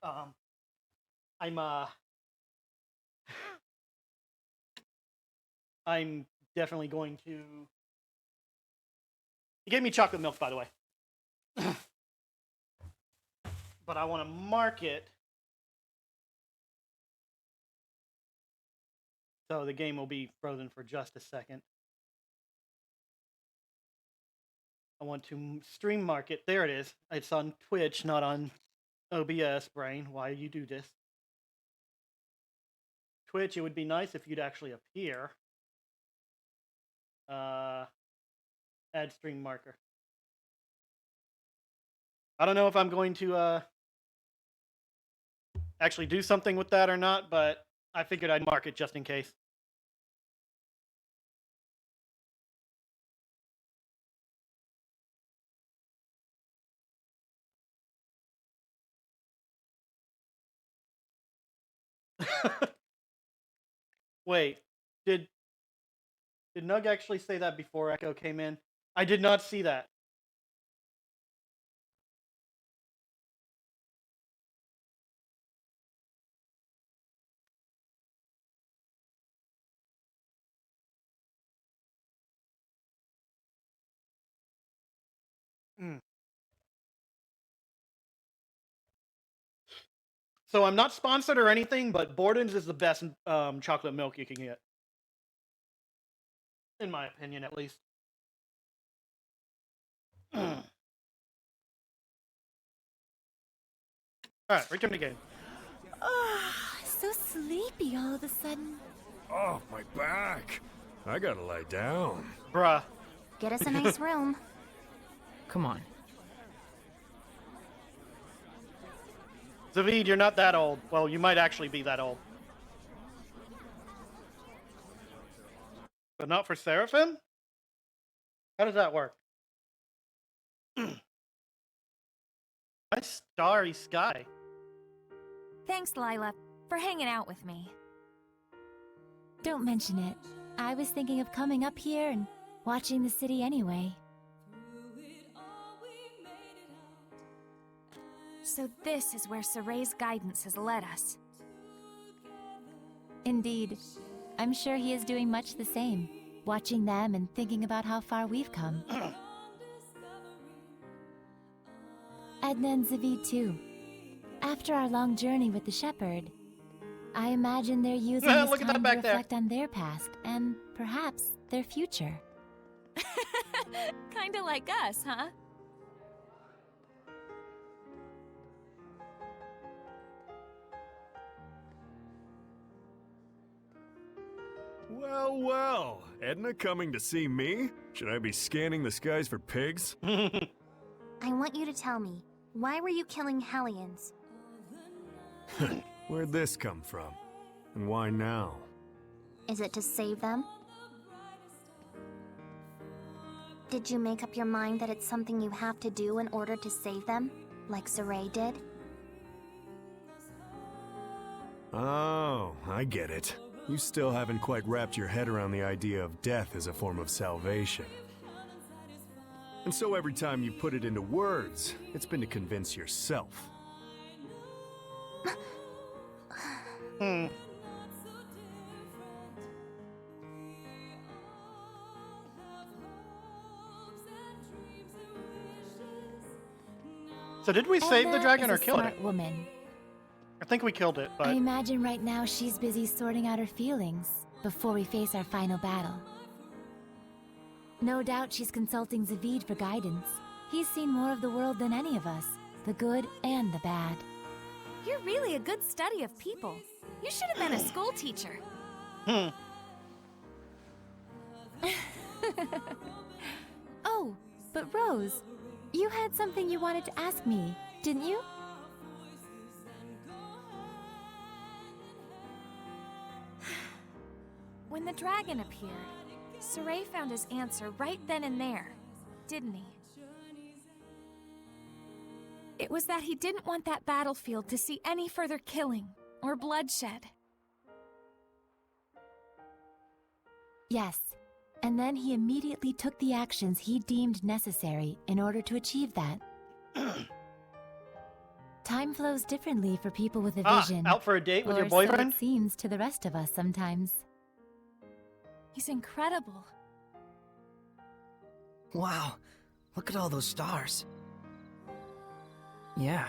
definitely going to... He gave me chocolate milk, by the way. But I want to mark it so the game will be frozen for just a second. I want to stream mark it. There it is. It's on Twitch, not on OBS, Brain. Why you do this? Twitch, it would be nice if you'd actually appear. Add stream marker. I don't know if I'm going to actually do something with that or not, but I figured I'd mark it just in case. Wait, did Nug actually say that before Echo came in? I did not see that. So I'm not sponsored or anything, but Borden's is the best chocolate milk you can get. In my opinion, at least. Alright, return to game. So sleepy all of a sudden. Oh, my back. I gotta lie down. Bruh. Get us a nice room. Come on. Zavid, you're not that old. Well, you might actually be that old. But not for Seraphim? How does that work? My starry sky. Thanks, Lila, for hanging out with me. Don't mention it. I was thinking of coming up here and watching the city anyway. So this is where Soray's guidance has led us. Indeed. I'm sure he is doing much the same, watching them and thinking about how far we've come. Edna and Zavid too. After our long journey with the shepherd, I imagine they're using this Look at time that back to there. reflect on their past and perhaps their future. Kinda like us, huh? Well, well. Edna coming to see me? Should I be scanning the skies for pigs? I want you to tell me, why were you killing Hellions? Where'd this come from? And why now? Is it to save them? Did you make up your mind that it's something you have to do in order to save them, like Saray did? Oh, I get it. You still haven't quite wrapped your head around the idea of death as a form of salvation. And so every time you put it into words, it's been to convince yourself. So did we save the Edna dragon is or a kill smart it? woman. I think we killed it, but I imagine right now she's busy sorting out her feelings before we face our final battle. No doubt she's consulting Zavid for guidance. He's seen more of the world than any of us, the good and the bad. You're really a good study of people. You should have been a school teacher. Oh, but Rose, you had something you wanted to ask me, didn't you? When the dragon appeared, Saray found his answer right then and there, didn't he? It was that he didn't want that battlefield to see any further killing or bloodshed. Yes, and then he immediately took the actions he deemed necessary in order to achieve that. Time flows differently for people with a vision. Out for a date with your or boyfriend? so it seems to the rest of us sometimes. He's incredible. Wow, look at all those stars. Yeah.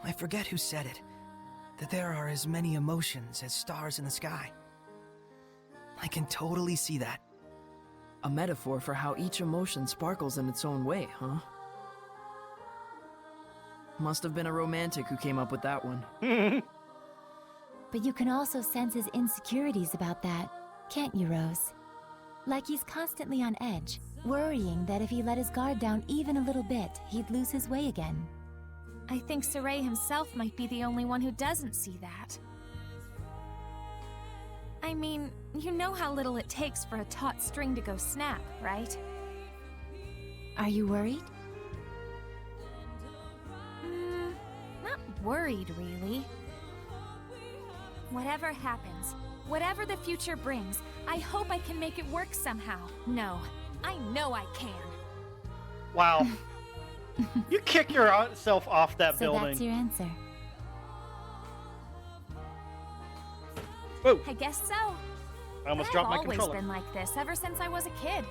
I forget who said it, that there are as many emotions as stars in the sky. I can totally see that. A metaphor for how each emotion sparkles in its own way, huh? Must have been a romantic who came up with that one. But you can also sense his insecurities about that, can't you, Rose? Like he's constantly on edge, worrying that if he let his guard down even a little bit, he'd lose his way again. I think Saray himself might be the only one who doesn't see that. I mean, you know how little it takes for a taut string to go snap, right? Are you worried? Not worried, really. Whatever happens, whatever the future brings, I hope I can make it work somehow. No, I know I can. Wow. You kick yourself off that So building. that's your answer. Whoa. I guess so. I almost I've dropped my always controller. been like this ever since I was a kid.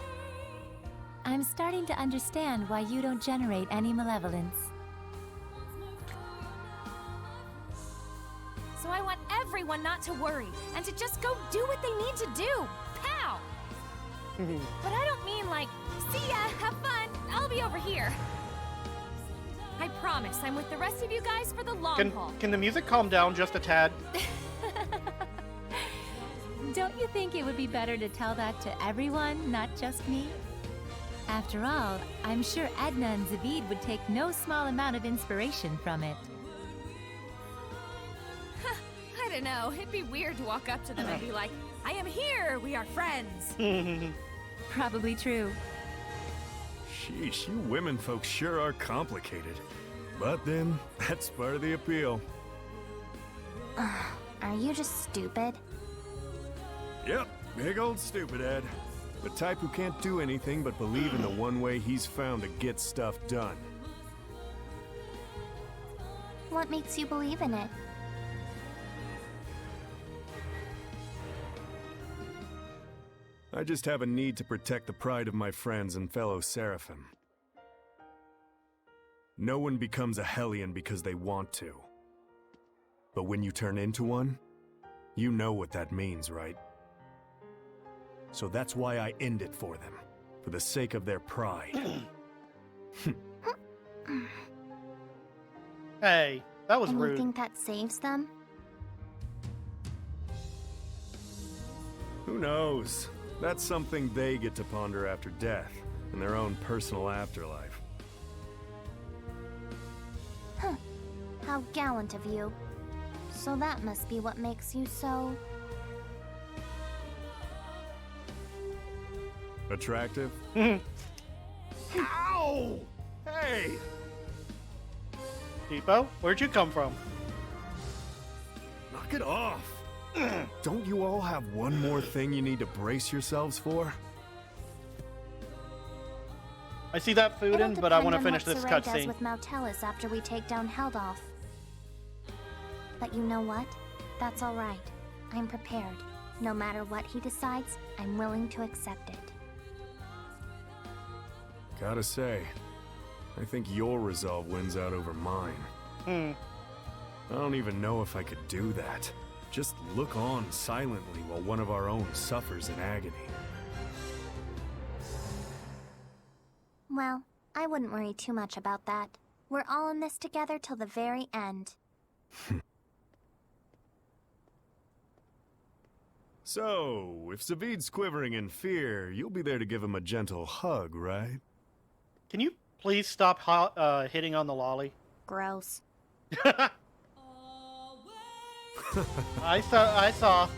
I'm starting to understand why you don't generate any malevolence. So I want everyone not to worry, and to just go do what they need to do. Pow! But I don't mean like, see ya, have fun, I'll be over here. I promise I'm with the rest of you guys for the long haul. Can the music calm down just a tad? Don't you think it would be better to tell that to everyone, not just me? After all, I'm sure Edna and Zavid would take no small amount of inspiration from it. I don't know, it'd be weird to walk up to them and be like, I am here, we are friends. Probably true. Sheesh, you women folks sure are complicated. But then, that's part of the appeal. Are you just stupid? Yep, big old stupid Ed. The type who can't do anything but believe in the one way he's found to get stuff done. What makes you believe in it? I just have a need to protect the pride of my friends and fellow Seraphim. No one becomes a Hellion because they want to. But when you turn into one, you know what that means, right? So that's why I end it for them, for the sake of their pride. Hey, that was and rude. You think that saves them? Who knows? That's something they get to ponder after death, in their own personal afterlife. Huh. How gallant of you. So that must be what makes you so... Attractive? Ow! Hey! Depot, where'd you come from? Knock it off! Don't you all have one more thing you need to brace yourselves for? I see that food in, but I want to finish this cutscene. Does cutscene. with Mautelis after we take down Heldolf. But you know what? That's all right. I'm prepared. No matter what he decides, I'm willing to accept it. Gotta say, I think your resolve wins out over mine. I don't even know if I could do that. Just look on silently while one of our own suffers in agony. Well, I wouldn't worry too much about that. We're all in this together till the very end. So, if Zavid's quivering in fear, you'll be there to give him a gentle hug, right? Can you please stop hitting on the lolly? Gross. I saw.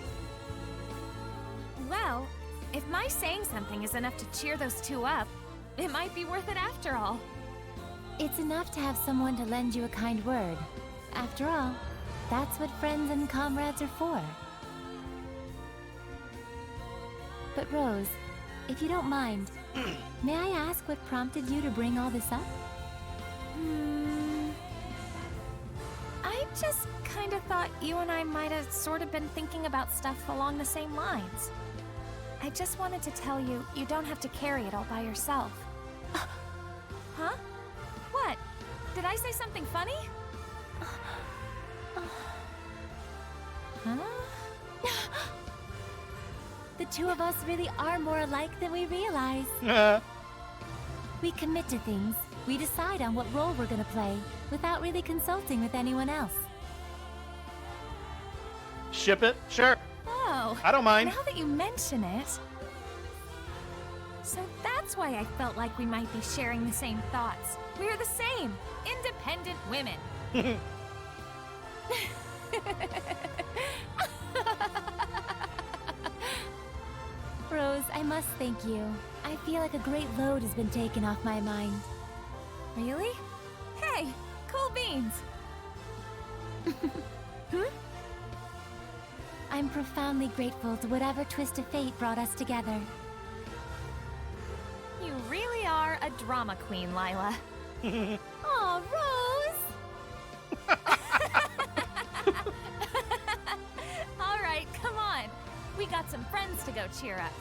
Well, if my saying something is enough to cheer those two up, it might be worth it after all. It's enough to have someone to lend you a kind word. After all, that's what friends and comrades are for. But Rose, if you don't mind, may I ask what prompted you to bring all this up? I just kind of thought you and I might have sort of been thinking about stuff along the same lines. I just wanted to tell you, you don't have to carry it all by yourself. Huh? What? Did I say something funny? Huh? The two of us really are more alike than we realize. We commit to things. We decide on what role we're gonna play, without really consulting with anyone else. Ship it? Sure. Oh, I don't mind. Now that you mention it. So that's why I felt like we might be sharing the same thoughts. We're the same, independent women. Rose, I must thank you. I feel like a great load has been taken off my mind. Really? Hey, cool beans. I'm profoundly grateful to whatever twist of fate brought us together. You really are a drama queen, Lila. Aw, Rose! All right, come on. We got some friends to go cheer up.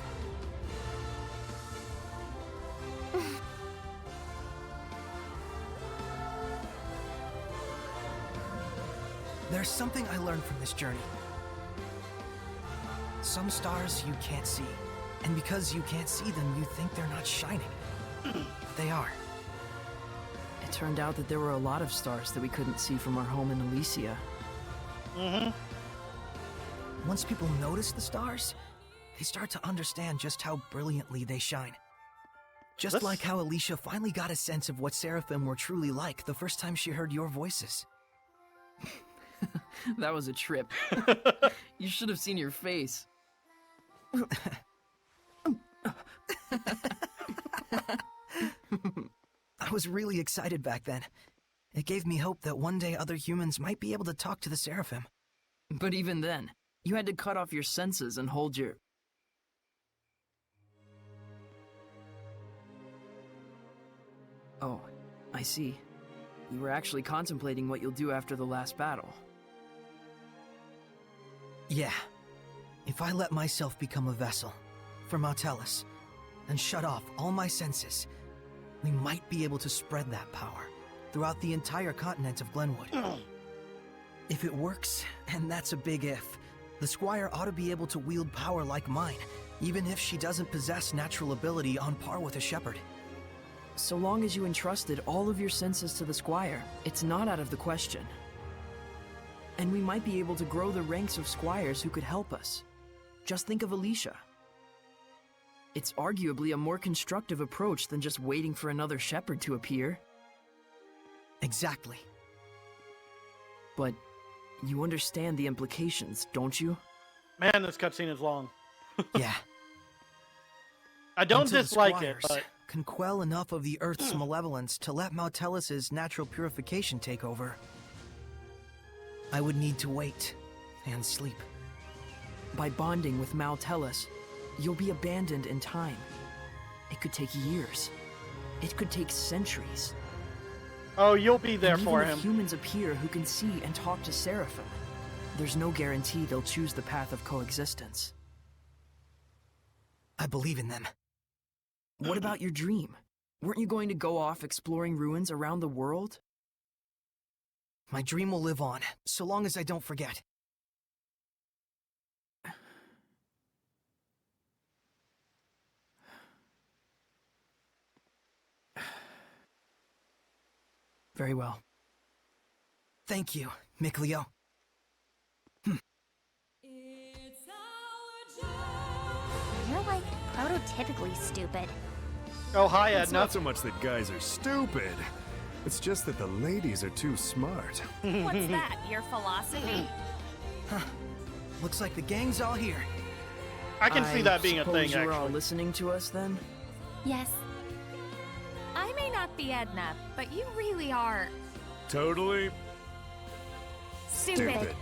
There's something I learned from this journey. Some stars you can't see, and because you can't see them, you think they're not shining. But they are. It turned out that there were a lot of stars that we couldn't see from our home in Elysia. Once people notice the stars, they start to understand just how brilliantly they shine. Just like how Alicia finally got a sense of what Seraphim were truly like the first time she heard your voices. That was a trip. You should have seen your face. I was really excited back then. It gave me hope that one day other humans might be able to talk to the Seraphim. But even then, you had to cut off your senses and hold your... Oh, I see. You were actually contemplating what you'll do after the last battle. Yeah. If I let myself become a vessel for Mautellus and shut off all my senses, we might be able to spread that power throughout the entire continent of Glenwood. If it works, and that's a big if, the Squire ought to be able to wield power like mine, even if she doesn't possess natural ability on par with a shepherd. So long as you entrusted all of your senses to the Squire, it's not out of the question. And we might be able to grow the ranks of squires who could help us. Just think of Alicia. It's arguably a more constructive approach than just waiting for another shepherd to appear. Exactly. But you understand the implications, don't you? Man, this cutscene is long. Yeah. I don't Until dislike the it, squires but... can quell enough of the Earth's malevolence to let Mautellus's natural purification take over, I would need to wait and sleep. By bonding with Mautellus, you'll be abandoned in time. It could take years. It could take centuries. Oh, you'll be there and for even him. If humans appear who can see and talk to Seraphim, there's no guarantee they'll choose the path of coexistence. I believe in them. What about your dream? Weren't you going to go off exploring ruins around the world? My dream will live on, so long as I don't forget. Very well. Thank you, MacLeod. You're like prototypically stupid. Oh, hi, It's Edna. not so much that guys are stupid. It's just that the ladies are too smart. What's that? Your philosophy? Looks like the gang's all here. I can see that being a thing, suppose you were all actually. listening to us then? Yes. I may not be Edna, but you really are Totally stupid.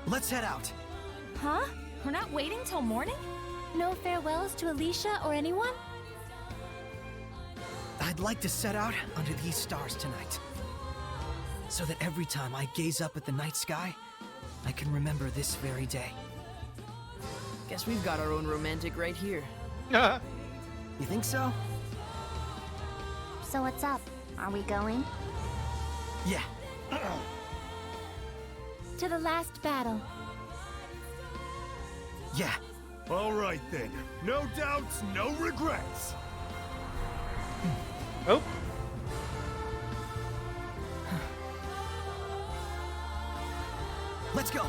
Let's head out. Huh? We're not waiting till morning? No farewells to Alicia or anyone? I'd like to set out under these stars tonight, so that every time I gaze up at the night sky, I can remember this very day. Guess we've got our own romantic right here. You think so? So what's up? Are we going? Yeah. To the last battle. Yeah. All right then. No doubts, no regrets. Oh. Let's go.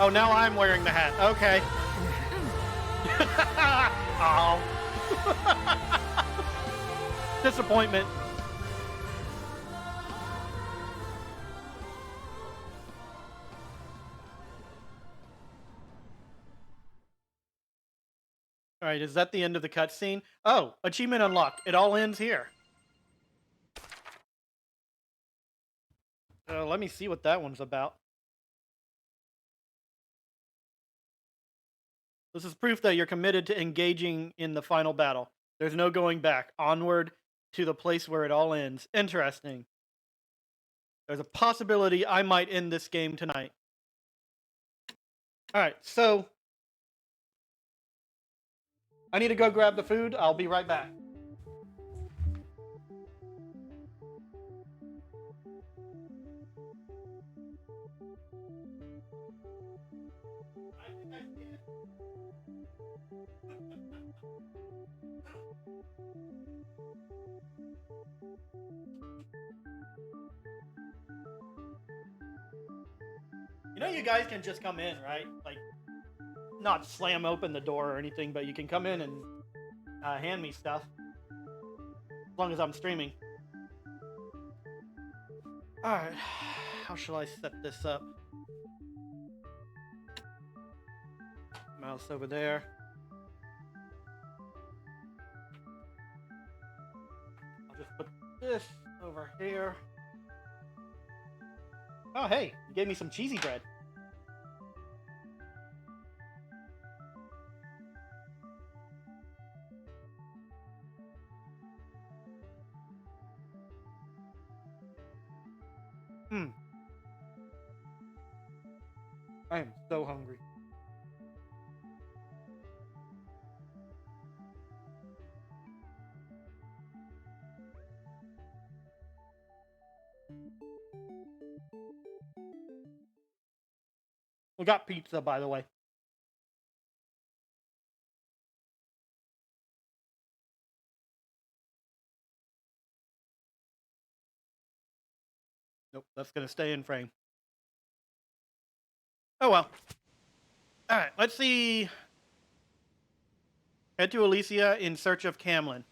Oh, now I'm wearing the hat. Okay. Oh. Disappointment. All right, is that the end of the cutscene? Oh, achievement unlocked. It all ends here. Let me see what that one's about. This is proof that you're committed to engaging in the final battle. There's no going back. Onward to the place where it all ends. Interesting. There's a possibility I might end this game tonight. Alright, so I need to go grab the food. I'll be right back. You know, you guys can just come in, right? Like, not slam open the door or anything, but you can come in and hand me stuff. As long as I'm streaming. Alright, how shall I set this up? Mouse over there. I'll just put this over here. Oh, hey, you gave me some cheesy bread. I am so hungry. We got pizza, by the way. Nope, that's gonna stay in frame. Oh well. Alright, let's see. Head to Elysia in search of Camlin.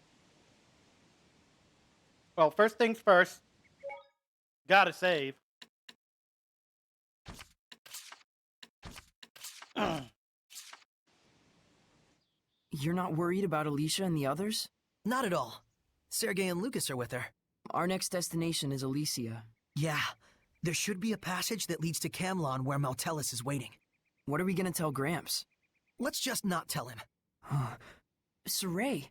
Well, first things first. Gotta save. You're not worried about Alicia and the others? Not at all. Sergei and Lucas are with her. Our next destination is Elysia. Yeah. There should be a passage that leads to Camlon where Maltellus is waiting. What are we gonna tell Gramps? Let's just not tell him. Saray.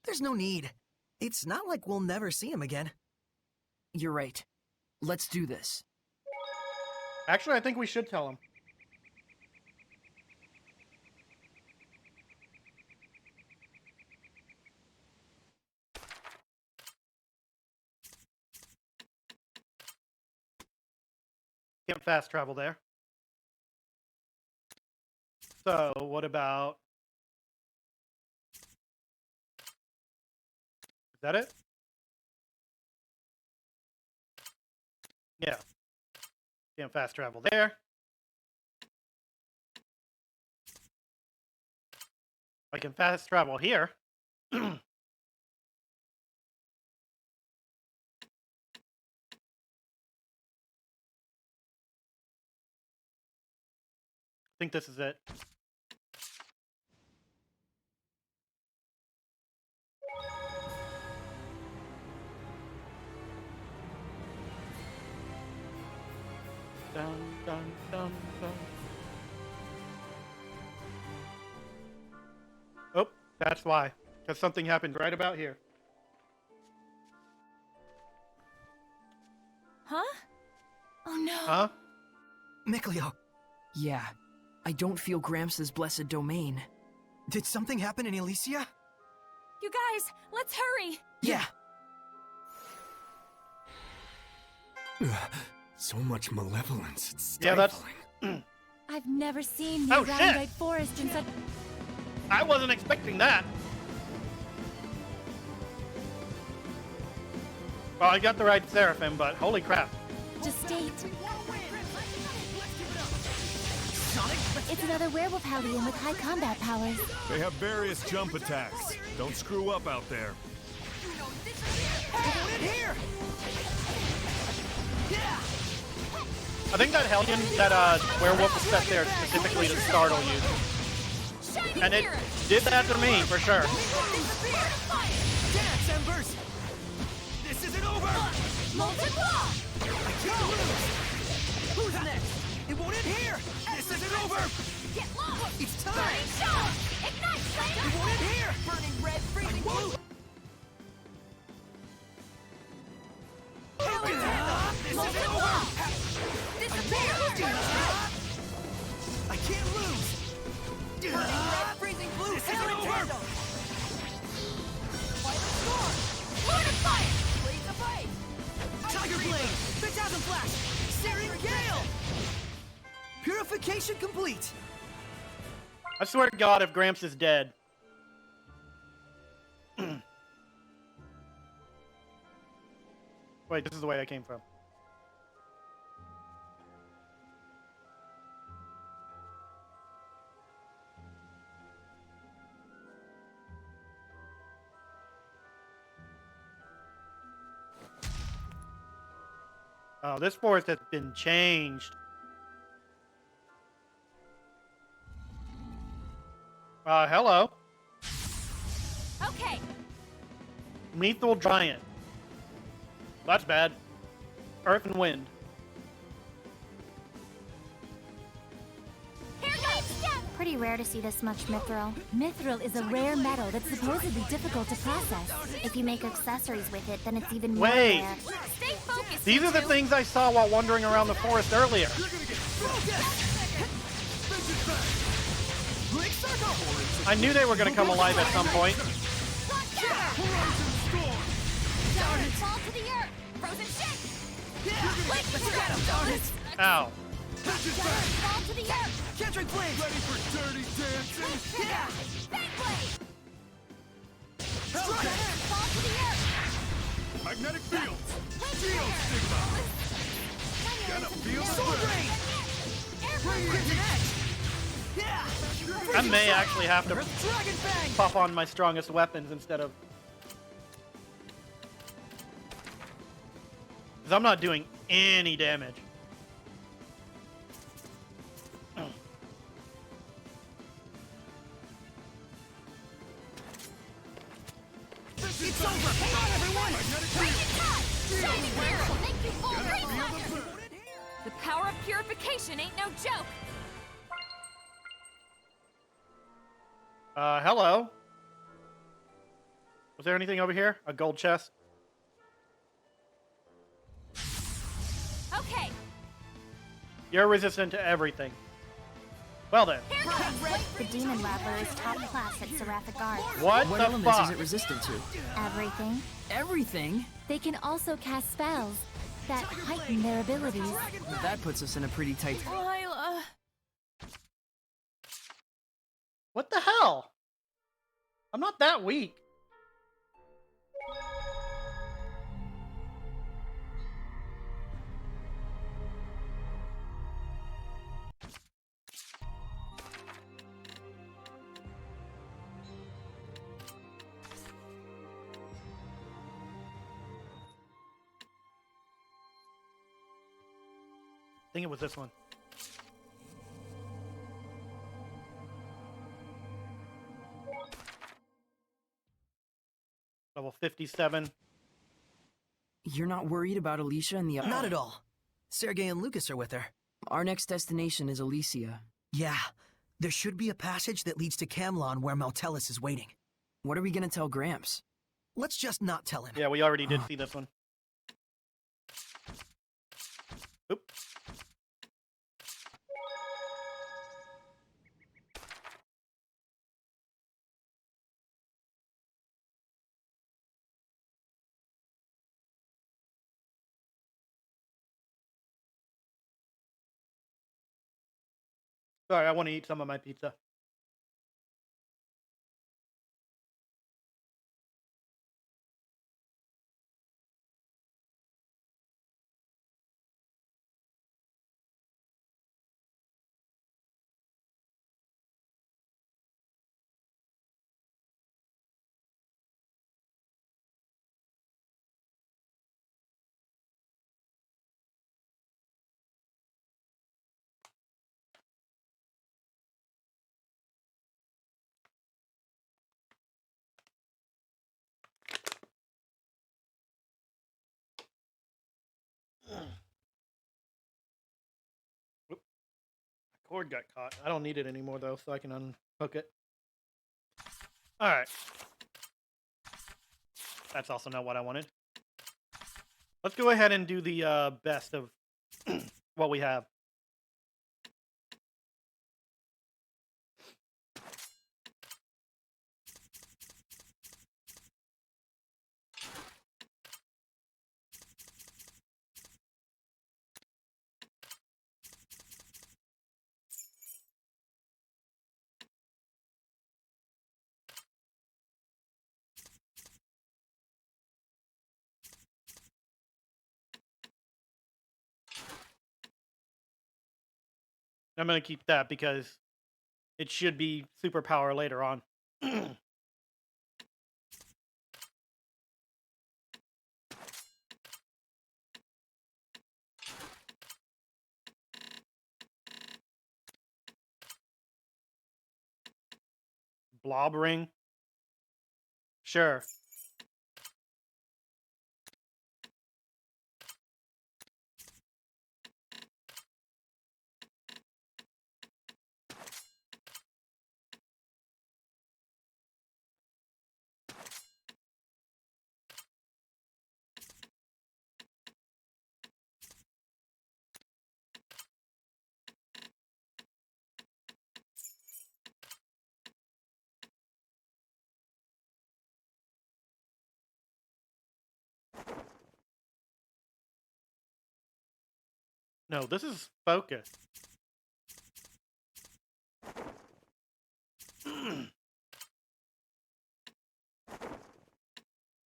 There's no need. It's not like we'll never see him again. You're right. Let's do this. Actually, I think we should tell him. Can't fast travel there. So, what about... Is that it? Yeah. Can't fast travel there. I can fast travel here. I think this is it. Dun, dun, dun, dun. Oh, that's why. Because something happened right about here. Huh? Oh no. Huh? MacLeod. Yeah. I don't feel Gramps' blessed domain. Did something happen in Elysia? You guys, let's hurry! Yeah. So much malevolence. It's Yeah, that's... I've never seen Oh, the shit! Roundite Forest in such... I wasn't expecting that. Well, I got the right Seraphim, but holy crap. Just state. It's another werewolf Hellion with high combat powers. They have various jump attacks. Don't screw up out there. Here! I think that Hellion, that werewolf was set there specifically to startle you. And it did that to me, for sure. Dance, Embers! This isn't over! Molten Claw! I can't lose! Who's next? It won't end here! This isn't over! Get lost! It's time! Burning Shock! Ignite, Flame! It won't end here! Burning red, freezing blue! Burp! Violent storm! Lord of fire! Blades of ice! Tiger blade! Phantasm flash! Searing gale! Purification complete! I swear to God, if Gramps is dead. Wait, this is the way I came from. Oh, this forest has been changed. Hello. Okay. Lethal giant. That's bad. Earth and wind. Pretty rare to see this much mithril. Mithril is a rare metal that's supposedly difficult to process. If you make accessories with it, then it's even more Wait. rare. Stay focused. These are the things I saw while wandering around the forest earlier. I knew they were going to come alive at some point. Fall to the earth. Frozen shake. Wait, but you got him. Ow. Fall to the earth. Kendrick blade! Ready for dirty dancing? Yeah. Bang blade. Strike! Fall to the earth. Magnetic field! Geostigma! Gonna feel the Sword burn. rain! Crimson edge! Yeah! I may actually have to Dragon bang! pop on my strongest weapons instead of... Because I'm not doing any damage. It's over! Hang on, everyone! Bring it on. Shining mirror will make you full reflex. The power of purification ain't no joke. Hello. Was there anything over here? A gold chest? Okay. You're resistant to everything. Well then. The demon rattler is top class at Seraphic Arts. What What the elements fuck? is it resistant to? Everything. Everything? They can also cast spells that heighten their abilities. That puts us in a pretty tight... Lila. What the hell? I'm not that weak. I think it was this one. Level 57. You're not worried about Alicia and the... Not at all. Sergei and Lucas are with her. Our next destination is Alicia. Yeah. There should be a passage that leads to Camlon where Maltellus is waiting. What are we gonna tell Gramps? Let's just not tell him. Yeah, we already did see this one. Oop. Sorry, I want to eat some of my pizza. Oop. My cord got caught. I don't need it anymore though, so I can unhook it. Alright. That's also not what I wanted. Let's go ahead and do the best of what we have. I'm gonna keep that because it should be superpower later on. Blob ring? Sure. No, this is focus.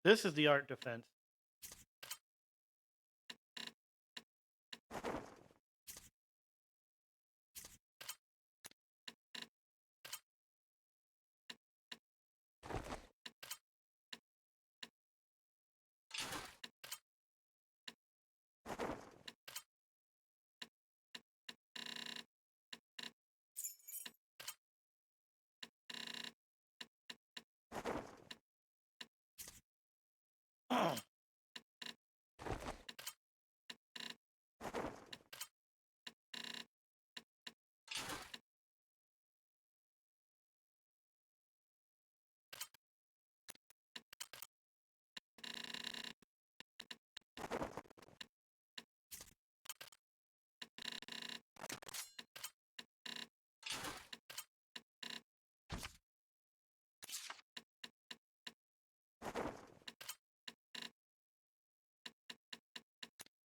This is the art defense.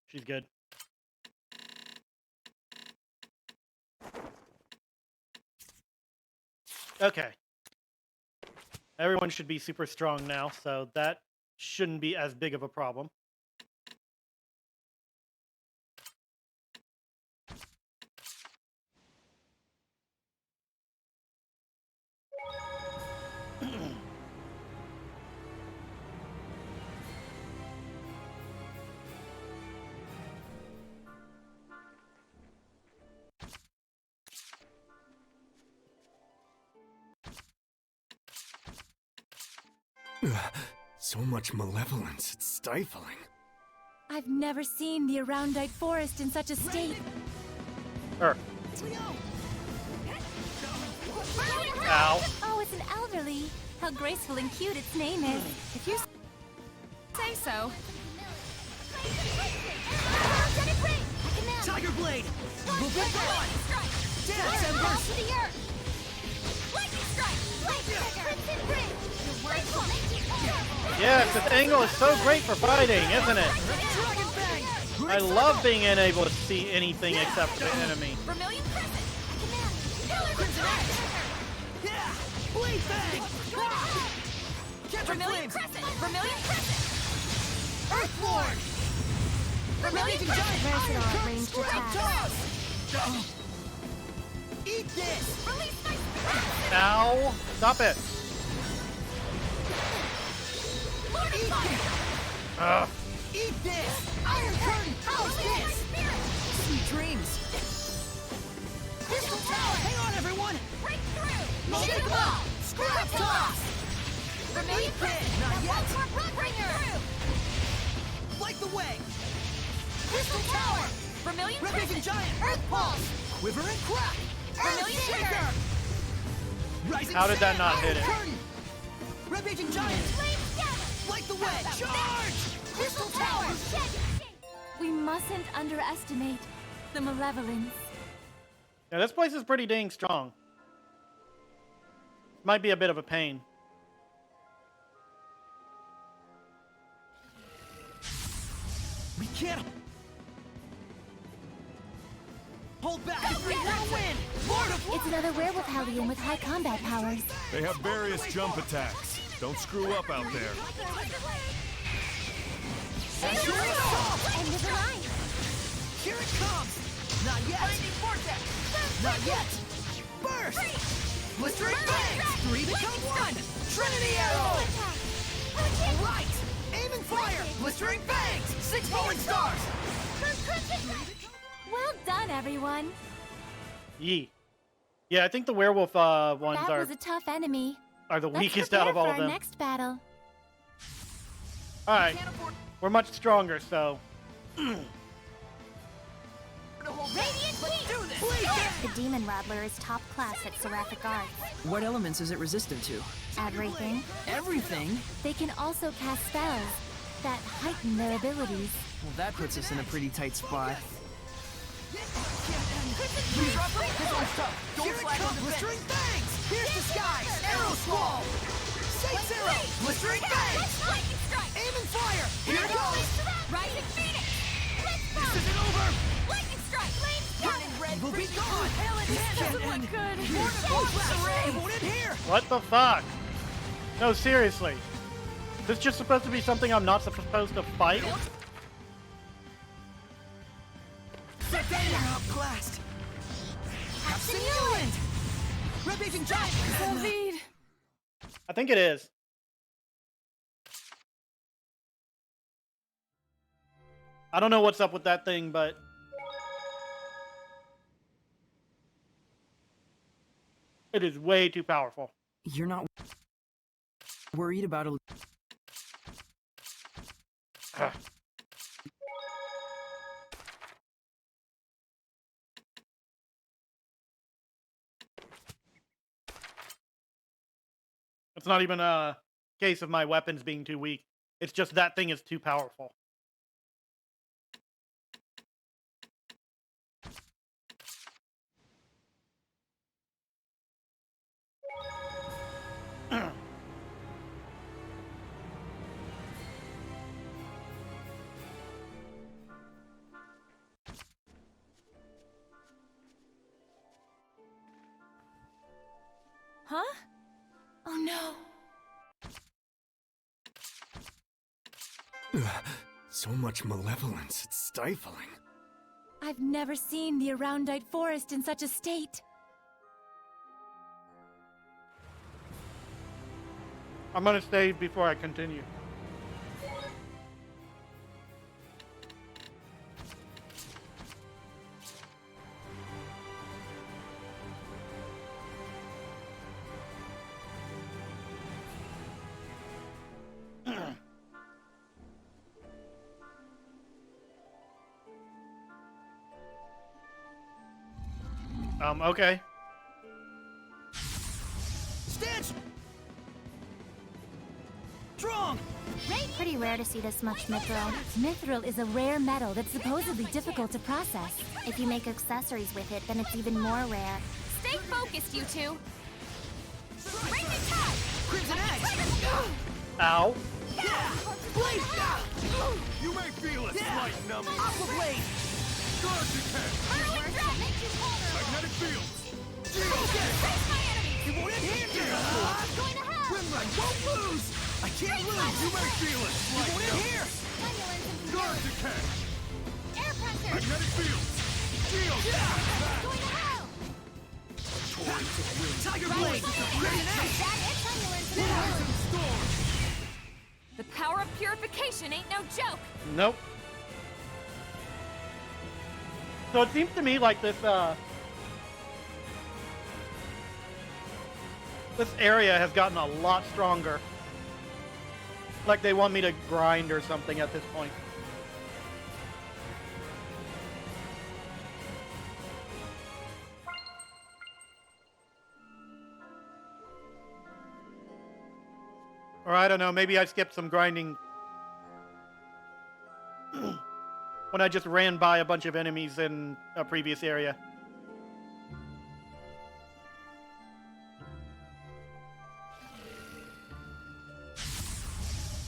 She's good. Okay. Everyone should be super strong now, so that shouldn't be as big of a problem. So much malevolence, it's stifling. I've never seen the Aroundite Forest in such a state. Ow. Oh, it's an elderly. How graceful and cute its name is. If you say so. Tiger Blade! Move it on! Dance, Embers! To the earth! Lightning strike! Lightning Crimson Bridge! Yes, this angle is so great for fighting, isn't it? I love being unable to see anything except the enemy. Vermilion Crescent! Yeah! Blade Bang! Catch Vermilion Crescent! Vermilion Crescent! Earthborn! Vermilion Giant versatile ranged Scrap attacks. toss! Eat this! Release my spirit! Ow! Stop it! Ugh. Eat this! Iron Curtain! How's this? Sweet dreams! Crystal Tower! Hang on, everyone! Break through! Shake 'em up! Scrap toss! Vermilion Crescent! Not yet! Bloodbringer! Light the way! Crystal Tower! Vermilion Red Raging Crescent! Giant! Earth Pulse! Quiver and Crack! Vermilion Earth Shaker! Rising How did that not hit Iron it? Curtain! Red Raging Giant! Light the way! Charge! Crystal Tower! We mustn't underestimate the malevolence. Yeah, this place is pretty dang strong. Might be a bit of a pain. We can't hold back and bring that win! Lord of It's another werewolf Hellion with high combat powers. They have various jump attacks. Don't screw up out there. Here it comes! Not yet! Lightning vortex! Not yet! Burst! Blistering fangs! 3 become 1! Trinity arrow! Right! Aim and fire! Blistering fangs! 6 rolling stars! Well done, everyone. Yee. Yeah, I think the werewolf ones That was a tough enemy. are the Let's weakest out of prepare all for of our them. next battle. Alright. We're much stronger, so. The Demon Rattler is top class at Seraphic Arts. What elements is it resistant to? Everything. Everything? They can also cast spells that heighten their abilities. Well, that puts us in a pretty tight spot. Don't slack on blistering fangs! Here's the skies! Arrow squall! Saints arrow! Blistering fangs! Lightning strike! Aim and fire! Here it goes! Rising phoenix! This isn't over! Lightning strike! Flames Burning red will be gone! This doesn't look good! It won't end here! What the fuck? No, seriously. Is this just supposed to be something I'm not supposed to fight? Zestiria outclassed! Captain Newland! Ravaging giant! David! I think it is. I don't know what's up with that thing, but it is way too powerful. You're not worried about a... It's not even a case of my weapons being too weak. It's just that thing is too powerful. Huh? Oh no. So much malevolence, it's stifling. I've never seen the Aroundite Forest in such a state. I'm gonna save before I continue. Okay. Stand strong! Pretty rare to see this much mithril. Mithril is a rare metal that's supposedly difficult to process. If you make accessories with it, then it's even more rare. Stay focused, you two! Bring the tide! Crimson Edge! Ow. Blade! You may feel it, slight numbing. Aqua Blade! Guard attack! Burrowing drought makes you vulnerable! Magnetic fields! Face my enemies! It won't end here! Going to hell! Rimrun won't lose! I can't lose! You may feel it, It slight won't end numbing. here! Stimulants and Guard attack! air pressure! Magnetic fields! Shield! Going to hell! Tiger Blade! Crimson Edge! That is stimulants and Horizon storm! The power of purification ain't no joke. Nope. So it seems to me like this this area has gotten a lot stronger. Like they want me to grind or something at this point. Or I don't know, maybe I skipped some grinding when I just ran by a bunch of enemies in a previous area.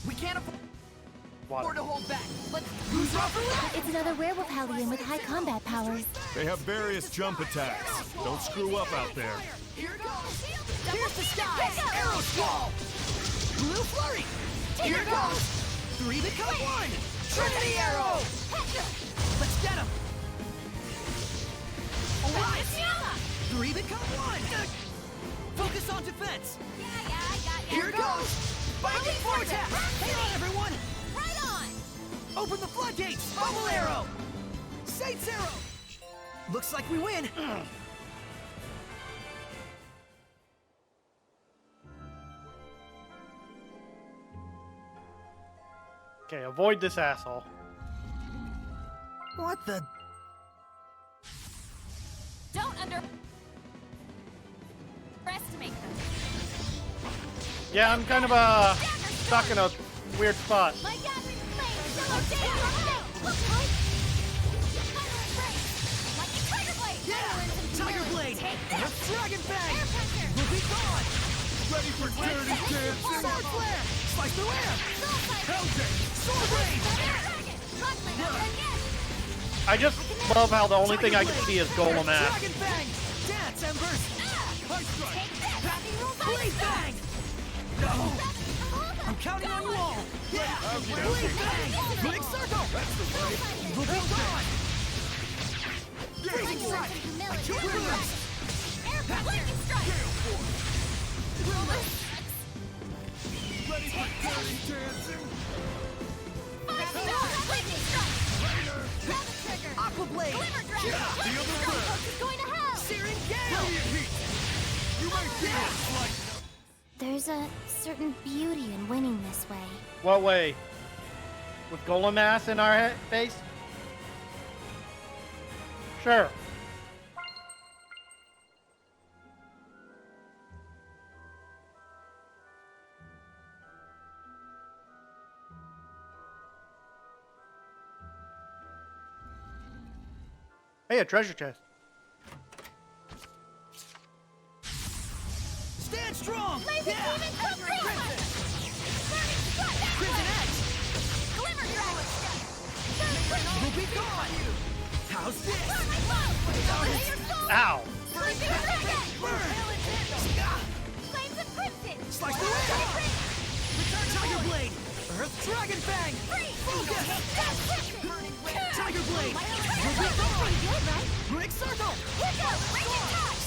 We can't afford to hold back. Let's Who's off? It's another werewolf Hellion with high combat powers. They have various jump attacks. Don't screw up out there. Here it goes! Here's the skies! Arrow Squall! Blue Flurry! Here it goes! 3 become 1! Trinity Arrow! Let's get him! Alright! 3 become 1! Focus on defense! Yeah, I got you. Here goes! Binding vortex! Hang on, everyone! Right on! Open the floodgates! Bubble arrow! Saints arrow! Looks like we win! Okay, avoid this asshole. What the? Don't underestimate them. Yeah, I'm kind of stuck in a weird spot. My gathering flame, yellow day, your fate! Like a tiger blade! Yeah! Tiger blade! Take this! Dragon bang! Air pressure! We'll be gone! Ready for dirty dancing! Sword flare! Slice through air! Hellday! Sword rain! I just love how the only thing I can see is Golem ass. Dragon bang! Dance, embers! Ice strike! Blade bang! No! I'm counting on you all! Yeah! Blade bang! Big circle! We'll be gone! Freezing strike! I killed the rest! Air lightning strike! Ready for dirty dancing! Five-star lightning strike! Rapid trigger! Aqua blade! Glimmer dragon! Feel the Focus is going to hell! Searing gale! You might dance like... There's a certain beauty in winning this way. What way? With Golem ass in our face? Sure. Hey, a treasure chest. Stand strong! Laser demon, come Burning spot! Crimson Edge! Glimmer dragon! We'll be gone! How's this? Ow! Sleeping dragon! Burn! Flames of crimson! Slice the air! Return Tiger Blade! Earth Dragon Bang! Focus! Tiger Blade! We'll be gone! Runic Circle!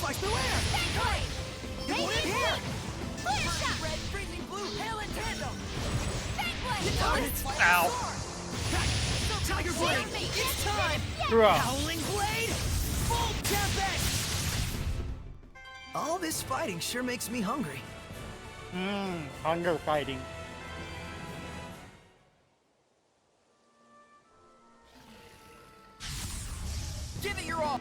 Slice through air! It won't end here! Red, freezing blue, hail and tandem! Ow! Tiger Blade! It's time! Screw up. Howling Blade! Full Tempest! All this fighting sure makes me hungry. Hunger fighting. Give it your all!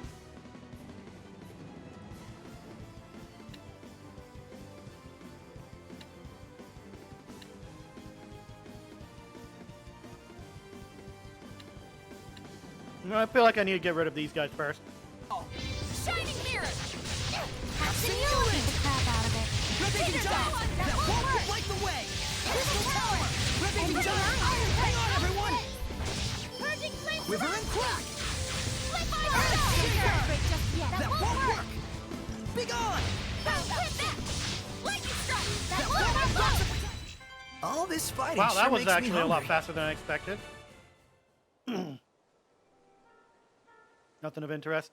I feel like I need to get rid of these guys first. Shining mirror! Beat the crap out of it. Ravaging Giant! That won't light the way! Crystal Tower! Ravaging Giant! Hang on, everyone! Purging flames! Quiver and crack! That won't work! Be gone! Lightning strike! That won't work! All this fighting Wow, sure that was makes me actually a lot hungry. faster than I expected. Nothing of interest.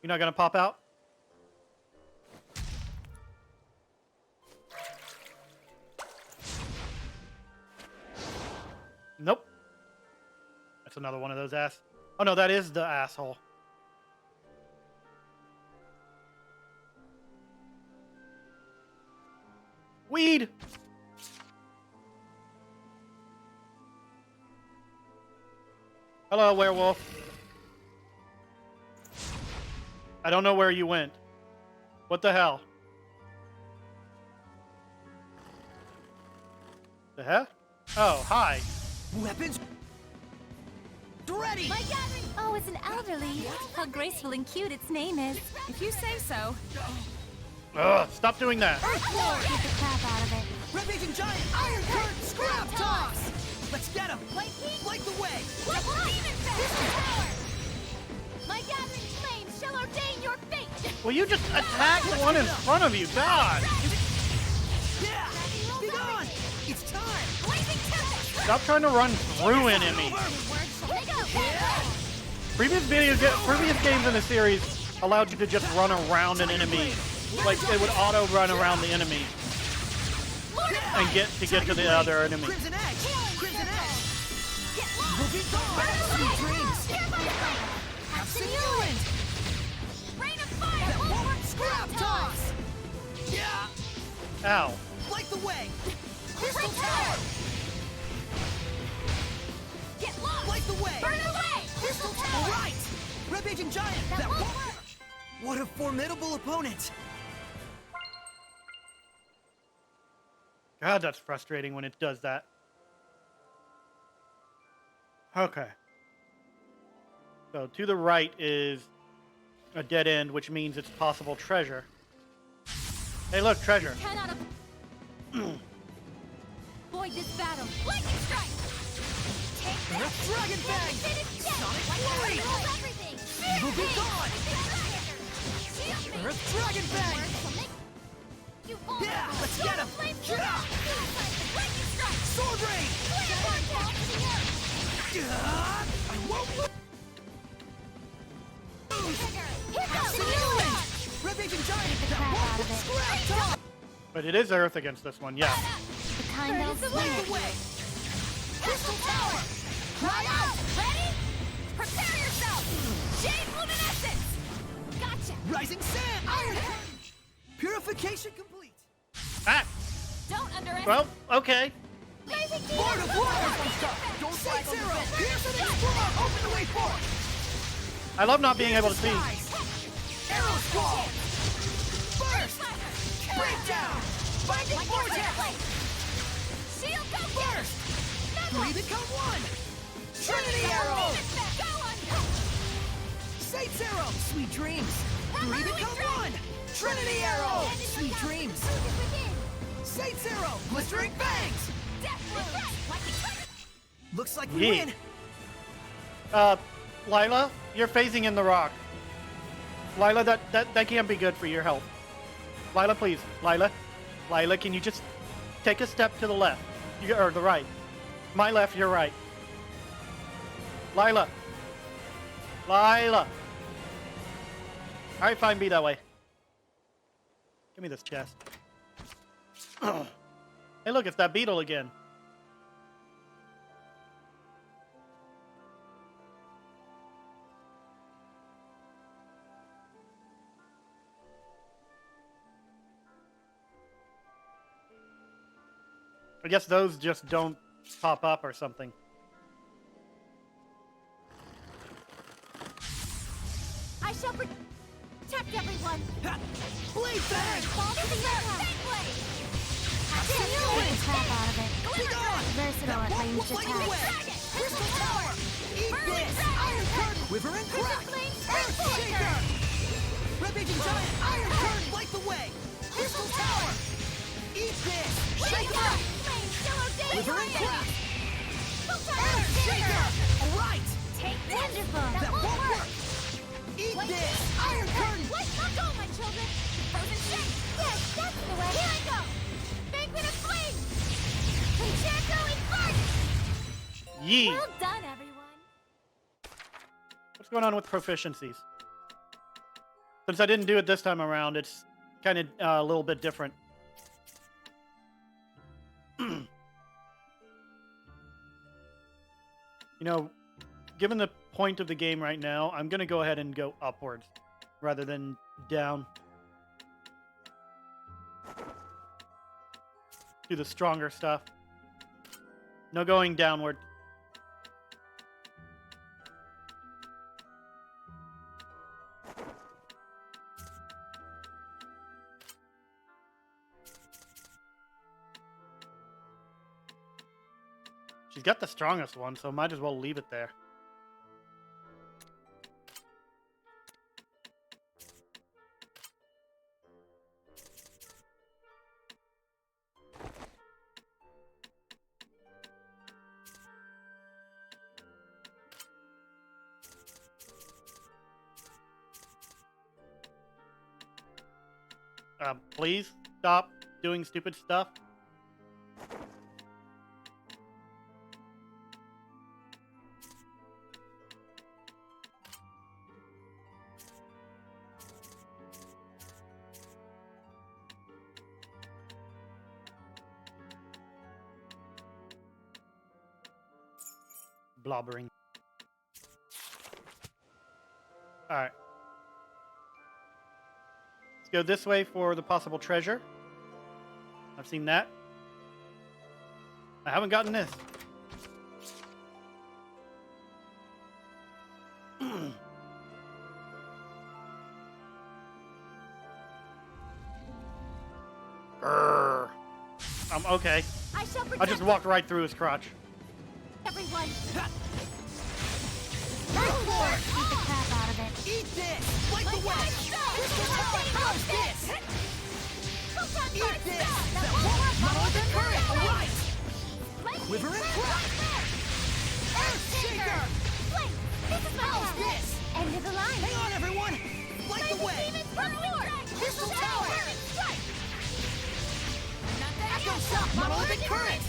You're not gonna pop out? Nope. That's another one of those ass. Oh no, that is the asshole. Weed! Hello, werewolf. I don't know where you went. What the hell? The hell? Oh, hi. Weapons ready! My gathering! Oh, it's an elderly. How graceful and cute its name is. If you say so. Ugh, stop doing that. Earthborn! Beat the crap out of it. Ravaging Giant! Iron Curtain! Scrap Toss! Let's get him! Light the way! My gathering flames shall ordain your fate! Will you just attack the one in front of you? God! Yeah! Be gone! It's time! Blazing tempest! Stop trying to run through enemies. Previous games in the series allowed you to just run around an enemy. Like, it would auto-run around the enemy. And get to the other enemy. Crimson Edge! Crimson Edge! We'll be gone! Sweet dreams! Have Symonne! Rain of fire! That won't scrap toss! Yeah! Ow. Light the way! Crystal Tower! Get lost! Light the way! Burn away! Crystal Tower! All right! Red-Agent Giant! That won't work! What a formidable opponent! God, that's frustrating when it does that. Okay. So to the right is a dead end, which means it's possible treasure. Hey, look, treasure. Cannot avoid this battle. Lightning strike! Take that! Dragon Fang! Sonic Flurry! Everything! We'll be gone! Earth Dragon Fang! Yeah, let's get him! Lightning strike! Sword Rain! I won't lose! Red-Agent Giant! That won't scrap top! But it is Earth against this one, yeah. The kind Light the way! Crystal Tower! Cry out! Ready? Prepare yourself! Jade Luminescence! Gotcha! Rising Sand! Iron Hand! Purification complete! Ah! Don't underestimate. Well, okay. Lord of Water! Don't fight Zero! Here's an Explorer! Open the way forward! I love not being able to see. Arrow Squall! Burst! Breakdown! Binding Vortex! Shield go! Burst! Three become one! Trinity Arrow! Saint Zero! Sweet dreams! Three become one! Trinity Arrow! Sweet dreams! Saint Zero! Blistering Fangs! Looks like we Yeah. win! Lila, you're phasing in the rock. Lila, that can't be good for your health. Lila, please. Lila, can you just take a step to the left? Or the right. My left, your right. Lila. Alright, fine, be that way. Give me this chest. Hey, look, it's that beetle again. I guess those just don't pop up or something. I shall protect everyone. Blade Fang! Fall to the earth. Take the crap out of it. Be gone! Versatile at ranged Light the way! attacks. Crystal Tower! Eat this! Iron Curtain! Quiver and Crack! Earth Shaker! Red-Agent Giant! Iron Curtain! Light the way! Crystal Tower! Eat this! Shaker! Quiver and Crack! Earth Shaker! Alright! Take this. Wonderful. That won't work! Eat this! Iron Curtain! Let's not go, my children. Frozen shake. Yes, that's the way. Here I go. Banquet of flame. Concerto Inferno. Yee. Well done, everyone. What's going on with proficiencies? Since I didn't do it this time around, it's kind of a little bit different. You know, given the point of the game right now, I'm going to go ahead and go upwards rather than down. Do the stronger stuff. No going downward. She's got the strongest one, so might as well leave it there. Please stop doing stupid stuff. blobbering. Alright. Let's go this way for the possible treasure. I've seen that. I haven't gotten this. Grrr. Okay. I just walked right through his crotch. Everyone. Beat the crap out of it. Eat this! Like the way! Crystal Tower, how's this? Eat this! That won't muddle the current! Right! Quiver and crack! Earthshaker! How's this? End of the line. Hang on, everyone! Light the way! Crystal Tower! Echo Shock, monolithic current!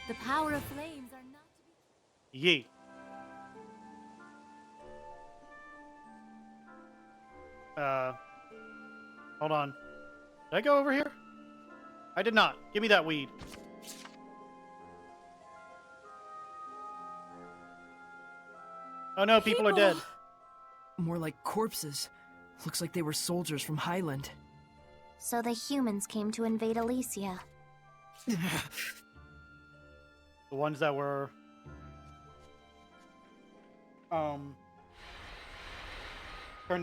The power of flames are not to be... Yeet. Hold on. Did I go over here? I did not. Give me that weed. Oh no, people are dead. More like corpses. Looks like they were soldiers from Highland. So the humans came to invade Elysia. The ones that were... turned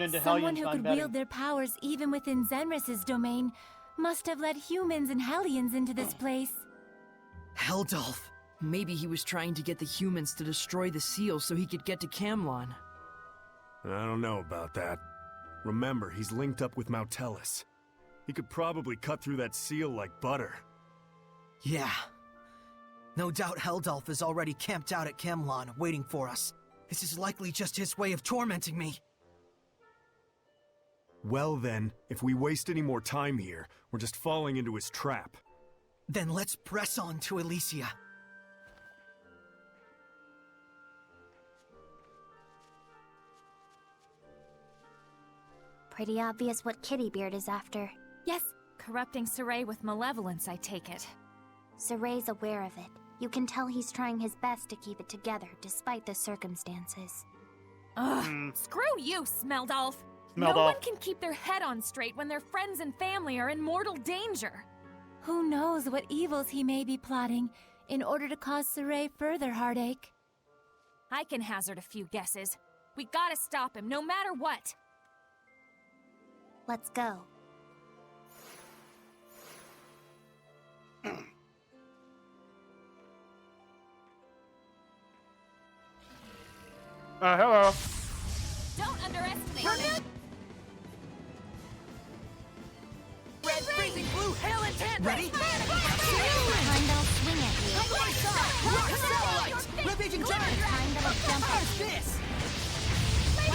into Someone Hellions who on could betting. wield their powers even within Zenris's domain must have led humans and Hellions into this place. Heldolf. Maybe he was trying to get the humans to destroy the seal so he could get to Camlon. I don't know about that. Remember, he's linked up with Mautellus. He could probably cut through that seal like butter. Yeah. No doubt Heldolf is already camped out at Camlon, waiting for us. This is likely just his way of tormenting me. Well then, if we waste any more time here, we're just falling into his trap. Then let's press on to Elysia. Pretty obvious what Kittybeard is after. Yes, corrupting Saray with malevolence, I take it. Saray's aware of it. You can tell he's trying his best to keep it together, despite the circumstances. Ugh, screw you, Smeldolf! Smeldolf. No one can keep their head on straight when their friends and family are in mortal danger. Who knows what evils he may be plotting in order to cause Saray further heartache. I can hazard a few guesses. We gotta stop him, no matter what. Let's go. Hello. Don't underestimate me. Red, freezing blue, hail intent! Ready? Heimdall, swing at you. On the right side! Rock satellite! Rampaging giant! Heimdall, jump at How's you. this?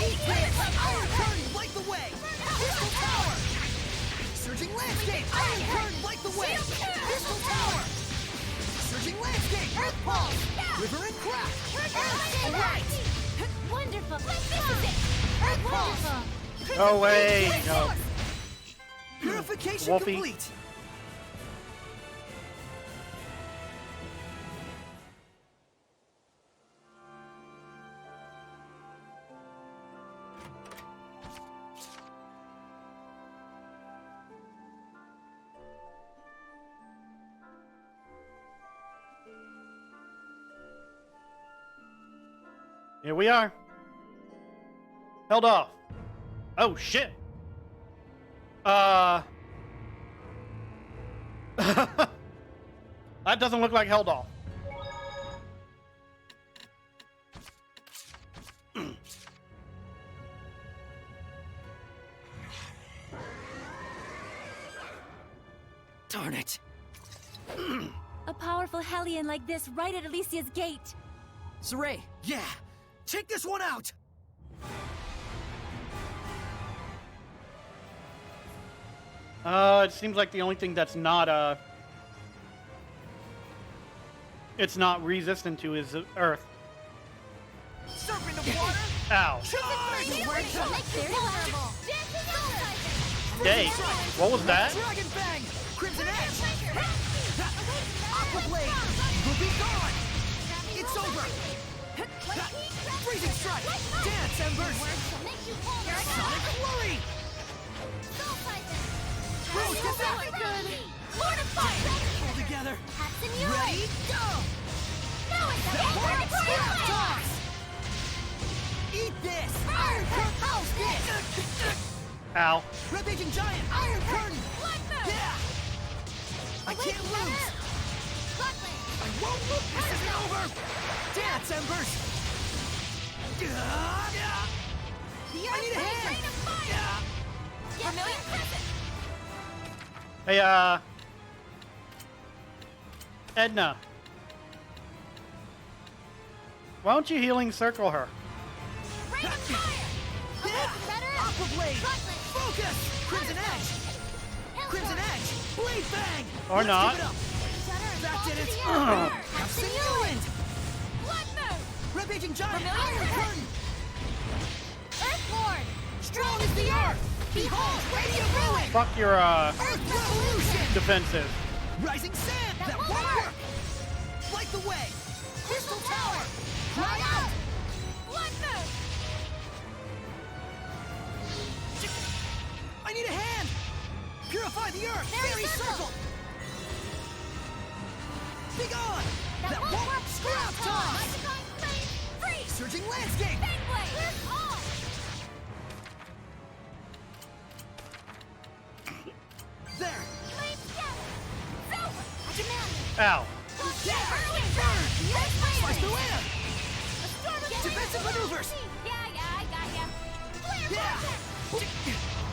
Eat this! Iron curtain, light the way! Crystal Tower! Surging landscape! Iron curtain, light the way! Crystal Tower! Surging landscape! Earth pulse! River and crack! Earth, right! Wonderful. This is it. Earth pulse! No way. No. Purification Wolfie. complete! Here we are. Held off. Oh shit. That doesn't look like held off. Darn it. A powerful Hellion like this right at Elysia's gate. Saray, yeah. Take this one out. It seems like the only thing that's not, it's not resistant to is Earth. Serpent of water! Ow. Charge! Hey, what was that? Dragon Fang! Crimson Edge! Aqua Blade! Will be gone! Freezing strike! Dance, Embers! Sonic flurry! Rose, get back! Lord of Fire! All together! Ready? Ready? Go! That one scrap toss! Eat this! Iron Curtain! House this! Ow. Rampaging Giant! Iron Curtain! Yeah! I can't lose! I won't lose! This isn't over! Dance, Embers! I need a hand! Hey, Edna. Why don't you healing circle her? Aqua Blade! Focus! Crimson Edge! Crimson Edge! Blade Fang! Or not. Keep it up. That did it! Absolute! Rampaging Giant! Iron Curtain! Earth Lord! Strong as the Earth! Behold, Radiant Ruin! Fuck your, Earth Revolution! defensive. Rising Sand! That won't work! Light the way! Crystal Tower! Dry out! Blood move! I need a hand! Purify the Earth! Fairy Circle! Be gone! That won't work! Scrap Toss! Surging Landscape! There! Ow. Slice the land! Defensive maneuvers! Yeah, I got ya. Yeah!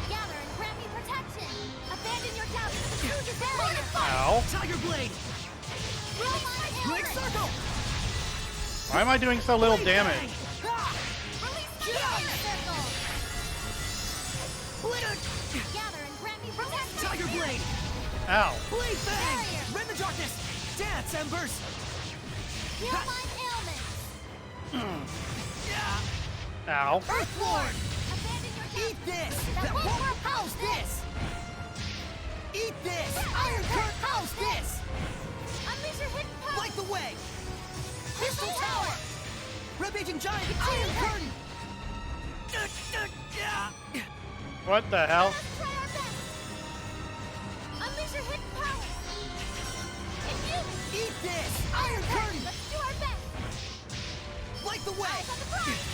Gather and grant me protection. Abandon your doubts to the Stooges barrier. Ow. Tiger Blade! Blade Circle! Why am I doing so little damage? Gather and grant me protection. Tiger Blade! Ow. Blade Fang! Rend the darkness! Dance, Embers! Heal my ailments. Ow. Earth Lord! Eat this! That won't work! House this! Eat this! Iron Curtain! House this! Unleash your hidden power. Light the way! Crystal Tower! Rampaging Giant! Iron Curtain! What the hell? Unleash your hidden power. Eat this! Iron Curtain! Let's do our best. Light the way! Eyes on the prize.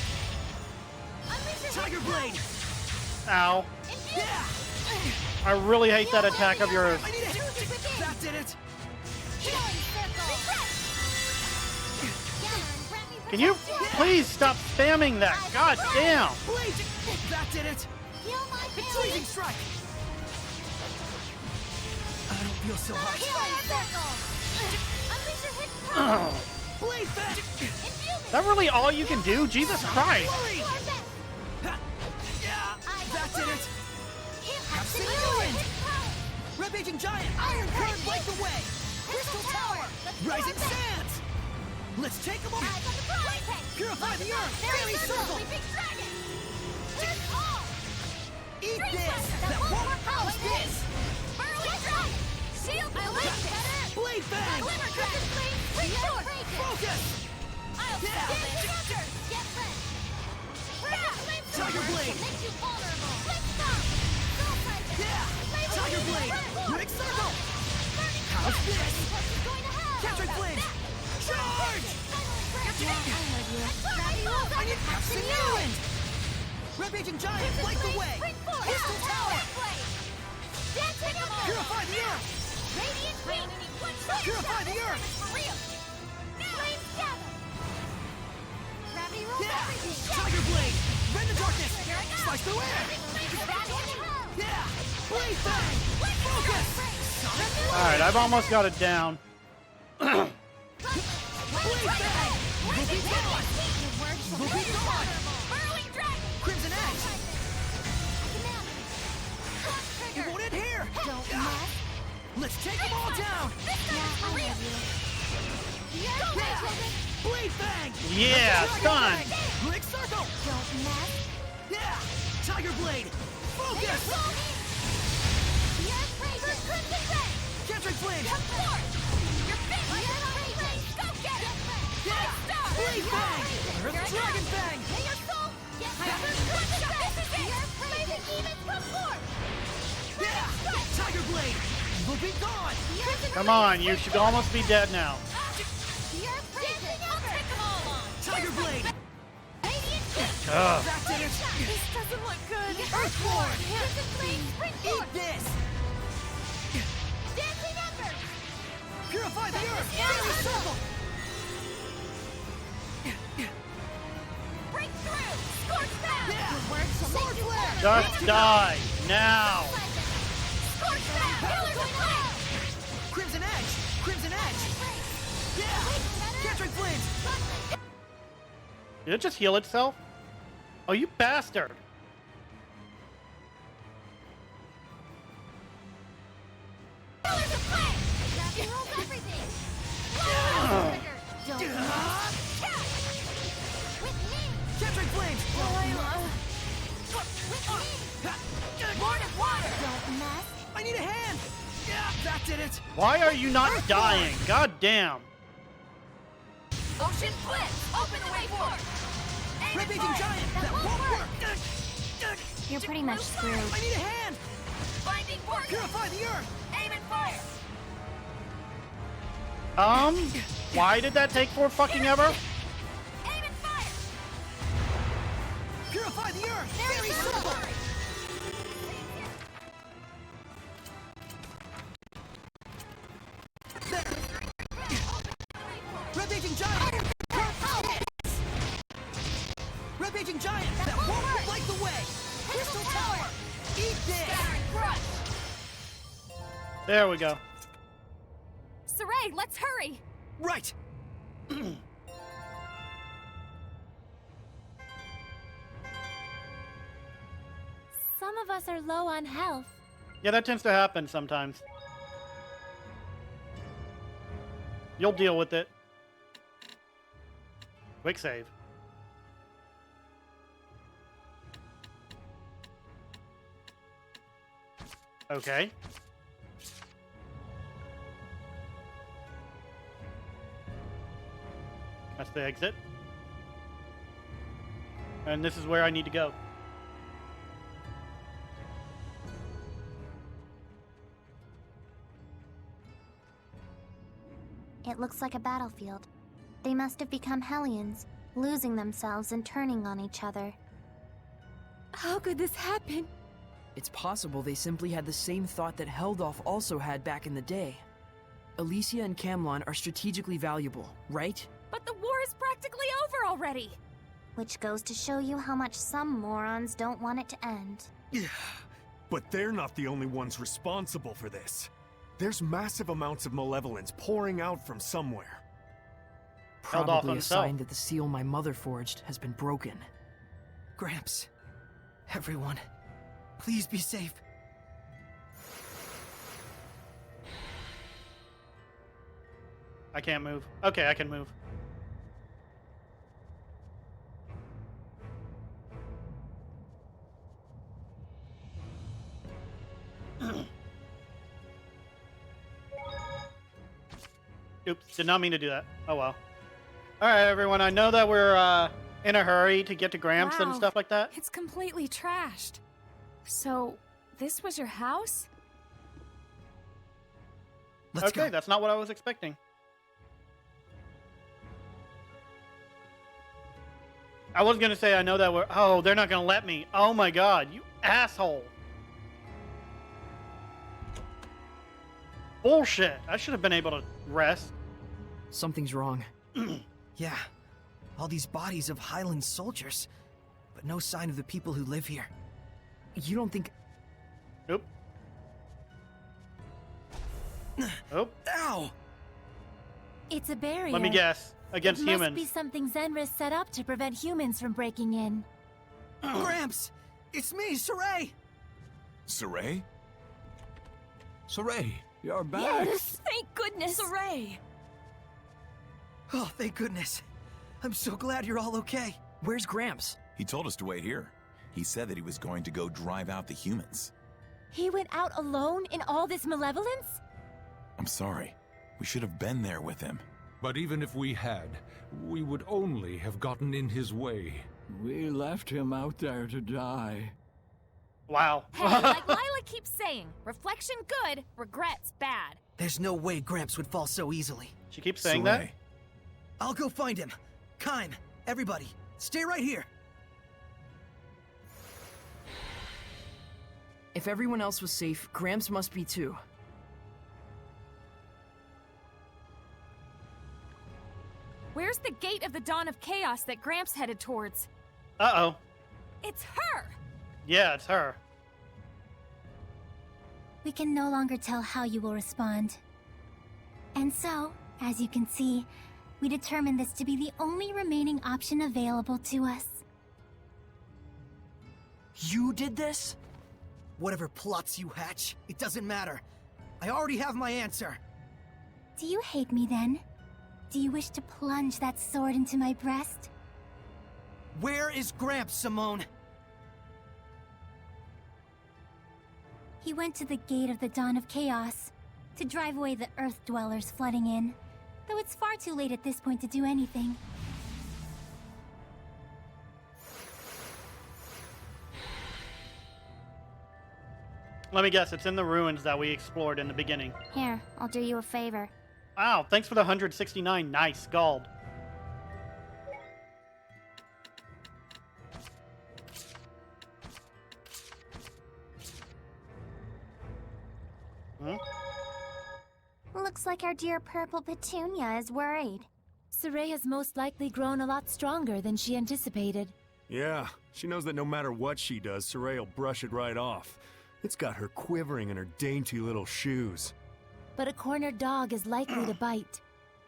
Unleash your Tiger hidden Blade! Ow. Yeah! I really hate that attack of yours. I need it! That did it! Healing circle. Gather and grant me Can you protection. please stop spamming that? God damn. Blade! That did it! Heal my Freezing ailments. Strike! I don't feel so hot. Healing circle. Unleash your hidden power. Blade Fang! Is that really all you can do? Jesus Christ. Flurry! That did it! Absolute! Rampaging Giant! Iron Curtain! Light the way! Crystal Tower! Rising Sands! Let's take them on! Purify the Earth! Fairy Circle! Eat this! That won't house this! Shield! I like it! Blade Fang! Focus! Yeah! Get ready! Tiger Blade! Make you vulnerable! Yeah! Tiger Blade! Quick Circle! How's this? Captured Flame! Charge! I need Absolute! Rampaging Giant! Light the way! Crystal Tower! Purify the Earth! Radiant Wing! Purify the Earth! For real! Flames gather! Gravity rolls Yeah! everything! Tiger Blade! Rend the darkness! Slice the air! Yeah! Blade Fang! Focus! Alright, I've almost got it down. Blade Fang! Will be gone! Will be gone! Crimson Edge! It won't end here! Don't mess! Let's take them all down! For real! Yeah! Blade Fang! Yeah, stun! Quick Circle! Don't mess! Yeah! Tiger Blade! Focus! Capturing Flame! You're big! Go get it! Yeah! Blade Fang! Dragon Fang! May your soul get this is it! Your flaming demons come forth! Yeah! Tiger Blade! Will be gone! Come on, you should almost be dead now. Your freezing I'll take them all on! Tiger Blade! Ugh. That did it! This doesn't look good! Earthborn! Crimson Flame, springboard! Eat this! Dancing Embers! Purify the earth! Fairy circle! Break through! Scorch back! Good work, Sword flare! Just die now. Scorch back! Killer's away! Crimson Edge! Crimson Edge! Yeah! Catching flames! Did it just heal itself? Oh, you bastard! Killer's aflame! That heals everything! Don't with me! Catching flames! With me! Lord of Water! Don't mess! I need a hand! Yeah, that did it! Why are you not dying? God damn! Ocean Blitz! Open the way forward! Red-Raging Giant! That won't work! You're pretty much screwed. I need a hand! Binding Vortex! Purify the earth! Aim and fire! Why did that take for fucking ever? Aim and fire! Purify the earth! Fairy circle! Red-Raging Giant! Red-Raging Giant! That won't light the way! Crystal Tower! Eat this! There we go. Saray, let's hurry! Right! Some of us are low on health. Yeah, that tends to happen sometimes. You'll deal with it. Quick save. Okay. That's the exit. And this is where I need to go. It looks like a battlefield. They must have become Hellions, losing themselves and turning on each other. How could this happen? It's possible they simply had the same thought that Heldolf also had back in the day. Elysia and Camlon are strategically valuable, right? But the war is practically over already! Which goes to show you how much some morons don't want it to end. But they're not the only ones responsible for this. There's massive amounts of malevolence pouring out from somewhere. Probably a sign that the seal my mother forged has been broken. Gramps, everyone, please be safe. I can't move. Okay, I can move. Oops, did not mean to do that. Oh well. Alright, everyone, I know that we're in a hurry to get to Gramps and Wow, stuff like that. It's completely trashed. So, this was your house? Okay, that's not what I was expecting. I was gonna say I know that we're... Oh, they're not gonna let me. Oh my god, you asshole. Bullshit. I should have been able to rest. Something's wrong. Yeah, all these bodies of Highland soldiers, but no sign of the people who live here. You don't think... Nope. Nope. Ow! It's a barrier. Let me guess. Against it humans. must be something Zenris set up to prevent humans from breaking in. Gramps! It's me, Saray! Saray? Saray, you're back. Yes! Thank goodness! Saray! Oh, thank goodness. I'm so glad you're all okay. Where's Gramps? He told us to wait here. He said that he was going to go drive out the humans. He went out alone in all this malevolence? I'm sorry. We should have been there with him. But even if we had, we would only have gotten in his way. We left him out there to die. Wow. Hey, like Lila keeps saying, reflection good, regrets bad. There's no way Gramps would fall so easily. She keeps saying that? I'll go find him. Kime, everybody, stay right here. If everyone else was safe, Gramps must be too. Where's the gate of the Dawn of Chaos that Gramps headed towards? Uh-oh. It's her! Yeah, it's her. We can no longer tell how you will respond. And so, as you can see, we determined this to be the only remaining option available to us. You did this? Whatever plots you hatch, it doesn't matter. I already have my answer. Do you hate me then? Do you wish to plunge that sword into my breast? Where is Gramps, Symonne? He went to the gate of the Dawn of Chaos to drive away the Earth Dwellers flooding in, though it's far too late at this point to do anything. Let me guess, it's in the ruins that we explored in the beginning. Here, I'll do you a favor. Wow, thanks for the 169. Nice, Gald. Hmm? Looks like our dear Purple Petunia is worried. Soraya's most likely grown a lot stronger than she anticipated. Yeah, she knows that no matter what she does, Soraya will brush it right off. It's got her quivering in her dainty little shoes. But a cornered dog is likely to bite.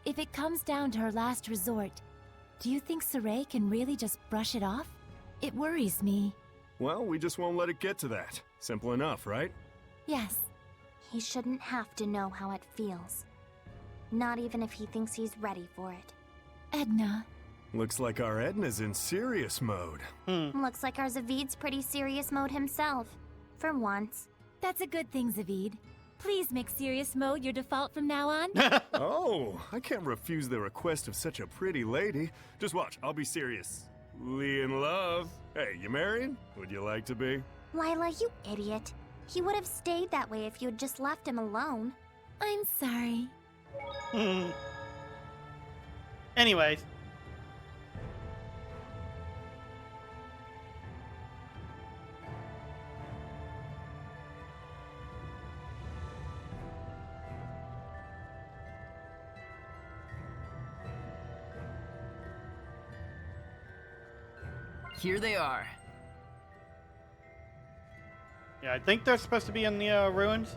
If it comes down to her last resort, do you think Soraya can really just brush it off? It worries me. Well, we just won't let it get to that. Simple enough, right? Yes. He shouldn't have to know how it feels. Not even if he thinks he's ready for it. Edna. Looks like our Edna's in serious mode. Looks like our Zavid's pretty serious mode himself. For once. That's a good thing, Zavid. Please make serious mode your default from now on. Oh, I can't refuse the request of such a pretty lady. Just watch, I'll be serious. In love. Hey, you married? Would you like to be? Lila, you idiot. He would have stayed that way if you had just left him alone. I'm sorry. Anyways. Here they are. Yeah, I think they're supposed to be in the ruins.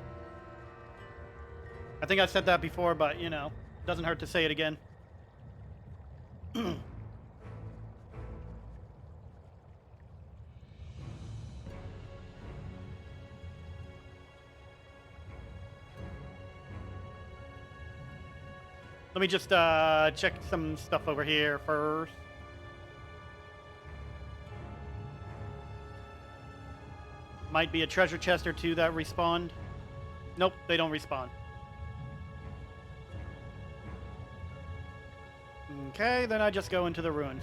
I think I said that before, but, you know, doesn't hurt to say it again. Let me just check some stuff over here first. Might be a treasure chest or two that respawned. Nope, they don't respawn. Okay, then I just go into the ruins.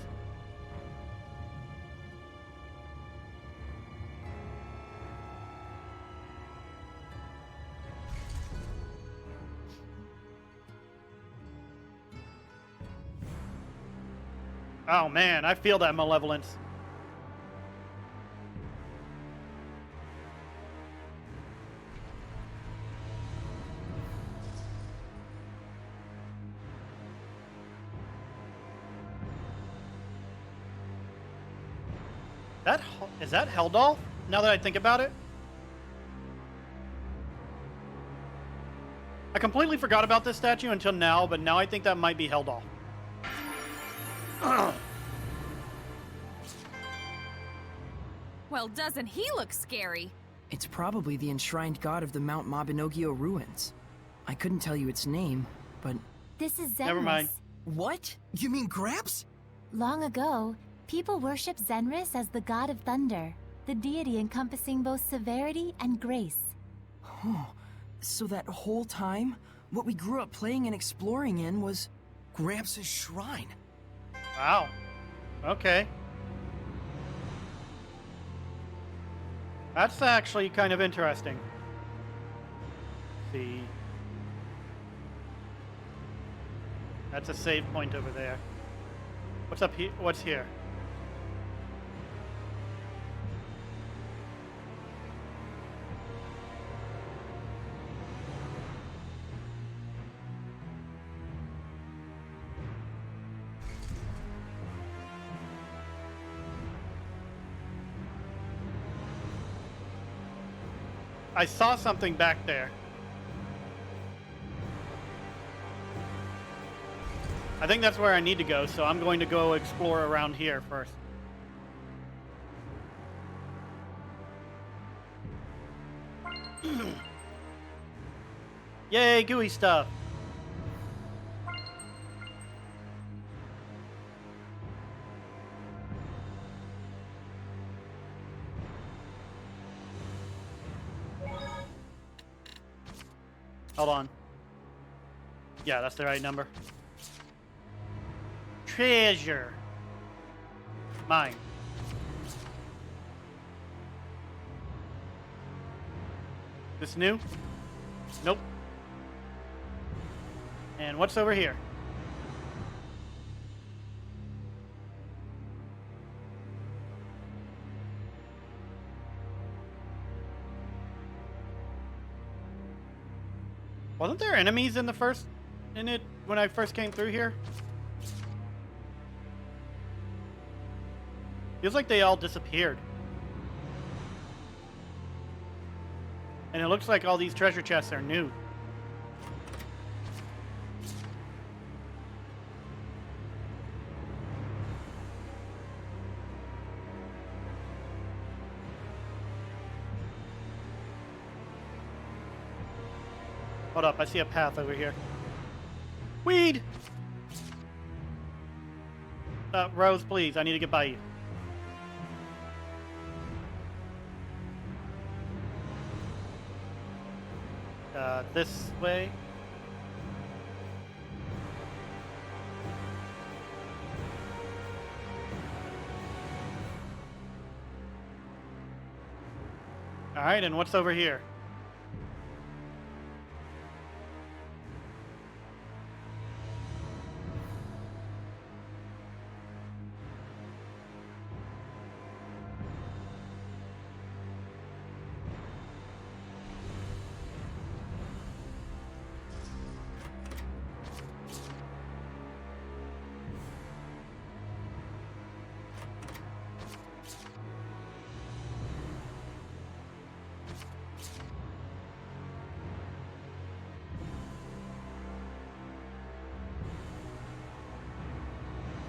Oh man, I feel that malevolence. Is that Heldolf? Now that I think about it? I completely forgot about this statue until now, but now I think that might be Heldolf. Well, doesn't he look scary? It's probably the enshrined god of the Mount Mabinoggio ruins. I couldn't tell you its name, but... This is Zenris. Never mind. What? You mean Gramps? Long ago, people worshipped Zenris as the god of thunder, the deity encompassing both severity and grace. Oh, so that whole time, what we grew up playing and exploring in was Gramps' shrine. Wow. Okay. That's actually kind of interesting. See. That's a save point over there. What's up here? What's here? I saw something back there. I think that's where I need to go, so I'm going to go explore around here first. Yay, gooey stuff. Hold on. Yeah, that's the right number. Treasure. Mine. This new? Nope. And what's over here? Wasn't there enemies in it when I first came through here? Feels like they all disappeared. And it looks like all these treasure chests are new. Hold up, I see a path over here. Weed! Rose, please, I need to get by you. This way. Alright, and what's over here?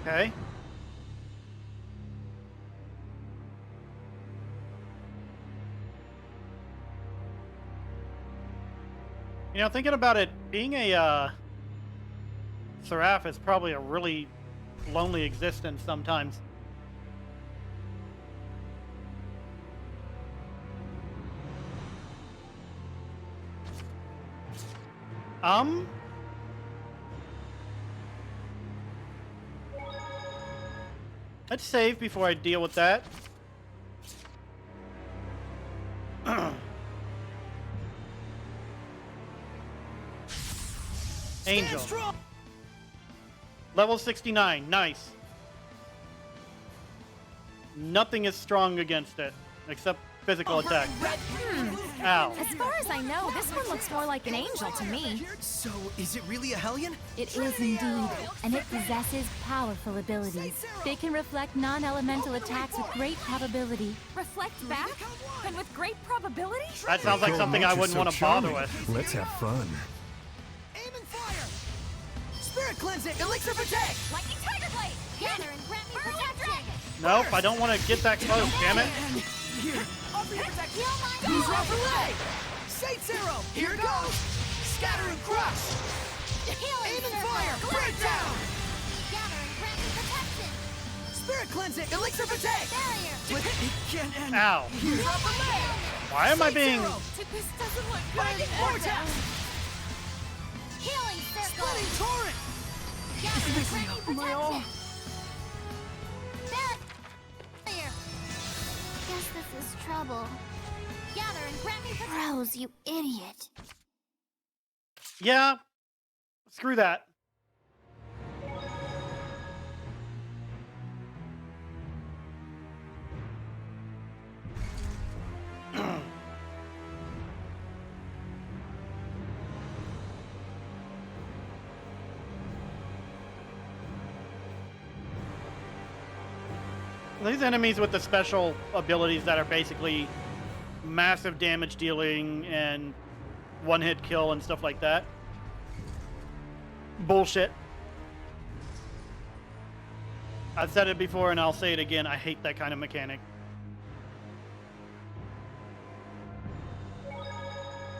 Okay. You know, thinking about it, being a seraph is probably a really lonely existence sometimes. Let's save before I deal with that. Angel. Level 69. Nice. Nothing is strong against it, except physical attack. Ow. As far as I know, this one looks more like an angel to me. So, is it really a Hellion? It is indeed, and it possesses powerful abilities. They can reflect non-elemental attacks with great probability. Reflect back? And with great probability? That sounds like something I wouldn't want to bother with. Let's have fun. Aim and fire! Spirit cleansing! Elixir protect! Lightning tiger blade! Gather and grant me protection! Nope, I don't want to get that close, damn it. Here, offer your protection! Use rough relay! Saint Zero! Here goes! Scatter and crush! Aim and fire! Break down! Gather and grant me protection! Spirit cleansing! Elixir protect! Barrier! It can't end! Ow. Use rough relay! Why am I being... This doesn't look Lightning good. vortex! Healing circle! Splitting torrent! My all. Guess this is trouble. Gather and grant me protection. Rose, you idiot. Yeah. Screw that. These enemies with the special abilities that are basically massive damage dealing and one-hit kill and stuff like that. Bullshit. I've said it before and I'll say it again. I hate that kind of mechanic.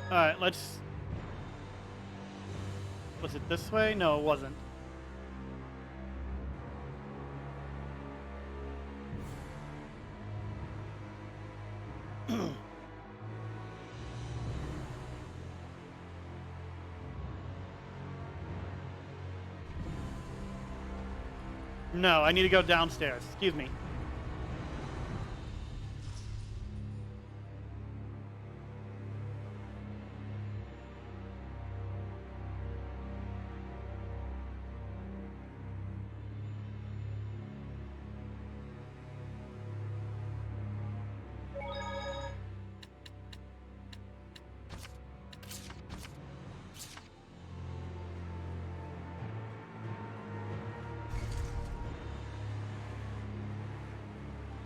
Alright, let's... Was it this way? No, it wasn't. No, I need to go downstairs. Excuse me.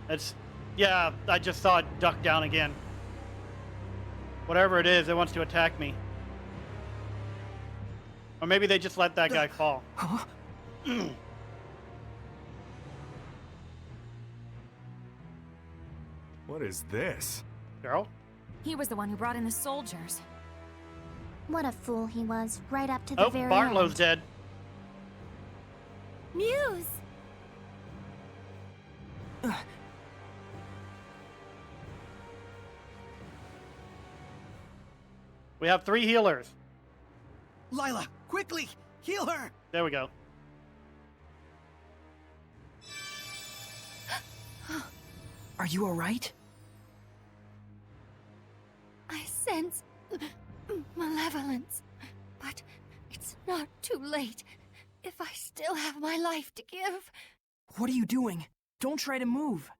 It's, yeah, I just saw it duck down again. Whatever it is, it wants to attack me. Or maybe they just let that guy fall. What is this? Girl? He was the one who brought in the soldiers. What a fool he was, right up to the very Bartlow's end. dead. Muse! We have 3 healers. Lila, quickly! Heal her! There we go. Are you alright? I sense malevolence, but it's not too late if I still have my life to give. What are you doing? Don't try to move.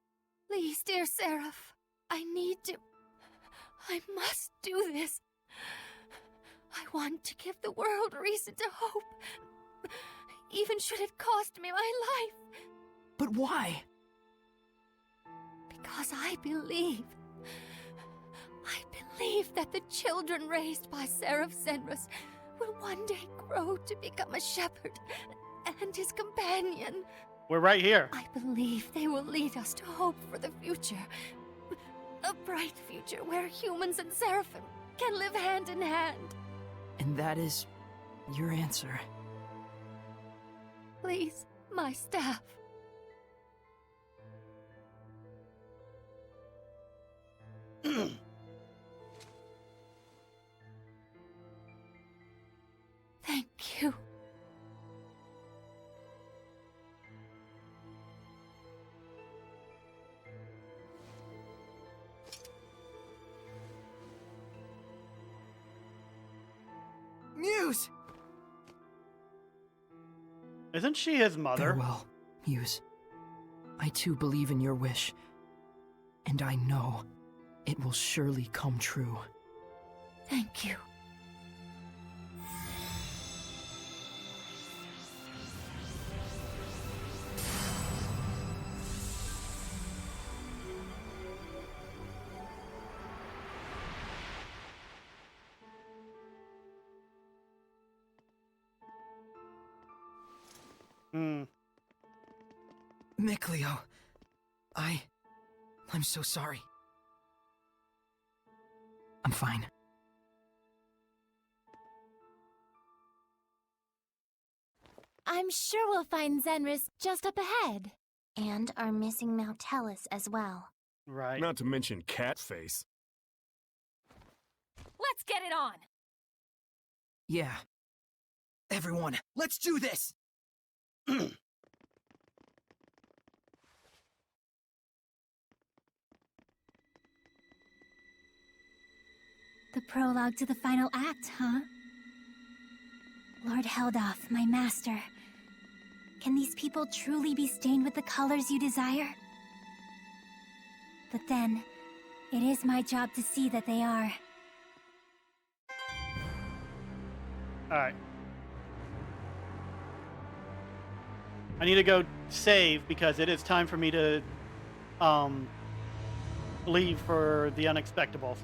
Please, dear Seraph, I need to. I must do this. I want to give the world reason to hope, even should it cost me my life. But why? Because I believe that the children raised by Seraph Zenrus will one day grow to become a shepherd and his companion. We're right here. I believe they will lead us to hope for the future. A bright future where humans and seraphim can live hand in hand. And that is your answer. Please, my staff. Thank you. Muse! Isn't she his mother? Farewell, Muse. I too believe in your wish. And I know it will surely come true. Thank you. MacLeod, I'm so sorry. I'm fine. I'm sure we'll find Zenrus just up ahead. And our missing Nautilus as well. Right. Not to mention Catface. Let's get it on! Yeah. Everyone, let's do this! The prologue to the final act, huh? Lord Heldoff, my master. Can these people truly be stained with the colors you desire? But then, it is my job to see that they are. Alright. I need to go save because it is time for me to leave for the Unexpectables.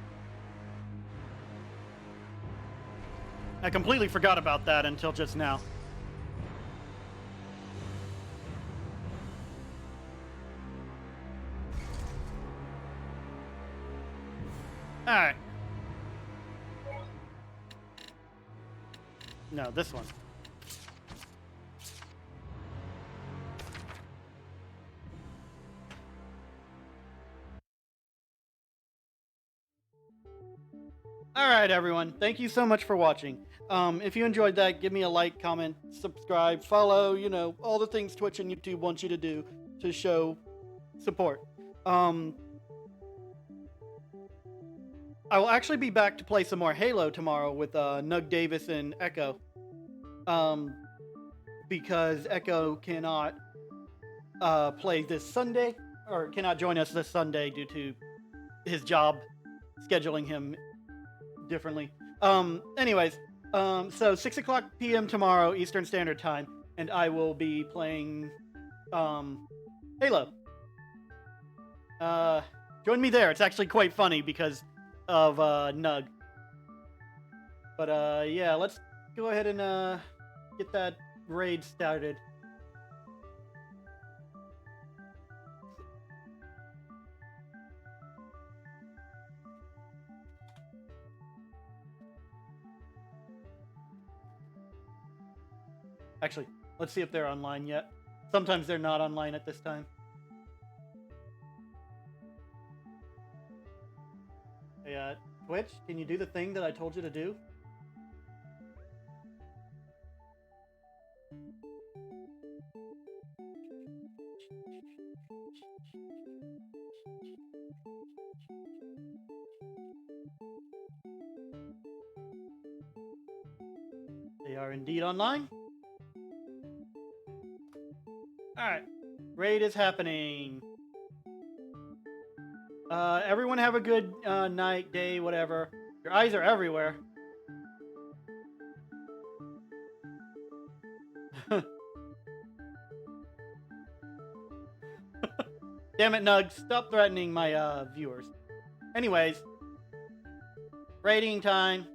I completely forgot about that until just now. Alright. No, this one. Alright, everyone. Thank you so much for watching. If you enjoyed that, give me a like, comment, subscribe, follow, you know, all the things Twitch and YouTube want you to do to show support. I will actually be back to play some more Halo tomorrow with Nug Davis and Echo. Because Echo cannot play this Sunday, or cannot join us this Sunday due to his job scheduling him differently. Anyways, so 6 o'clock p.m. tomorrow Eastern Standard Time, and I will be playing Halo. Join me there. It's actually quite funny because of Nug. But yeah, let's go ahead and get that raid started. Actually, let's see if they're online yet. Sometimes they're not online at this time. Hey, Twitch, can you do the thing that I told you to do? They are indeed online. Alright. Raid is happening. Everyone have a good night, day, whatever. Your eyes are everywhere. Damn it, Nug. Stop threatening my viewers. Anyways. Raiding time.